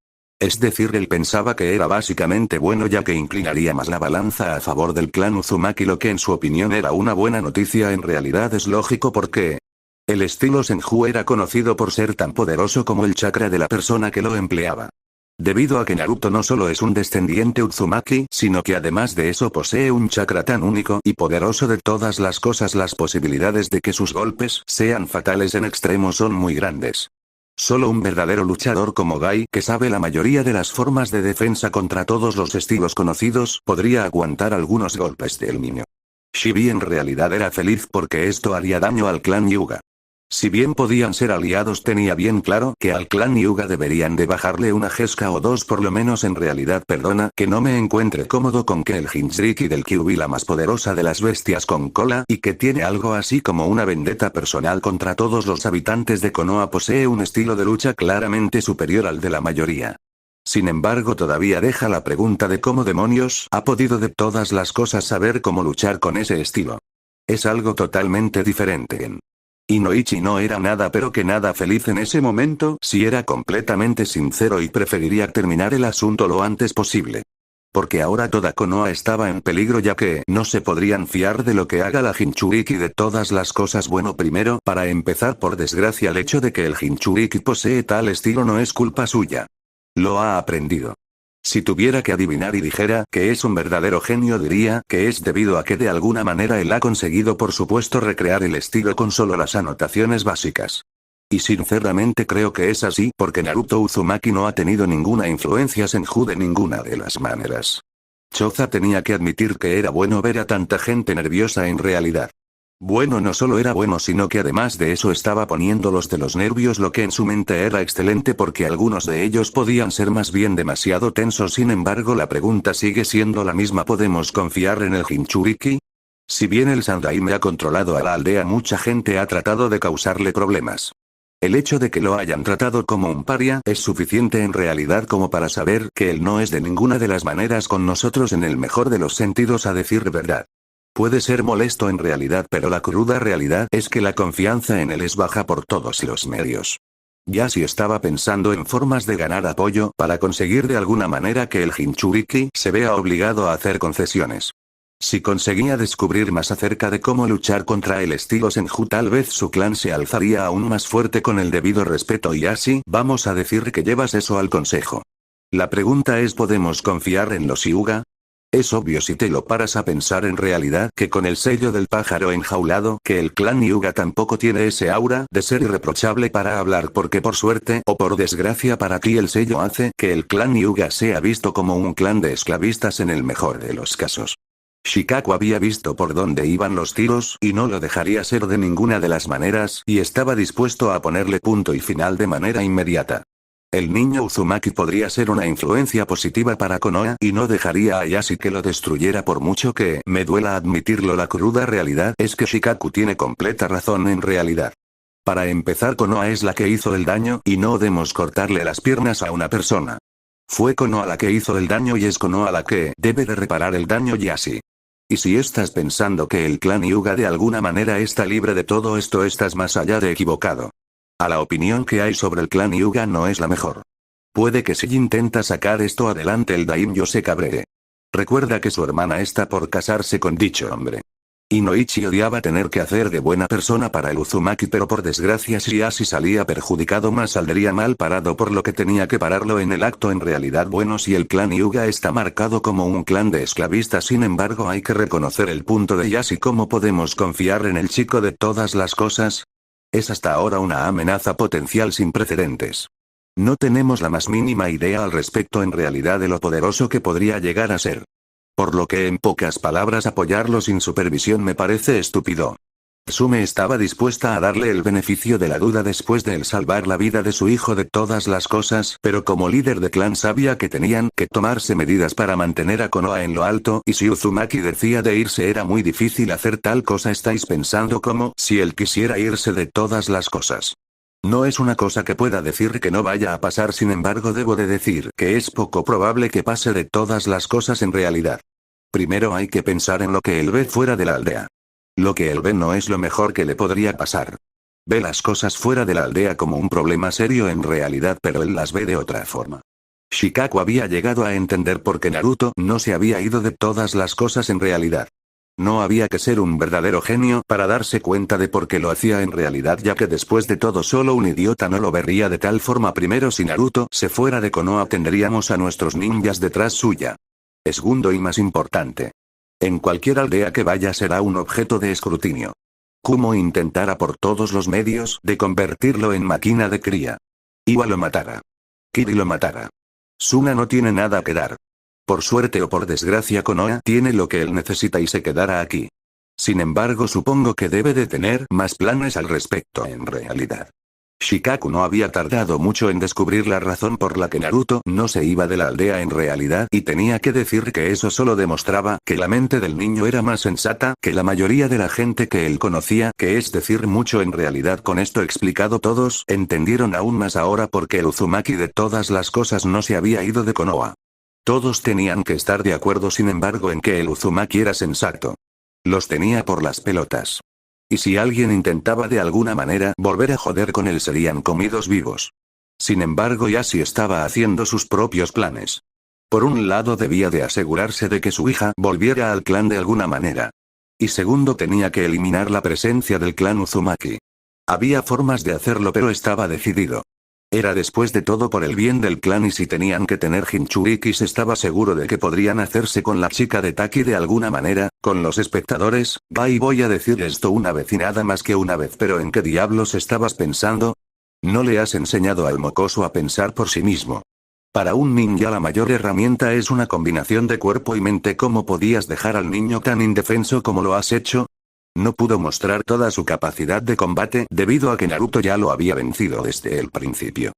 Es decir, él pensaba que era básicamente bueno, ya que inclinaría más la balanza a favor del clan Uzumaki, lo que en su opinión era una buena noticia. En realidad es lógico porque el estilo Senju era conocido por ser tan poderoso como el chakra de la persona que lo empleaba. Debido a que Naruto no solo es un descendiente Uzumaki, sino que además de eso posee un chakra tan único y poderoso de todas las cosas, las posibilidades de que sus golpes sean fatales en extremo son muy grandes. Solo un verdadero luchador como Gai, que sabe la mayoría de las formas de defensa contra todos los estilos conocidos, podría aguantar algunos golpes del niño. Shibi en realidad era feliz porque esto haría daño al clan Hyuga. Si bien podían ser aliados, tenía bien claro que al clan Hyuga deberían de bajarle una jesca o dos por lo menos. En realidad, perdona que no me encuentre cómodo con que el Jinchuriki del Kyuubi, la más poderosa de las bestias con cola y que tiene algo así como una vendetta personal contra todos los habitantes de Konoha, posee un estilo de lucha claramente superior al de la mayoría. Sin embargo, todavía deja la pregunta de cómo demonios ha podido de todas las cosas saber cómo luchar con ese estilo. Es algo totalmente diferente. Inoichi no era nada pero que nada feliz en ese momento, si era completamente sincero, y preferiría terminar el asunto lo antes posible. Porque ahora toda Konoha estaba en peligro, ya que no se podrían fiar de lo que haga la Jinchuriki de todas las cosas. Bueno, primero, para empezar, por desgracia el hecho de que el Jinchuriki posee tal estilo no es culpa suya. Lo ha aprendido. Si tuviera que adivinar y dijera que es un verdadero genio, diría que es debido a que de alguna manera él ha conseguido, por supuesto, recrear el estilo con solo las anotaciones básicas. Y sinceramente creo que es así porque Naruto Uzumaki no ha tenido ninguna influencia Senju de ninguna de las maneras. Choza tenía que admitir que era bueno ver a tanta gente nerviosa en realidad. Bueno, no solo era bueno, sino que además de eso estaba poniéndolos de los nervios, lo que en su mente era excelente porque algunos de ellos podían ser más bien demasiado tensos. Sin embargo, la pregunta sigue siendo la misma: ¿podemos confiar en el Jinchuriki? Si bien el Sandaime ha controlado a la aldea, mucha gente ha tratado de causarle problemas. El hecho de que lo hayan tratado como un paria es suficiente en realidad como para saber que él no es de ninguna de las maneras con nosotros en el mejor de los sentidos, a decir verdad. Puede ser molesto en realidad, pero la cruda realidad es que la confianza en él es baja por todos los medios. Yashi estaba pensando en formas de ganar apoyo para conseguir de alguna manera que el Jinchuriki se vea obligado a hacer concesiones. Si conseguía descubrir más acerca de cómo luchar contra el estilo Senju, tal vez su clan se alzaría aún más fuerte con el debido respeto. Y así, vamos a decir que llevas eso al consejo. La pregunta es: ¿podemos confiar en los Hyuga? Es obvio si te lo paras a pensar en realidad que con el sello del pájaro enjaulado que el clan Hyuga tampoco tiene ese aura de ser irreprochable para hablar porque por suerte o por desgracia para ti el sello hace que el clan Hyuga sea visto como un clan de esclavistas en el mejor de los casos. Shikaku había visto por dónde iban los tiros y no lo dejaría ser de ninguna de las maneras y estaba dispuesto a ponerle punto y final de manera inmediata. El niño Uzumaki podría ser una influencia positiva para Konoha y no dejaría a Ayashi que lo destruyera por mucho que me duela admitirlo. La cruda realidad es que Shikaku tiene completa razón en realidad. Para empezar, Konoha es la que hizo el daño y no debemos cortarle las piernas a una persona. Fue Konoha la que hizo el daño y es Konoha la que debe de reparar el daño y así. Y si estás pensando que el clan Hyuga de alguna manera está libre de todo esto, estás más allá de equivocado. A la opinión que hay sobre el clan Hyuga no es la mejor. Puede que si intenta sacar esto adelante el daimyo se cabree. Recuerda que su hermana está por casarse con dicho hombre. Inoichi odiaba tener que hacer de buena persona para el Uzumaki, pero por desgracia si así salía perjudicado más saldría mal parado, por lo que tenía que pararlo en el acto. En realidad bueno, si el clan Hyuga está marcado como un clan de esclavistas, sin embargo hay que reconocer el punto de Yashi. ¿Cómo podemos confiar en el chico de todas las cosas? Es hasta ahora una amenaza potencial sin precedentes. No tenemos la más mínima idea al respecto en realidad de lo poderoso que podría llegar a ser. Por lo que en pocas palabras apoyarlo sin supervisión me parece estúpido. Sume estaba dispuesta a darle el beneficio de la duda después de él salvar la vida de su hijo de todas las cosas, pero como líder de clan sabía que tenían que tomarse medidas para mantener a Konoha en lo alto y si Uzumaki decía de irse era muy difícil hacer tal cosa. Estáis pensando como si él quisiera irse de todas las cosas. No es una cosa que pueda decir que no vaya a pasar, sin embargo debo de decir que es poco probable que pase de todas las cosas en realidad. Primero hay que pensar en lo que él ve fuera de la aldea. Lo que él ve no es lo mejor que le podría pasar. Ve las cosas fuera de la aldea como un problema serio en realidad, pero él las ve de otra forma. Shikaku había llegado a entender por qué Naruto no se había ido de todas las cosas en realidad. No había que ser un verdadero genio para darse cuenta de por qué lo hacía en realidad, ya que después de todo solo un idiota no lo vería de tal forma. Primero, si Naruto se fuera de Konoha tendríamos a nuestros ninjas detrás suya. Segundo y más importante. En cualquier aldea que vaya será un objeto de escrutinio. Kumo intentara por todos los medios de convertirlo en máquina de cría. Iwa lo matara. Kiri lo matara. Suna no tiene nada que dar. Por suerte o por desgracia Konoha tiene lo que él necesita y se quedará aquí. Sin embargo supongo que debe de tener más planes al respecto en realidad. Shikaku no había tardado mucho en descubrir la razón por la que Naruto no se iba de la aldea en realidad, y tenía que decir que eso solo demostraba que la mente del niño era más sensata que la mayoría de la gente que él conocía, que es decir mucho en realidad. Con esto explicado todos entendieron aún más ahora por qué el Uzumaki de todas las cosas no se había ido de Konoha. Todos tenían que estar de acuerdo sin embargo en que el Uzumaki era sensato. Los tenía por las pelotas. Y si alguien intentaba de alguna manera volver a joder con él serían comidos vivos. Sin embargo Yashi estaba haciendo sus propios planes. Por un lado debía de asegurarse de que su hija volviera al clan de alguna manera. Y segundo tenía que eliminar la presencia del clan Uzumaki. Había formas de hacerlo pero estaba decidido. Era después de todo por el bien del clan y si tenían que tener Jinchurikis estaba seguro de que podrían hacerse con la chica de Taki de alguna manera, con los espectadores. Voy a decir esto una vez y nada más que una vez, pero ¿en qué diablos estabas pensando? No le has enseñado al mocoso a pensar por sí mismo. Para un ninja la mayor herramienta es una combinación de cuerpo y mente. ¿Cómo podías dejar al niño tan indefenso como lo has hecho? No pudo mostrar toda su capacidad de combate debido a que Naruto ya lo había vencido desde el principio.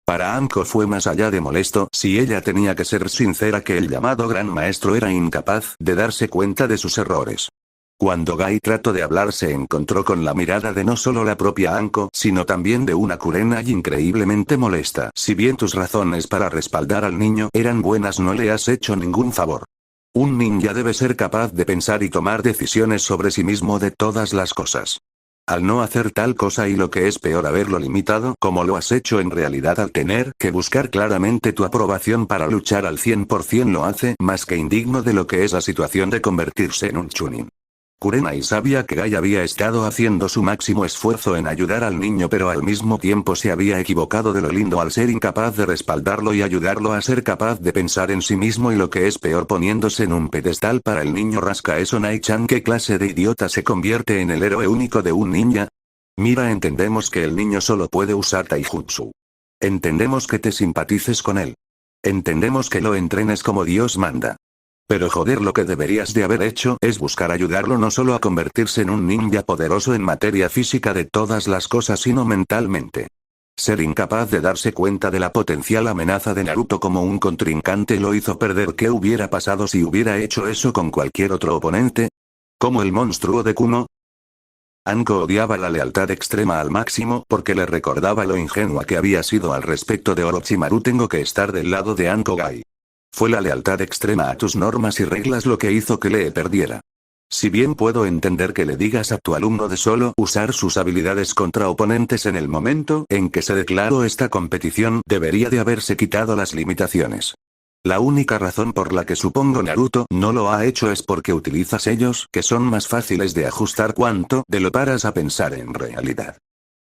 Para Anko fue más allá de molesto si ella tenía que ser sincera que el llamado gran maestro era incapaz de darse cuenta de sus errores. Cuando Gai trató de hablar se encontró con la mirada de no solo la propia Anko sino también de una Kurenai increíblemente molesta. Si bien tus razones para respaldar al niño eran buenas no le has hecho ningún favor. Un ninja debe ser capaz de pensar y tomar decisiones sobre sí mismo de todas las cosas. Al no hacer tal cosa y lo que es peor haberlo limitado como lo has hecho en realidad al tener que buscar claramente tu aprobación para luchar al 100% lo hace más que indigno de lo que es la situación de convertirse en un chunin. Kurenai sabía que Gai había estado haciendo su máximo esfuerzo en ayudar al niño, pero al mismo tiempo se había equivocado de lo lindo al ser incapaz de respaldarlo y ayudarlo a ser capaz de pensar en sí mismo, y lo que es peor, poniéndose en un pedestal para el niño. Rasca eso, Nai-chan. ¿Qué clase de idiota se convierte en el héroe único de un ninja? Mira, entendemos que el niño solo puede usar taijutsu. Entendemos que te simpatices con él. Entendemos que lo entrenes como Dios manda. Pero joder, lo que deberías de haber hecho es buscar ayudarlo no solo a convertirse en un ninja poderoso en materia física de todas las cosas, sino mentalmente. Ser incapaz de darse cuenta de la potencial amenaza de Naruto como un contrincante lo hizo perder. ¿Qué hubiera pasado si hubiera hecho eso con cualquier otro oponente? ¿Como el monstruo de Kumo? Anko odiaba la lealtad extrema al máximo porque le recordaba lo ingenua que había sido al respecto de Orochimaru. Tengo que estar del lado de Anko, Gai. Fue la lealtad extrema a tus normas y reglas lo que hizo que le perdiera. Si bien puedo entender que le digas a tu alumno de solo usar sus habilidades contra oponentes en el momento en que se declaró esta competición, debería de haberse quitado las limitaciones. La única razón por la que supongo Naruto no lo ha hecho es porque utilizas sellos que son más fáciles de ajustar cuanto de lo paras a pensar en realidad.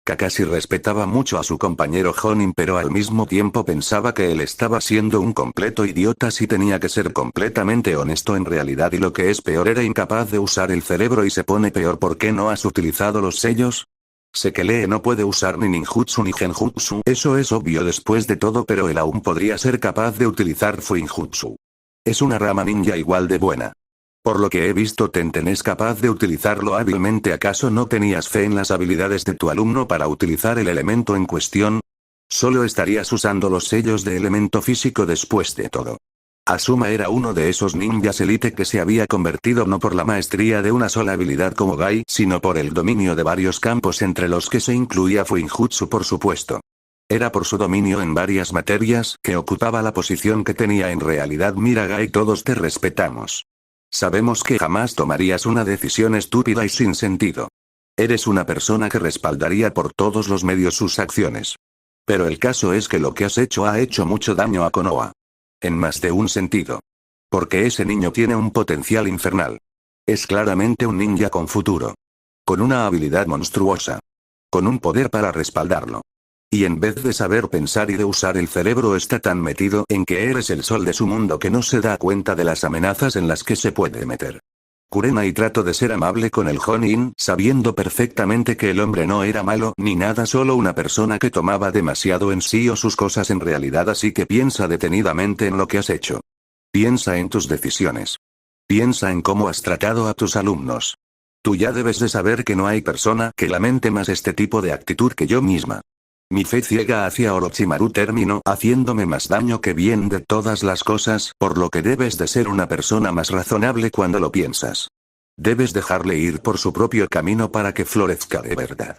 Kakashi respetaba mucho a su compañero Jonin, pero al mismo tiempo pensaba que él estaba siendo un completo idiota. Si tenía que ser completamente honesto en realidad, y lo que es peor, era incapaz de usar el cerebro. Y se pone peor. ¿Por qué no has utilizado los sellos? Sé que Lee no puede usar ni ninjutsu ni genjutsu, eso es obvio después de todo, pero él aún podría ser capaz de utilizar fuinjutsu. Es una rama ninja igual de buena. Por lo que he visto, Tenten es capaz de utilizarlo hábilmente. ¿Acaso no tenías fe en las habilidades de tu alumno para utilizar el elemento en cuestión? Solo estarías usando los sellos de elemento físico después de todo. Asuma era uno de esos ninjas elite que se había convertido no por la maestría de una sola habilidad como Gai, sino por el dominio de varios campos, entre los que se incluía fuinjutsu, por supuesto. Era por su dominio en varias materias que ocupaba la posición que tenía en realidad. Mira, Gai, todos te respetamos. Sabemos que jamás tomarías una decisión estúpida y sin sentido. Eres una persona que respaldaría por todos los medios sus acciones. Pero el caso es que lo que has hecho ha hecho mucho daño a Konoha. En más de un sentido. Porque ese niño tiene un potencial infernal. Es claramente un ninja con futuro. Con una habilidad monstruosa. Con un poder para respaldarlo. Y en vez de saber pensar y de usar el cerebro, está tan metido en que eres el sol de su mundo que no se da cuenta de las amenazas en las que se puede meter. Kurenai trató de ser amable con el Jonin, sabiendo perfectamente que el hombre no era malo ni nada, solo una persona que tomaba demasiado en sí o sus cosas en realidad. Así que piensa detenidamente en lo que has hecho. Piensa en tus decisiones. Piensa en cómo has tratado a tus alumnos. Tú ya debes de saber que no hay persona que lamente más este tipo de actitud que yo misma. Mi fe ciega hacia Orochimaru terminó haciéndome más daño que bien de todas las cosas, por lo que debes de ser una persona más razonable cuando lo piensas. Debes dejarle ir por su propio camino para que florezca de verdad.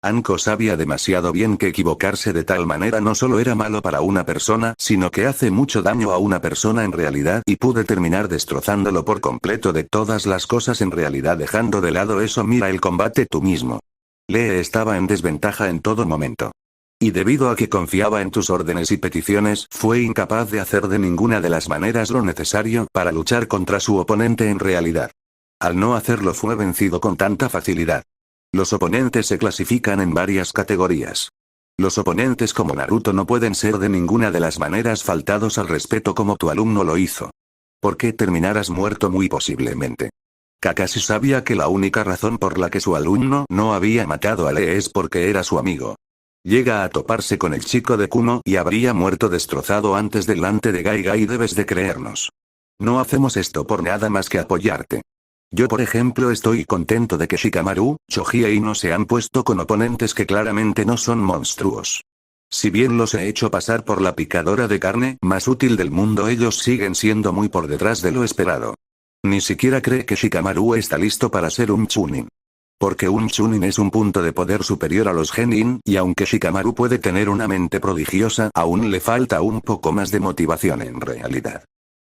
Anko sabía demasiado bien que equivocarse de tal manera no solo era malo para una persona, sino que hace mucho daño a una persona en realidad, y pude terminar destrozándolo por completo de todas las cosas en realidad, dejando de lado eso. Mira el combate tú mismo. Lee estaba en desventaja en todo momento. Y debido a que confiaba en tus órdenes y peticiones, fue incapaz de hacer de ninguna de las maneras lo necesario para luchar contra su oponente en realidad. Al no hacerlo, fue vencido con tanta facilidad. Los oponentes se clasifican en varias categorías. Los oponentes como Naruto no pueden ser de ninguna de las maneras faltados al respeto como tu alumno lo hizo. ¿Por qué terminarás muerto? Muy posiblemente. Kakashi sabía que la única razón por la que su alumno no había matado a Lee es porque era su amigo. Llega a toparse con el chico de Kumo y habría muerto destrozado antes delante de Gai. Gai, debes de creernos. No hacemos esto por nada más que apoyarte. Yo, por ejemplo, estoy contento de que Shikamaru, Choji e Ino se han puesto con oponentes que claramente no son monstruos. Si bien los he hecho pasar por la picadora de carne más útil del mundo, ellos siguen siendo muy por detrás de lo esperado. Ni siquiera cree que Shikamaru está listo para ser un Chunin. Porque un Chunin es un punto de poder superior a los Genin, y aunque Shikamaru puede tener una mente prodigiosa, aún le falta un poco más de motivación en realidad.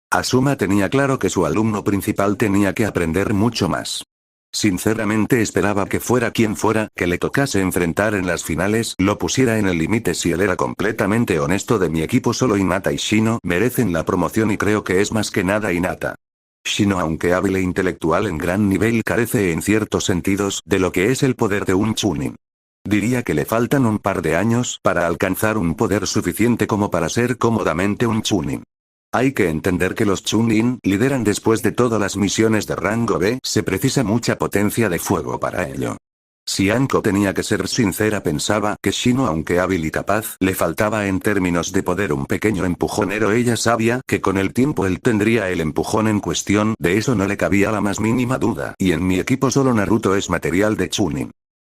Asuma tenía claro que su alumno principal tenía que aprender mucho más. Sinceramente esperaba que fuera quien fuera que le tocase enfrentar en las finales, lo pusiera en el límite. Si él era completamente honesto, de mi equipo solo Hinata y Shino merecen la promoción, y creo que es más que nada Hinata. Shino, aunque hábil e intelectual en gran nivel, carece en ciertos sentidos de lo que es el poder de un Chunin. Diría que le faltan un par de años para alcanzar un poder suficiente como para ser cómodamente un Chunin. Hay que entender que los Chunin lideran después de todas las misiones de rango B, se precisa mucha potencia de fuego para ello. Si Anko tenía que ser sincera, pensaba que Shino, aunque hábil y capaz, le faltaba en términos de poder un pequeño empujonero. Ella sabía que con el tiempo él tendría el empujón en cuestión, de eso no le cabía la más mínima duda, y en mi equipo solo Naruto es material de Chunin.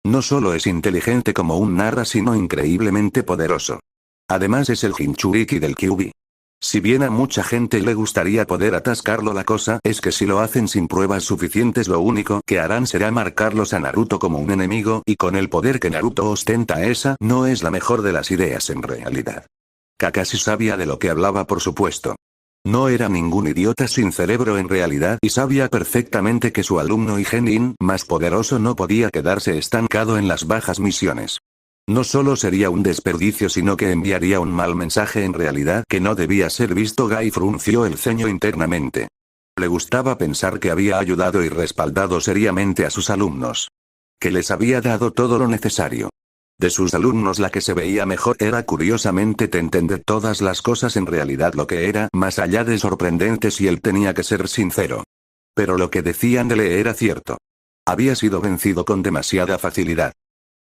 No solo es inteligente como un Nara, sino increíblemente poderoso. Además es el Jinchuriki del Kyuubi. Si bien a mucha gente le gustaría poder atascarlo, la cosa es que si lo hacen sin pruebas suficientes, lo único que harán será marcarlos a Naruto como un enemigo, y con el poder que Naruto ostenta, esa no es la mejor de las ideas en realidad. Kakashi sabía de lo que hablaba, por supuesto. No era ningún idiota sin cerebro en realidad, y sabía perfectamente que su alumno y genin más poderoso no podía quedarse estancado en las bajas misiones. No solo sería un desperdicio, sino que enviaría un mal mensaje en realidad que no debía ser visto. Gai frunció el ceño internamente. Le gustaba pensar que había ayudado y respaldado seriamente a sus alumnos. Que les había dado todo lo necesario. De sus alumnos, la que se veía mejor era curiosamente entender todas las cosas en realidad, lo que era más allá de sorprendente si él tenía que ser sincero. Pero lo que decían de él era cierto. Había sido vencido con demasiada facilidad.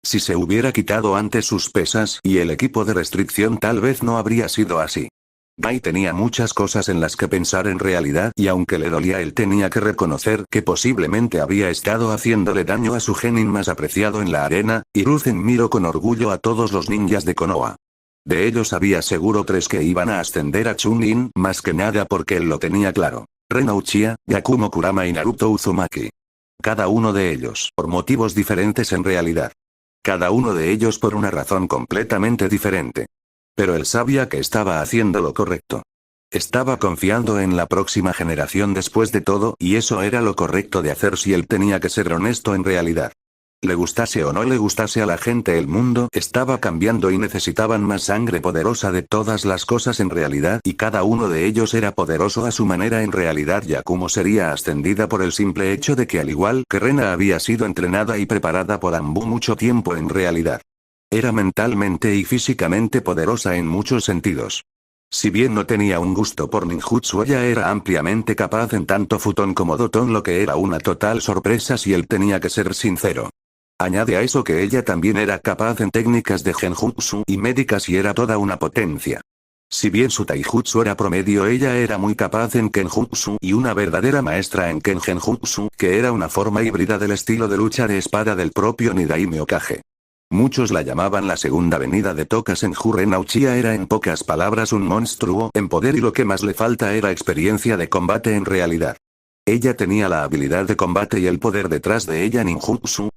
Si se hubiera quitado antes sus pesas y el equipo de restricción, tal vez no habría sido así. Gai tenía muchas cosas en las que pensar en realidad, y aunque le dolía, él tenía que reconocer que posiblemente había estado haciéndole daño a su genin más apreciado en la arena. Hiruzen miró con orgullo a todos los ninjas de Konoha. De ellos había seguro 3 que iban a ascender a Chunin, más que nada porque él lo tenía claro. Rena Uchiha, Yakumo Kurama y Naruto Uzumaki. Cada uno de ellos, por motivos diferentes en realidad. Cada uno de ellos por una razón completamente diferente. Pero él sabía que estaba haciendo lo correcto. Estaba confiando en la próxima generación después de todo, y eso era lo correcto de hacer si él tenía que ser honesto en realidad. Le gustase o no le gustase a la gente, el mundo estaba cambiando y necesitaban más sangre poderosa de todas las cosas en realidad, y cada uno de ellos era poderoso a su manera en realidad. Yakumo sería ascendida por el simple hecho de que, al igual que Rena, había sido entrenada y preparada por Anbu mucho tiempo en realidad. Era mentalmente y físicamente poderosa en muchos sentidos. Si bien no tenía un gusto por ninjutsu, ella era ampliamente capaz en tanto futon como doton, lo que era una total sorpresa si él tenía que ser sincero. Añade a eso que ella también era capaz en técnicas de genjutsu y médicas, y era toda una potencia. Si bien su taijutsu era promedio, ella era muy capaz en kenjutsu y una verdadera maestra en kengenjutsu, que era una forma híbrida del estilo de lucha de espada del propio Nidaime Okage. Muchos la llamaban la segunda venida de Tokasenju. Rena Uchiha era en pocas palabras un monstruo en poder, y lo que más le falta era experiencia de combate en realidad. Ella tenía la habilidad de combate y el poder detrás de ella ninjutsu.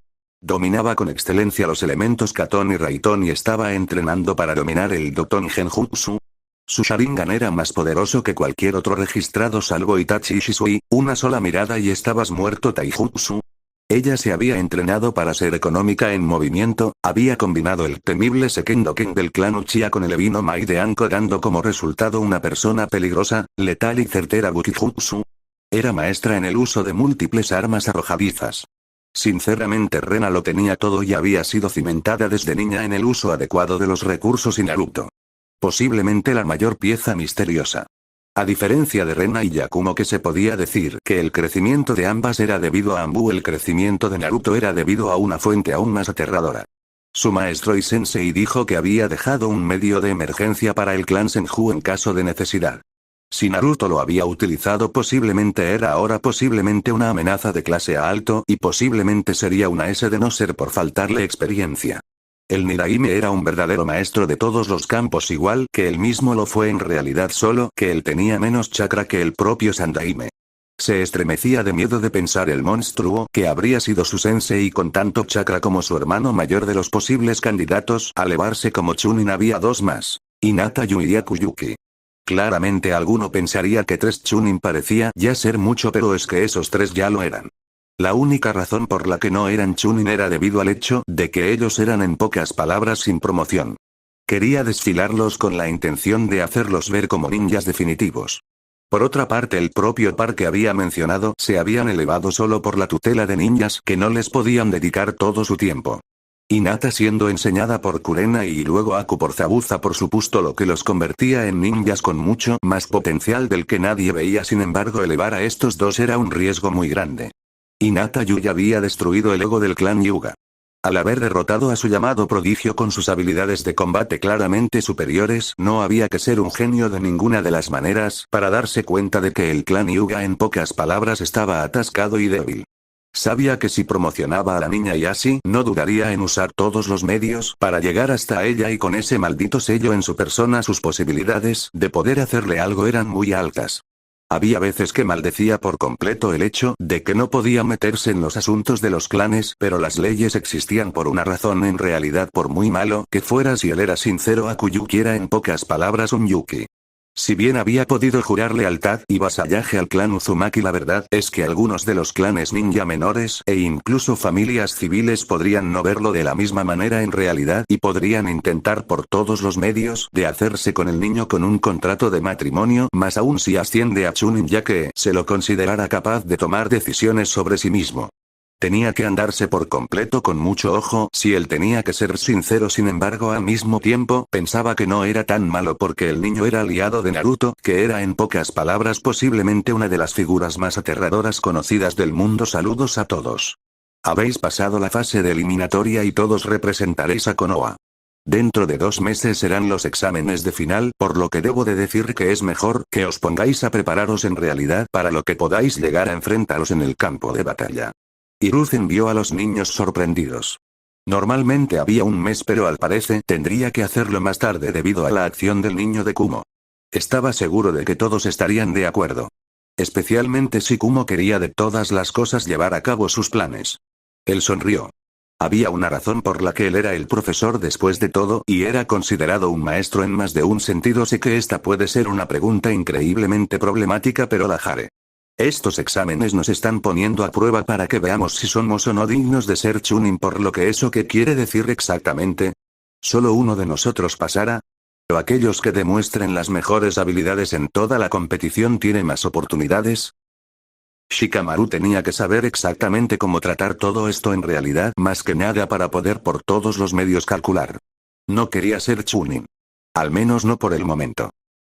Dominaba con excelencia los elementos Katon y Raiton y estaba entrenando para dominar el Doton Genjutsu. Su Sharingan era más poderoso que cualquier otro registrado salvo Itachi Shisui, una sola mirada y estabas muerto taijutsu. Ella se había entrenado para ser económica en movimiento, había combinado el temible Sekendoken del clan Uchiha con el Ebino Mai de Anko, dando como resultado una persona peligrosa, letal y certera Bukijutsu. Era maestra en el uso de múltiples armas arrojadizas. Sinceramente, Rena lo tenía todo y había sido cimentada desde niña en el uso adecuado de los recursos, y Naruto. Posiblemente la mayor pieza misteriosa. A diferencia de Rena y Yakumo, que se podía decir que el crecimiento de ambas era debido a Anbu, el crecimiento de Naruto era debido a una fuente aún más aterradora. Su maestro y sensei dijo que había dejado un medio de emergencia para el clan Senju en caso de necesidad. Si Naruto lo había utilizado, posiblemente era ahora posiblemente una amenaza de clase A alto, y posiblemente sería una S de no ser por faltarle experiencia. El Nidaime era un verdadero maestro de todos los campos, igual que él mismo lo fue en realidad, solo que él tenía menos chakra que el propio Sandaime. Se estremecía de miedo de pensar el monstruo que habría sido su sensei con tanto chakra como su hermano mayor. De los posibles candidatos a elevarse como Chunin había 2 más: Hinata Yu y Akuyuki. Claramente alguno pensaría que 3 Chunin parecía ya ser mucho, pero es que esos 3 ya lo eran. La única razón por la que no eran Chunin era debido al hecho de que ellos eran, en pocas palabras, sin promoción. Quería desfilarlos con la intención de hacerlos ver como ninjas definitivos. Por otra parte, el propio par que había mencionado se habían elevado solo por la tutela de ninjas que no les podían dedicar todo su tiempo. Hinata siendo enseñada por Kurena y luego Aku por Zabuza por supuesto, lo que los convertía en ninjas con mucho más potencial del que nadie veía. Sin embargo, elevar a estos dos era un riesgo muy grande. Hinata Yuya había destruido el ego del clan Hyuga. Al haber derrotado a su llamado prodigio con sus habilidades de combate claramente superiores, no había que ser un genio de ninguna de las maneras para darse cuenta de que el clan Hyuga en pocas palabras estaba atascado y débil. Sabía que si promocionaba a la niña Yashi, no dudaría en usar todos los medios para llegar hasta ella, y con ese maldito sello en su persona sus posibilidades de poder hacerle algo eran muy altas. Había veces que maldecía por completo el hecho de que no podía meterse en los asuntos de los clanes, pero las leyes existían por una razón. En realidad, por muy malo que fuera, si él era sincero, Akuyuki era en pocas palabras un Yuki. Si bien había podido jurar lealtad y vasallaje al clan Uzumaki, la verdad es que algunos de los clanes ninja menores e incluso familias civiles podrían no verlo de la misma manera en realidad y podrían intentar por todos los medios de hacerse con el niño con un contrato de matrimonio, más aún si asciende a Chunin, ya que se lo considerara capaz de tomar decisiones sobre sí mismo. Tenía que andarse por completo con mucho ojo si él tenía que ser sincero. Sin embargo, al mismo tiempo, pensaba que no era tan malo porque el niño era aliado de Naruto, que era en pocas palabras posiblemente una de las figuras más aterradoras conocidas del mundo. Saludos a todos. Habéis pasado la fase de eliminatoria y todos representaréis a Konoha. Dentro de 2 meses serán los exámenes de final, por lo que debo de decir que es mejor que os pongáis a prepararos en realidad para lo que podáis llegar a enfrentaros en el campo de batalla. Hiruzen vio a los niños sorprendidos. Normalmente había un mes, pero al parecer tendría que hacerlo más tarde debido a la acción del niño de Kumo. Estaba seguro de que todos estarían de acuerdo. Especialmente si Kumo quería de todas las cosas llevar a cabo sus planes. Él sonrió. Había una razón por la que él era el profesor después de todo, y era considerado un maestro en más de un sentido. Sé que esta puede ser una pregunta increíblemente problemática, pero la haré. Estos exámenes nos están poniendo a prueba para que veamos si somos o no dignos de ser Chunin, por lo que ¿eso qué quiere decir exactamente? ¿Solo uno de nosotros pasará? ¿O aquellos que demuestren las mejores habilidades en toda la competición tienen más oportunidades? Shikamaru tenía que saber exactamente cómo tratar todo esto en realidad, más que nada para poder por todos los medios calcular. No quería ser Chunin. Al menos no por el momento.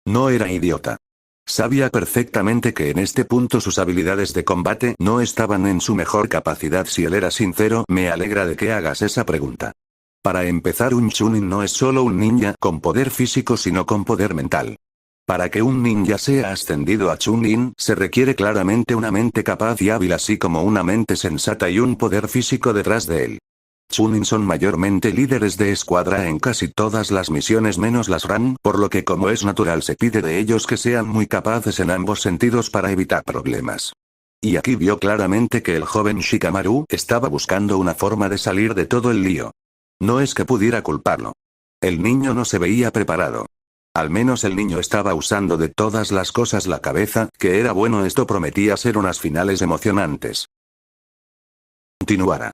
No era idiota. Sabía perfectamente que en este punto sus habilidades de combate no estaban en su mejor capacidad. Si él era sincero, me alegra de que hagas esa pregunta. Para empezar, un Chunin no es solo un ninja con poder físico, sino con poder mental. Para que un ninja sea ascendido a Chunin, se requiere claramente una mente capaz y hábil, así como una mente sensata y un poder físico detrás de él. Chunin son mayormente líderes de escuadra en casi todas las misiones menos las RAN, por lo que como es natural se pide de ellos que sean muy capaces en ambos sentidos para evitar problemas. Y aquí vio claramente que el joven Shikamaru estaba buscando una forma de salir de todo el lío. No es que pudiera culparlo. El niño no se veía preparado. Al menos el niño estaba usando de todas las cosas la cabeza, que era bueno. Esto prometía ser unas finales emocionantes. Continuará.